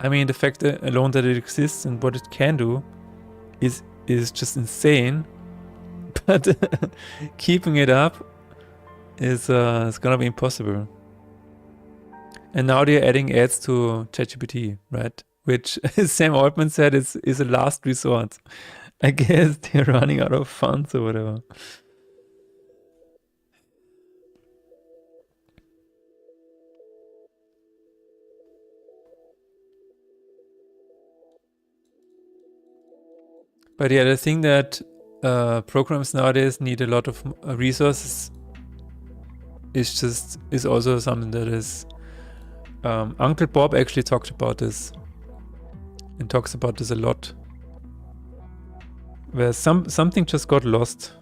I mean, the fact that alone that it exists and what it can do is just insane. But keeping it up is gonna be impossible. And now they're adding ads to ChatGPT, right? Which Sam Altman said is a last resort. I guess they're running out of funds or whatever. But yeah, the thing that programs nowadays need a lot of resources is also something that is Uncle Bob actually talked about this and talks about this a lot, where something just got lost,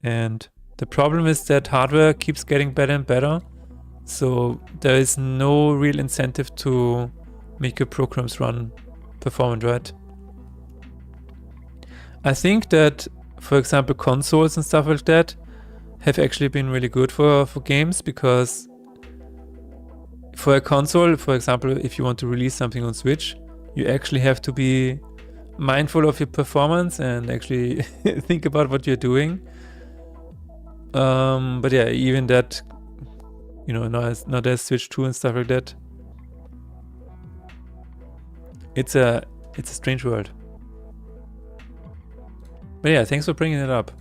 and the problem is that hardware keeps getting better and better, so there is no real incentive to make your programs run performant, right? I think that, for example, consoles and stuff like that have actually been really good for games, because for a console, for example, if you want to release something on Switch, you actually have to be mindful of your performance and actually think about what you're doing. But yeah, even that, you know, now there's Switch 2 and stuff like that. It's a strange world. But yeah, thanks for bringing it up.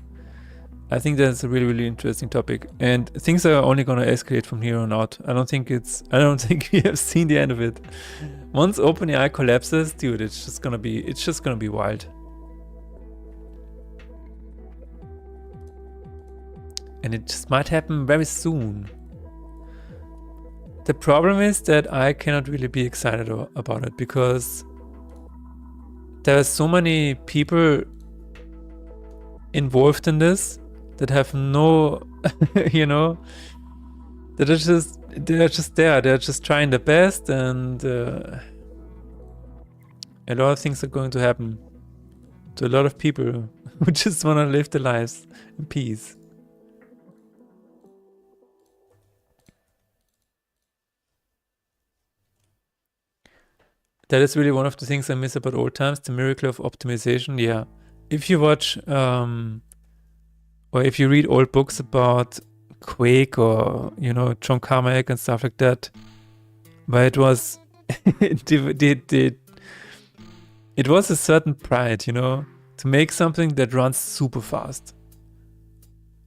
I think that's a really, really interesting topic, and things are only gonna escalate from here on out. I don't think we have seen the end of it. Once OpenAI collapses, dude, it's just gonna be wild. And it just might happen very soon. The problem is that I cannot really be excited about it, because there are so many people involved in this that have no, you know, they're just there. They're just trying their best, and a lot of things are going to happen to a lot of people who just want to live their lives in peace. That is really one of the things I miss about old times, the miracle of optimization. Yeah, if you watch or if you read old books about Quake or, you know, John Carmack and stuff like that, where it was it was a certain pride, you know, to make something that runs super fast.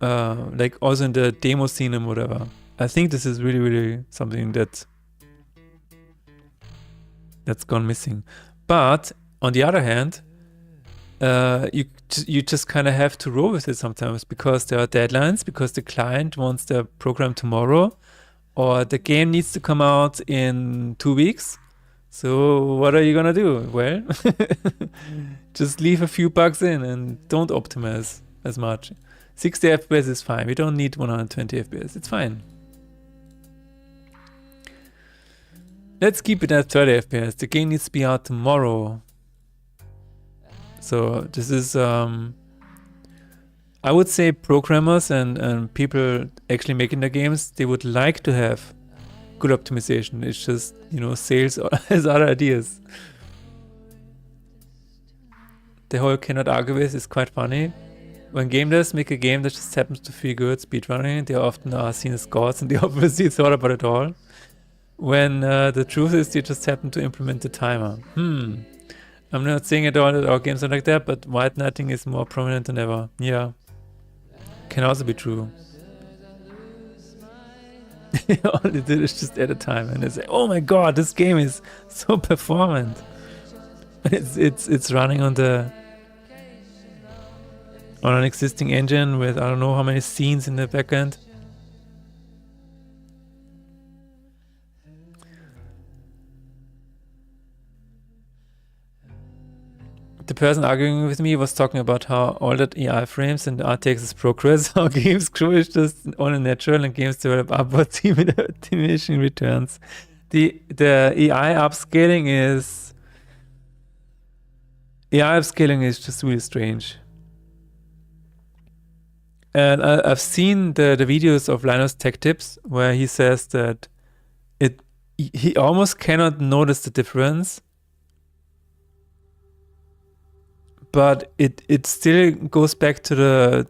Like also in the demo scene and whatever. I think this is really, really something that's gone missing. But on the other hand, you just kind of have to roll with it sometimes, because there are deadlines, because the client wants the program tomorrow, or the game needs to come out in 2 weeks. So what are you gonna do? Well, just leave a few bugs in and don't optimize as much. 60 FPS is fine. We don't need 120 FPS. It's fine. Let's keep it at 30 FPS. The game needs to be out tomorrow. So this is I would say programmers and people actually making the games, they would like to have good optimization. It's just, you know, sales has other ideas. The whole cannot argue with is quite funny. When game devs make a game that just happens to feel good speedrunning, they often are seen as gods and they obviously thought about it all. When the truth is they just happen to implement the timer. I'm not saying at all that our games are like that, but white knighting is more prominent than ever. Yeah. Can also be true. All they did is just add a timer and they say, oh my god, this game is so performant. It's running on an existing engine with I don't know how many scenes in the backend. The person arguing with me was talking about how all that AI frames and RTX is progress, how games grow is just only natural and games develop upwards even diminishing returns. The AI upscaling is just really strange. And I've seen the videos of Linus Tech Tips where he says that he almost cannot notice the difference, but it still goes back to the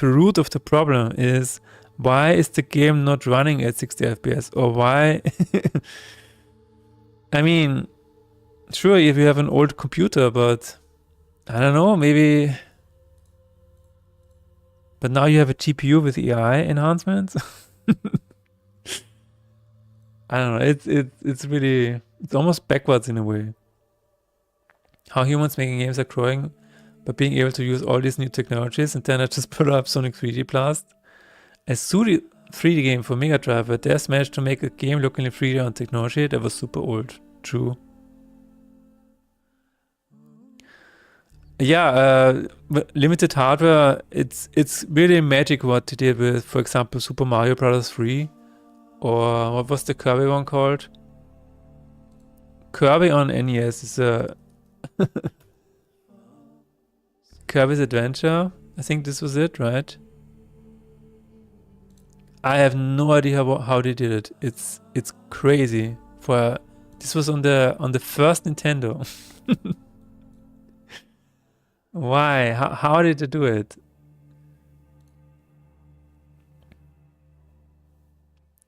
root of the problem is why is the game not running at 60 FPS or why? I mean, sure, if you have an old computer, but I don't know, maybe. But now you have a GPU with AI enhancements. I don't know. It's really, it's almost backwards in a way. How humans making games are growing, but being able to use all these new technologies, and then I just put up Sonic 3D Blast, a 3D game for Mega Drive, where Devs managed to make a game looking in 3D on technology that was super old. True. Yeah, limited hardware. It's really magic what they did with, for example, Super Mario Bros. 3, or what was the Kirby one called? Kirby on NES is a Kirby's Adventure. I think this was it, right? I have no idea how they did it. It's crazy. This was on the first Nintendo. Why? How did they do it?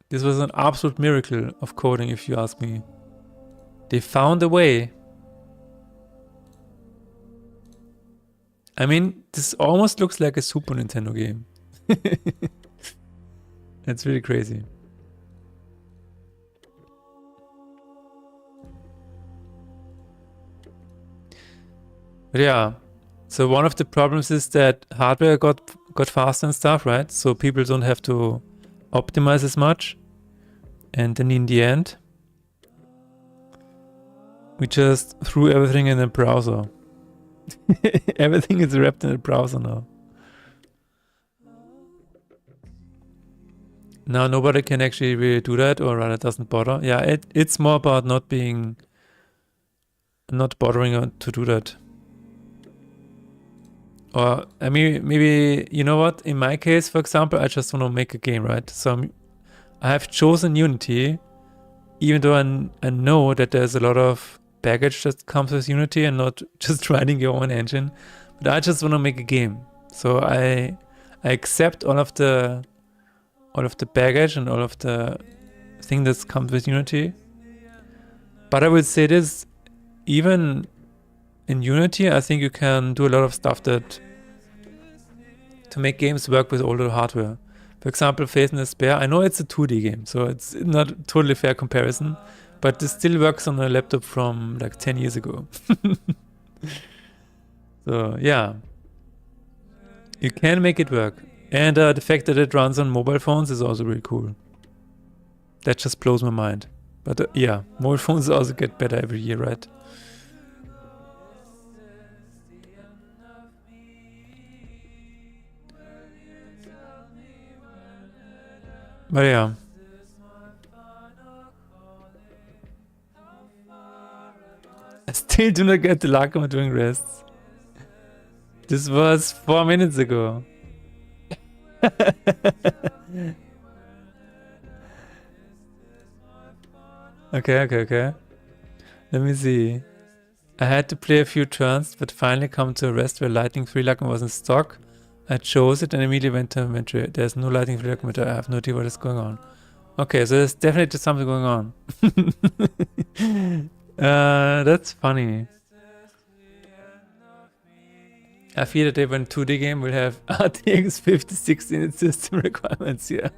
This was an absolute miracle of coding, if you ask me. They found a way. I mean, this almost looks like a Super Nintendo game. It's really crazy. But yeah, so one of the problems is that hardware got faster and stuff, right? So people don't have to optimize as much. And then in the end, we just threw everything in a browser. Everything is wrapped in a browser now. Now nobody can actually really do that, or rather doesn't bother. Yeah, it's more about not bothering to do that. Or I mean, maybe, you know what? In my case, for example, I just want to make a game, right? So I have chosen Unity, even though I know that there's a lot of baggage that comes with Unity and not just writing your own engine. But I just want to make a game. So I accept all of the baggage and all of the thing that comes with Unity. But I would say this, even in Unity, I think you can do a lot of stuff to make games work with older hardware. For example, Faith and Despair, I know it's a 2D game, so it's not a totally fair comparison, but this still works on a laptop from like 10 years ago. So yeah, you can make it work. And the fact that it runs on mobile phones is also really cool. That just blows my mind. But yeah, mobile phones also get better every year, right? But yeah. I still do not get the luck of doing rests. This was 4 minutes ago. Okay. Let me see. I had to play a few turns, but finally come to a rest where Lightning 3 Lucken was in stock. I chose it and immediately went to inventory. There's no Lightning 3 Lucken inventory. I have no idea what is going on. Okay, so there's definitely something going on. That's funny. I feel that even 2D game will have RTX 5060 in its system requirements, yeah.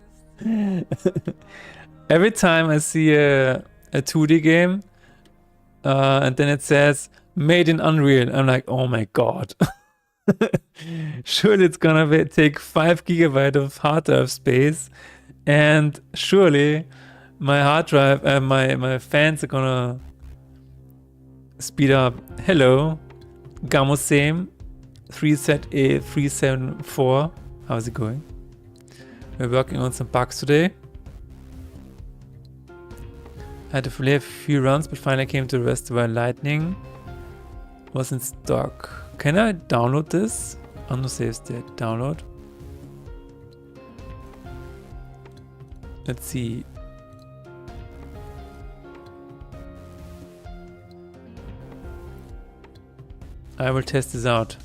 Every time I see a 2D game, and then it says made in Unreal, I'm like, oh my god. Surely it's gonna take 5 GB of hard drive space, and surely my hard drive, my fans are gonna speed up. Hello, Gamosame 3ZA374. How's it going? We're working on some bugs today. I had to play a few runs, but finally came to the rest where Lightning was in stock. Can I download this? On the save state. Download. Let's see. I will test this out.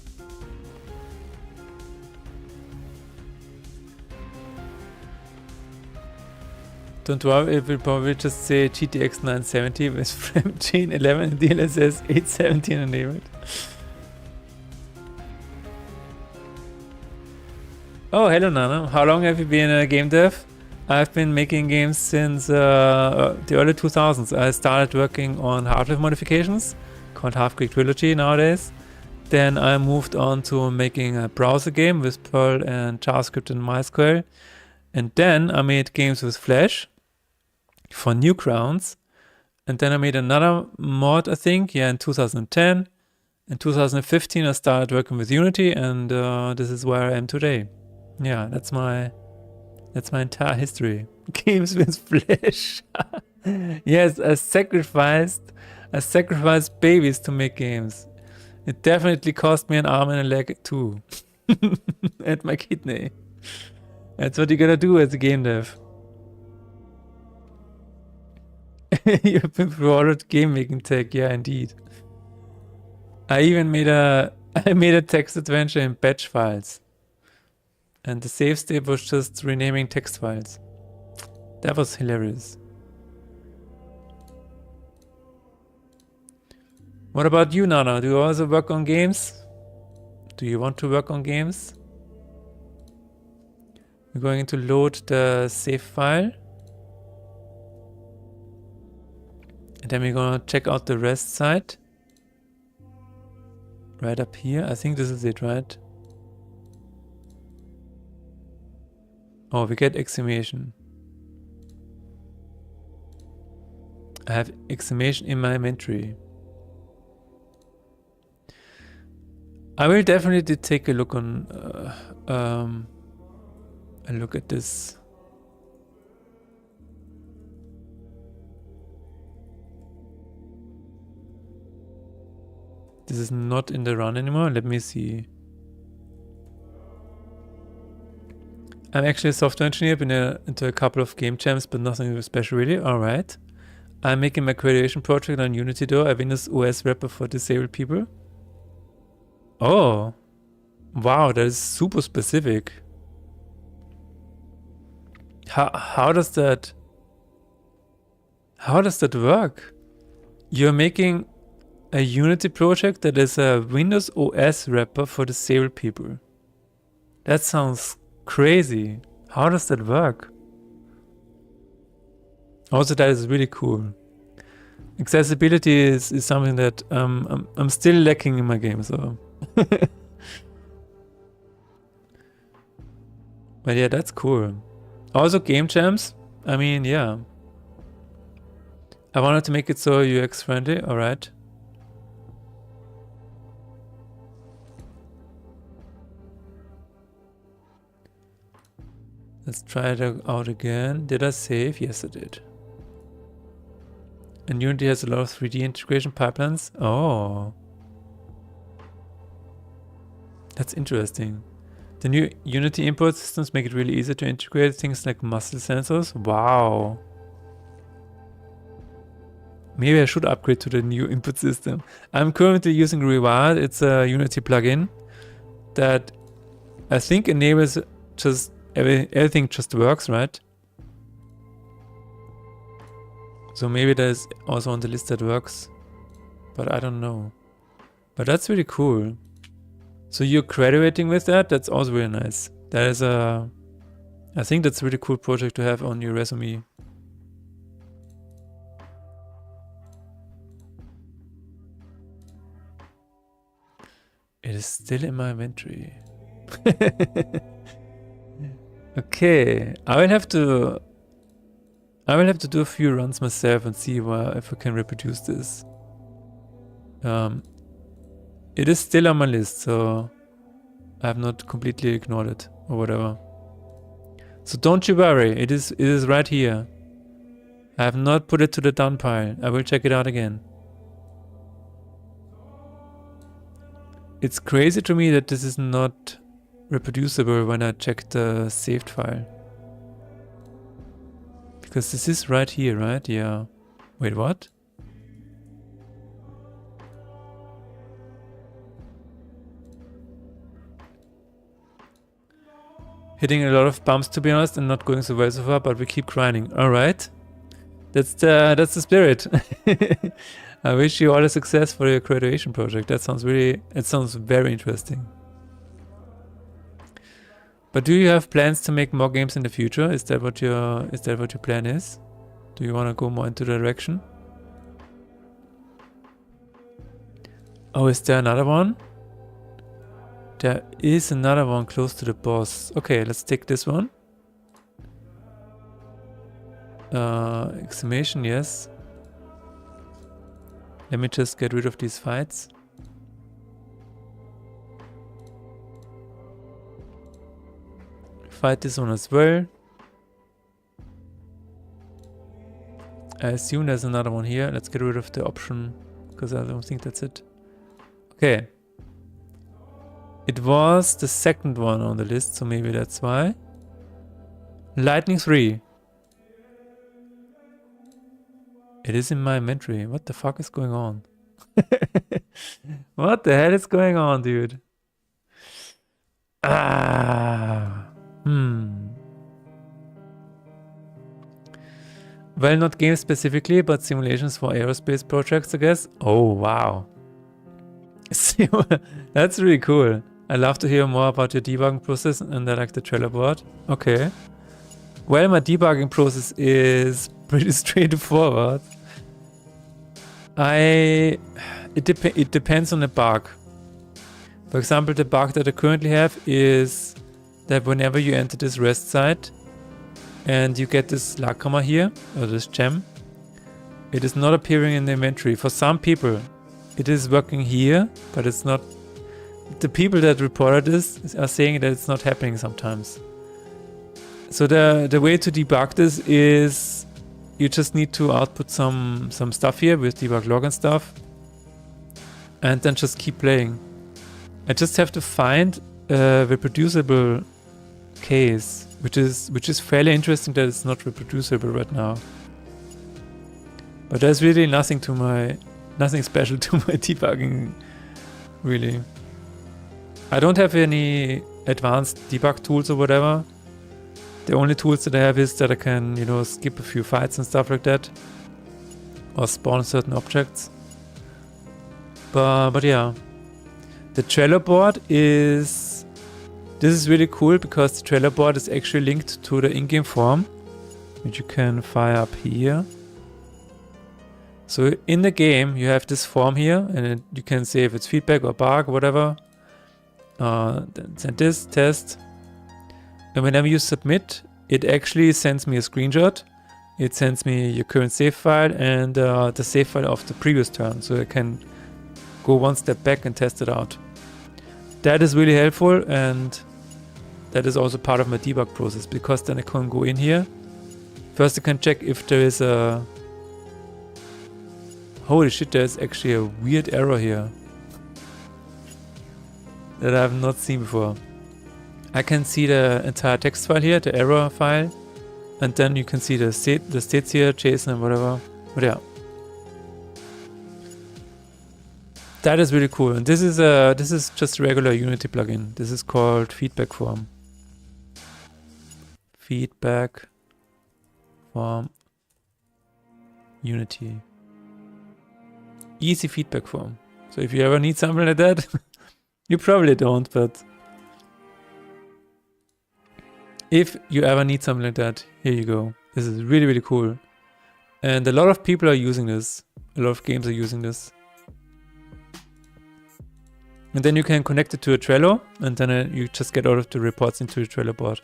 Don't worry, it will probably just say GTX 970 with frame chain 11 and DLSS 817 enabled. Oh, hello Nana. How long have you been a game dev? I've been making games since the early 2000s. I started working on Half-Life modifications, called Half-Creek Trilogy nowadays. Then I moved on to making a browser game with Perl and JavaScript and MySQL. And then I made games with Flash for Newgrounds. And then I made another mod, I think, in 2010. In 2015 I started working with Unity, and this is where I am today. Yeah, that's my entire history. Games with Flash. Yes, I sacrificed babies to make games. It definitely cost me an arm and a leg too. And my kidney. That's what you gotta do as a game dev. You've been through game making tech, yeah, indeed. I even made a text adventure in batch files. And the save state was just renaming text files. That was hilarious. What about you, Nana? Do you also work on games? Do you want to work on games? We're going to load the save file. And then we're gonna check out the rest side. Right up here. I think this is it, right? Oh, we get exclamation. I have exclamation in my inventory. I will definitely take a look on a look at this. This is not in the run anymore. Let me see. I'm actually a software engineer, been into a couple of game jams, but nothing special really. Alright. I'm making my creation project on Unity though, a Windows OS wrapper for disabled people. Oh. Wow, that is super specific. How does that work? You're making a Unity project that is a Windows OS wrapper for disabled people. That sounds crazy. How does that work? Also, that is really cool. Accessibility is something that I'm still lacking in my game, so. But yeah, that's cool. Also game jams, I mean, yeah. I wanted to make it so UX friendly, alright. Let's try it out again. Did I save? Yes, I did. And Unity has a lot of 3D integration pipelines. Oh. That's interesting. The new Unity import systems make it really easy to integrate things like muscle sensors. Wow. Maybe I should upgrade to the new input system. I'm currently using Reward. It's a Unity plugin that I think enables just everything just works, right? So maybe there's also on the list that works, but I don't know. But that's really cool. So you're graduating with that? That's also really nice. That is a, I think that's a really cool project to have on your resume. It is still in my inventory. Okay, I will have to do a few runs myself and see if I can reproduce this. It is still on my list, so I have not completely ignored it or whatever. So don't you worry, it is right here. I have not put it to the done pile. I will check it out again. It's crazy to me that this is not reproducible when I check the saved file. Because this is right here, right? Yeah. Wait, what? Hitting a lot of bumps, to be honest, and not going so well so far, but we keep grinding. Alright. That's the spirit. I wish you all the success for your graduation project. It sounds very interesting. But do you have plans to make more games in the future? Is that what your plan is? Do you want to go more into the direction? Oh, is there another one? There is another one close to the boss. Okay, let's take this one. Exclamation, yes. Let me just get rid of these fights. Fight this one as well. I assume there's another one here. Let's get rid of the option, because I don't think that's it. Okay. It was the second one on the list, so maybe that's why. Lightning 3. It is in my inventory. What the fuck is going on? What the hell is going on, dude? Well, not games specifically, but simulations for aerospace projects, I guess. Oh, wow. That's really cool. I'd love to hear more about your debugging process, and I like the trailer board. Okay. Well, my debugging process is pretty straightforward. It depends on the bug. For example, the bug that I currently have is that whenever you enter this rest site and you get this lacama here, or this gem, it is not appearing in the inventory. For some people, it is working here, but it's not. The people that reported this are saying that it's not happening sometimes. So the way to debug this is you just need to output some stuff here with debug log and stuff, and then just keep playing. I just have to find a reproducible case, which is fairly interesting that it's not reproducible right now. But there's really nothing special to my debugging, really. I don't have any advanced debug tools or whatever. The only tools that I have is that I can, skip a few fights and stuff like that, or spawn certain objects. But yeah, the trailer board is. This is really cool because the trailer board is actually linked to the in-game form, which you can fire up here. So in the game, you have this form here, and you can say if it's feedback or bug or whatever. Then send this test. And whenever you submit, it actually sends me a screenshot. It sends me your current save file and the save file of the previous turn, so I can go one step back and test it out. That is really helpful, and that is also part of my debug process, because then I can go in here. First I can check if there is a... Holy shit, there's actually a weird error here. that I've not seen before. I can see the entire text file here, the error file, and then you can see the states here, JSON and whatever. But yeah, that is really cool. And this is just a regular Unity plugin. This is called feedback form. Feedback form Unity. Easy feedback form. So if you ever need something like that, you probably don't, but if you ever need something like that, here you go. This is really, really cool. And a lot of people are using this. A lot of games are using this. And then you can connect it to a Trello, and then you just get all of the reports into the Trello board.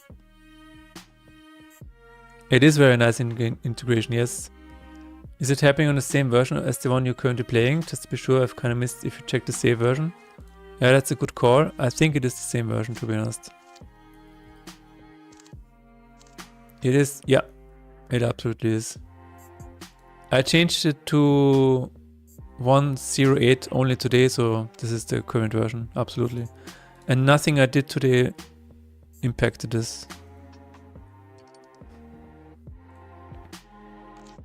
It is very nice integration, yes. Is it happening on the same version as the one you're currently playing? Just to be sure, I've kind of missed if you check the save version. Yeah, that's a good call. I think it is the same version, to be honest. It is, yeah, it absolutely is. I changed it to 1.08 only today, so this is the current version, absolutely. And nothing I did today impacted this.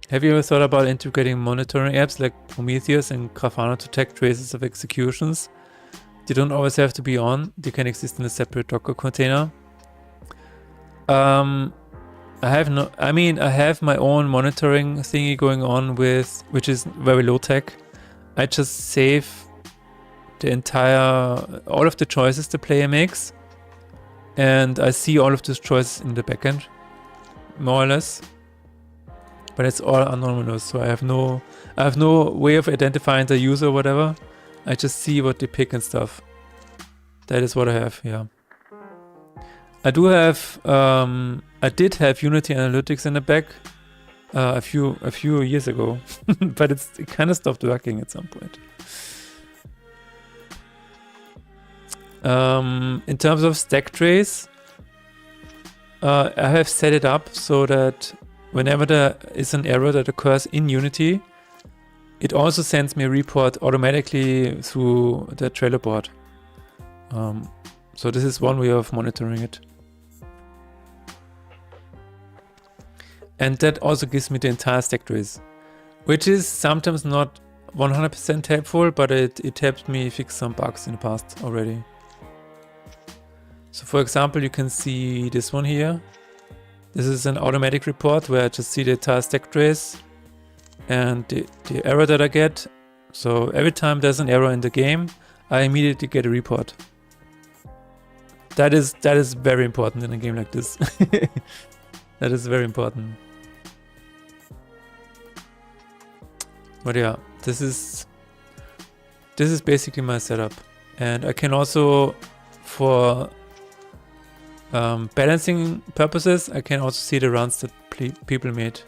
Have you ever thought about integrating monitoring apps like Prometheus and Grafana to track traces of executions? They don't always have to be on, they can exist in a separate Docker container. I have my own monitoring thingy going on with, which is very low tech. I just save the all of the choices the player makes, and I see all of those choices in the backend, more or less. But it's all anonymous, so I have no way of identifying the user or whatever. I just see what they pick and stuff. That is what I have, yeah. I do have, I did have Unity Analytics in the back a few years ago, but it kind of stopped working at some point. In terms of stack trace, I have set it up so that whenever there is an error that occurs in Unity, it also sends me a report automatically through the Trello board. So this is one way of monitoring it. And that also gives me the entire stack trace, which is sometimes not 100% helpful, but it helped me fix some bugs in the past already. So for example, you can see this one here. This is an automatic report where I just see the entire stack trace and the error that I get. So every time there's an error in the game, I immediately get a report. That is very important in a game like this. That is very important. But yeah, this is basically my setup. And I can also, for balancing purposes, I can also see the runs that people made,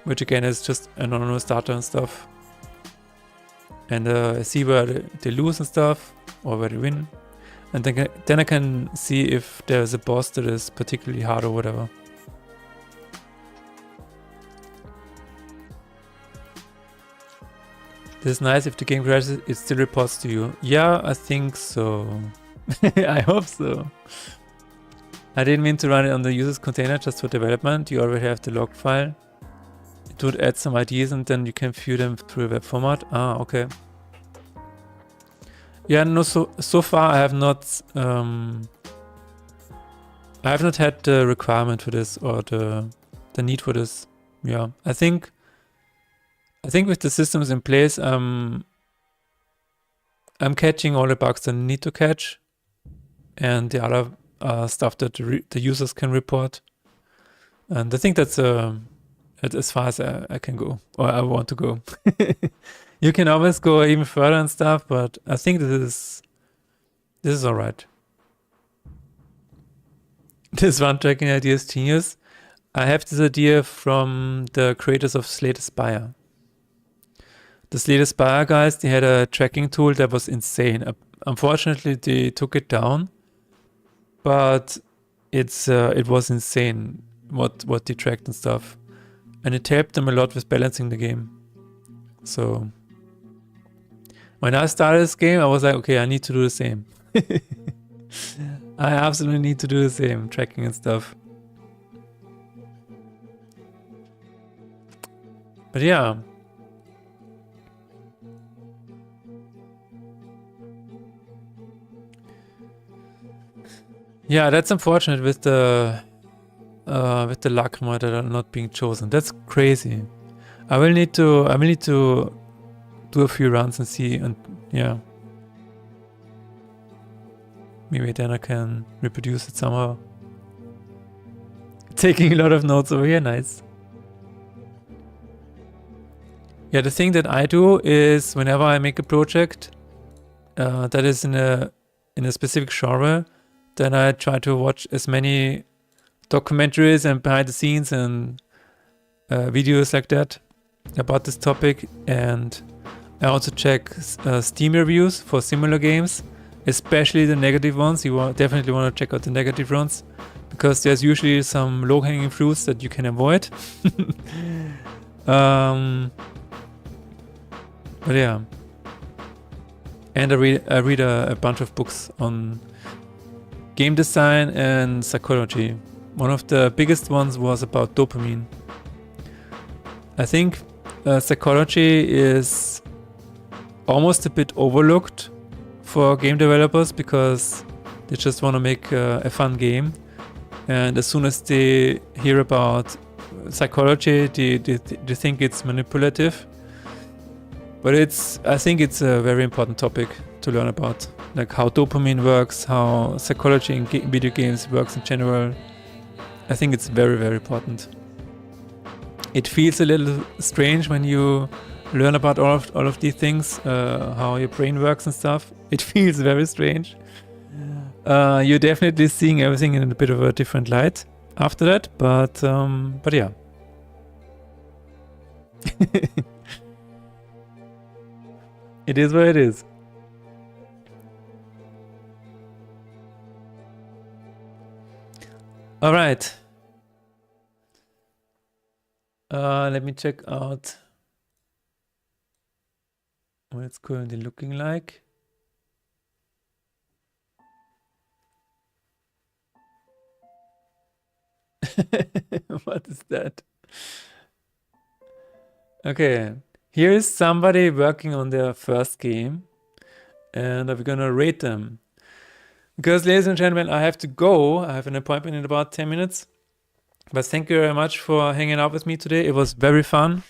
which again is just anonymous data and stuff. And I see where they lose and stuff, or where they win. And then I can see if there's a boss that is particularly hard or whatever. This is nice. If the game crashes, it still reports to you. Yeah, I think so. I hope so. I didn't mean to run it on the user's container just for development. You already have the log file. It would add some IDs and then you can view them through a web format. Ah, okay. Yeah, no. So far, I have not had the requirement for this or the need for this. Yeah, I think with the systems in place, I'm catching all the bugs that I need to catch, and the other stuff that the users can report. And I think that's as far as I can go, or I want to go. You can always go even further and stuff, but I think this is all right. This one tracking idea is genius. I have this idea from the creators of Slay the Spire. The Slay the Spire guys, they had a tracking tool that was insane. Unfortunately, they took it down, but it was insane what they tracked and stuff, and it helped them a lot with balancing the game. So when I started this game, I was like, okay, I need to do the same. I absolutely need to do the same, tracking and stuff. But yeah. Yeah, that's unfortunate with the Lacrima that are not being chosen. That's crazy. I will need to do a few runs and see, and yeah. Maybe then I can reproduce it somehow. Taking a lot of notes over here, nice. Yeah, the thing that I do is whenever I make a project that is in a specific genre, then I try to watch as many documentaries and behind the scenes and videos like that about this topic, and I also check Steam reviews for similar games, especially the negative ones. You definitely want to check out the negative ones because there's usually some low-hanging fruits that you can avoid. But yeah, and I read a bunch of books on game design and psychology. One of the biggest ones was about dopamine. I think psychology is almost a bit overlooked for game developers because they just want to make a fun game, and as soon as they hear about psychology, they think it's manipulative. But I think it's a very important topic to learn about, like how dopamine works, how psychology in video games works in general. I think it's very, very important. It feels a little strange when you learn about all of these things, how your brain works and stuff. It feels very strange. You're definitely seeing everything in a bit of a different light after that, but yeah. It is what it is. All right. Let me check out what it's currently looking like. What is that? Okay, here is somebody working on their first game, and we're gonna rate them. Because, ladies and gentlemen, I have to go. I have an appointment in about 10 minutes. But thank you very much for hanging out with me today. It was very fun.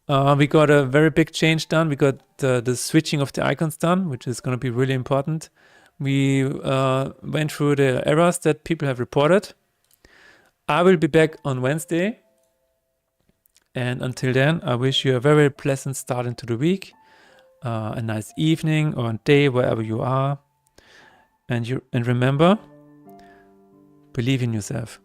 We got a very big change done. We got the switching of the icons done, which is going to be really important. We went through the errors that people have reported. I will be back on Wednesday. And until then, I wish you a very pleasant start into the week, a nice evening or a day, wherever you are. And remember, believe in yourself.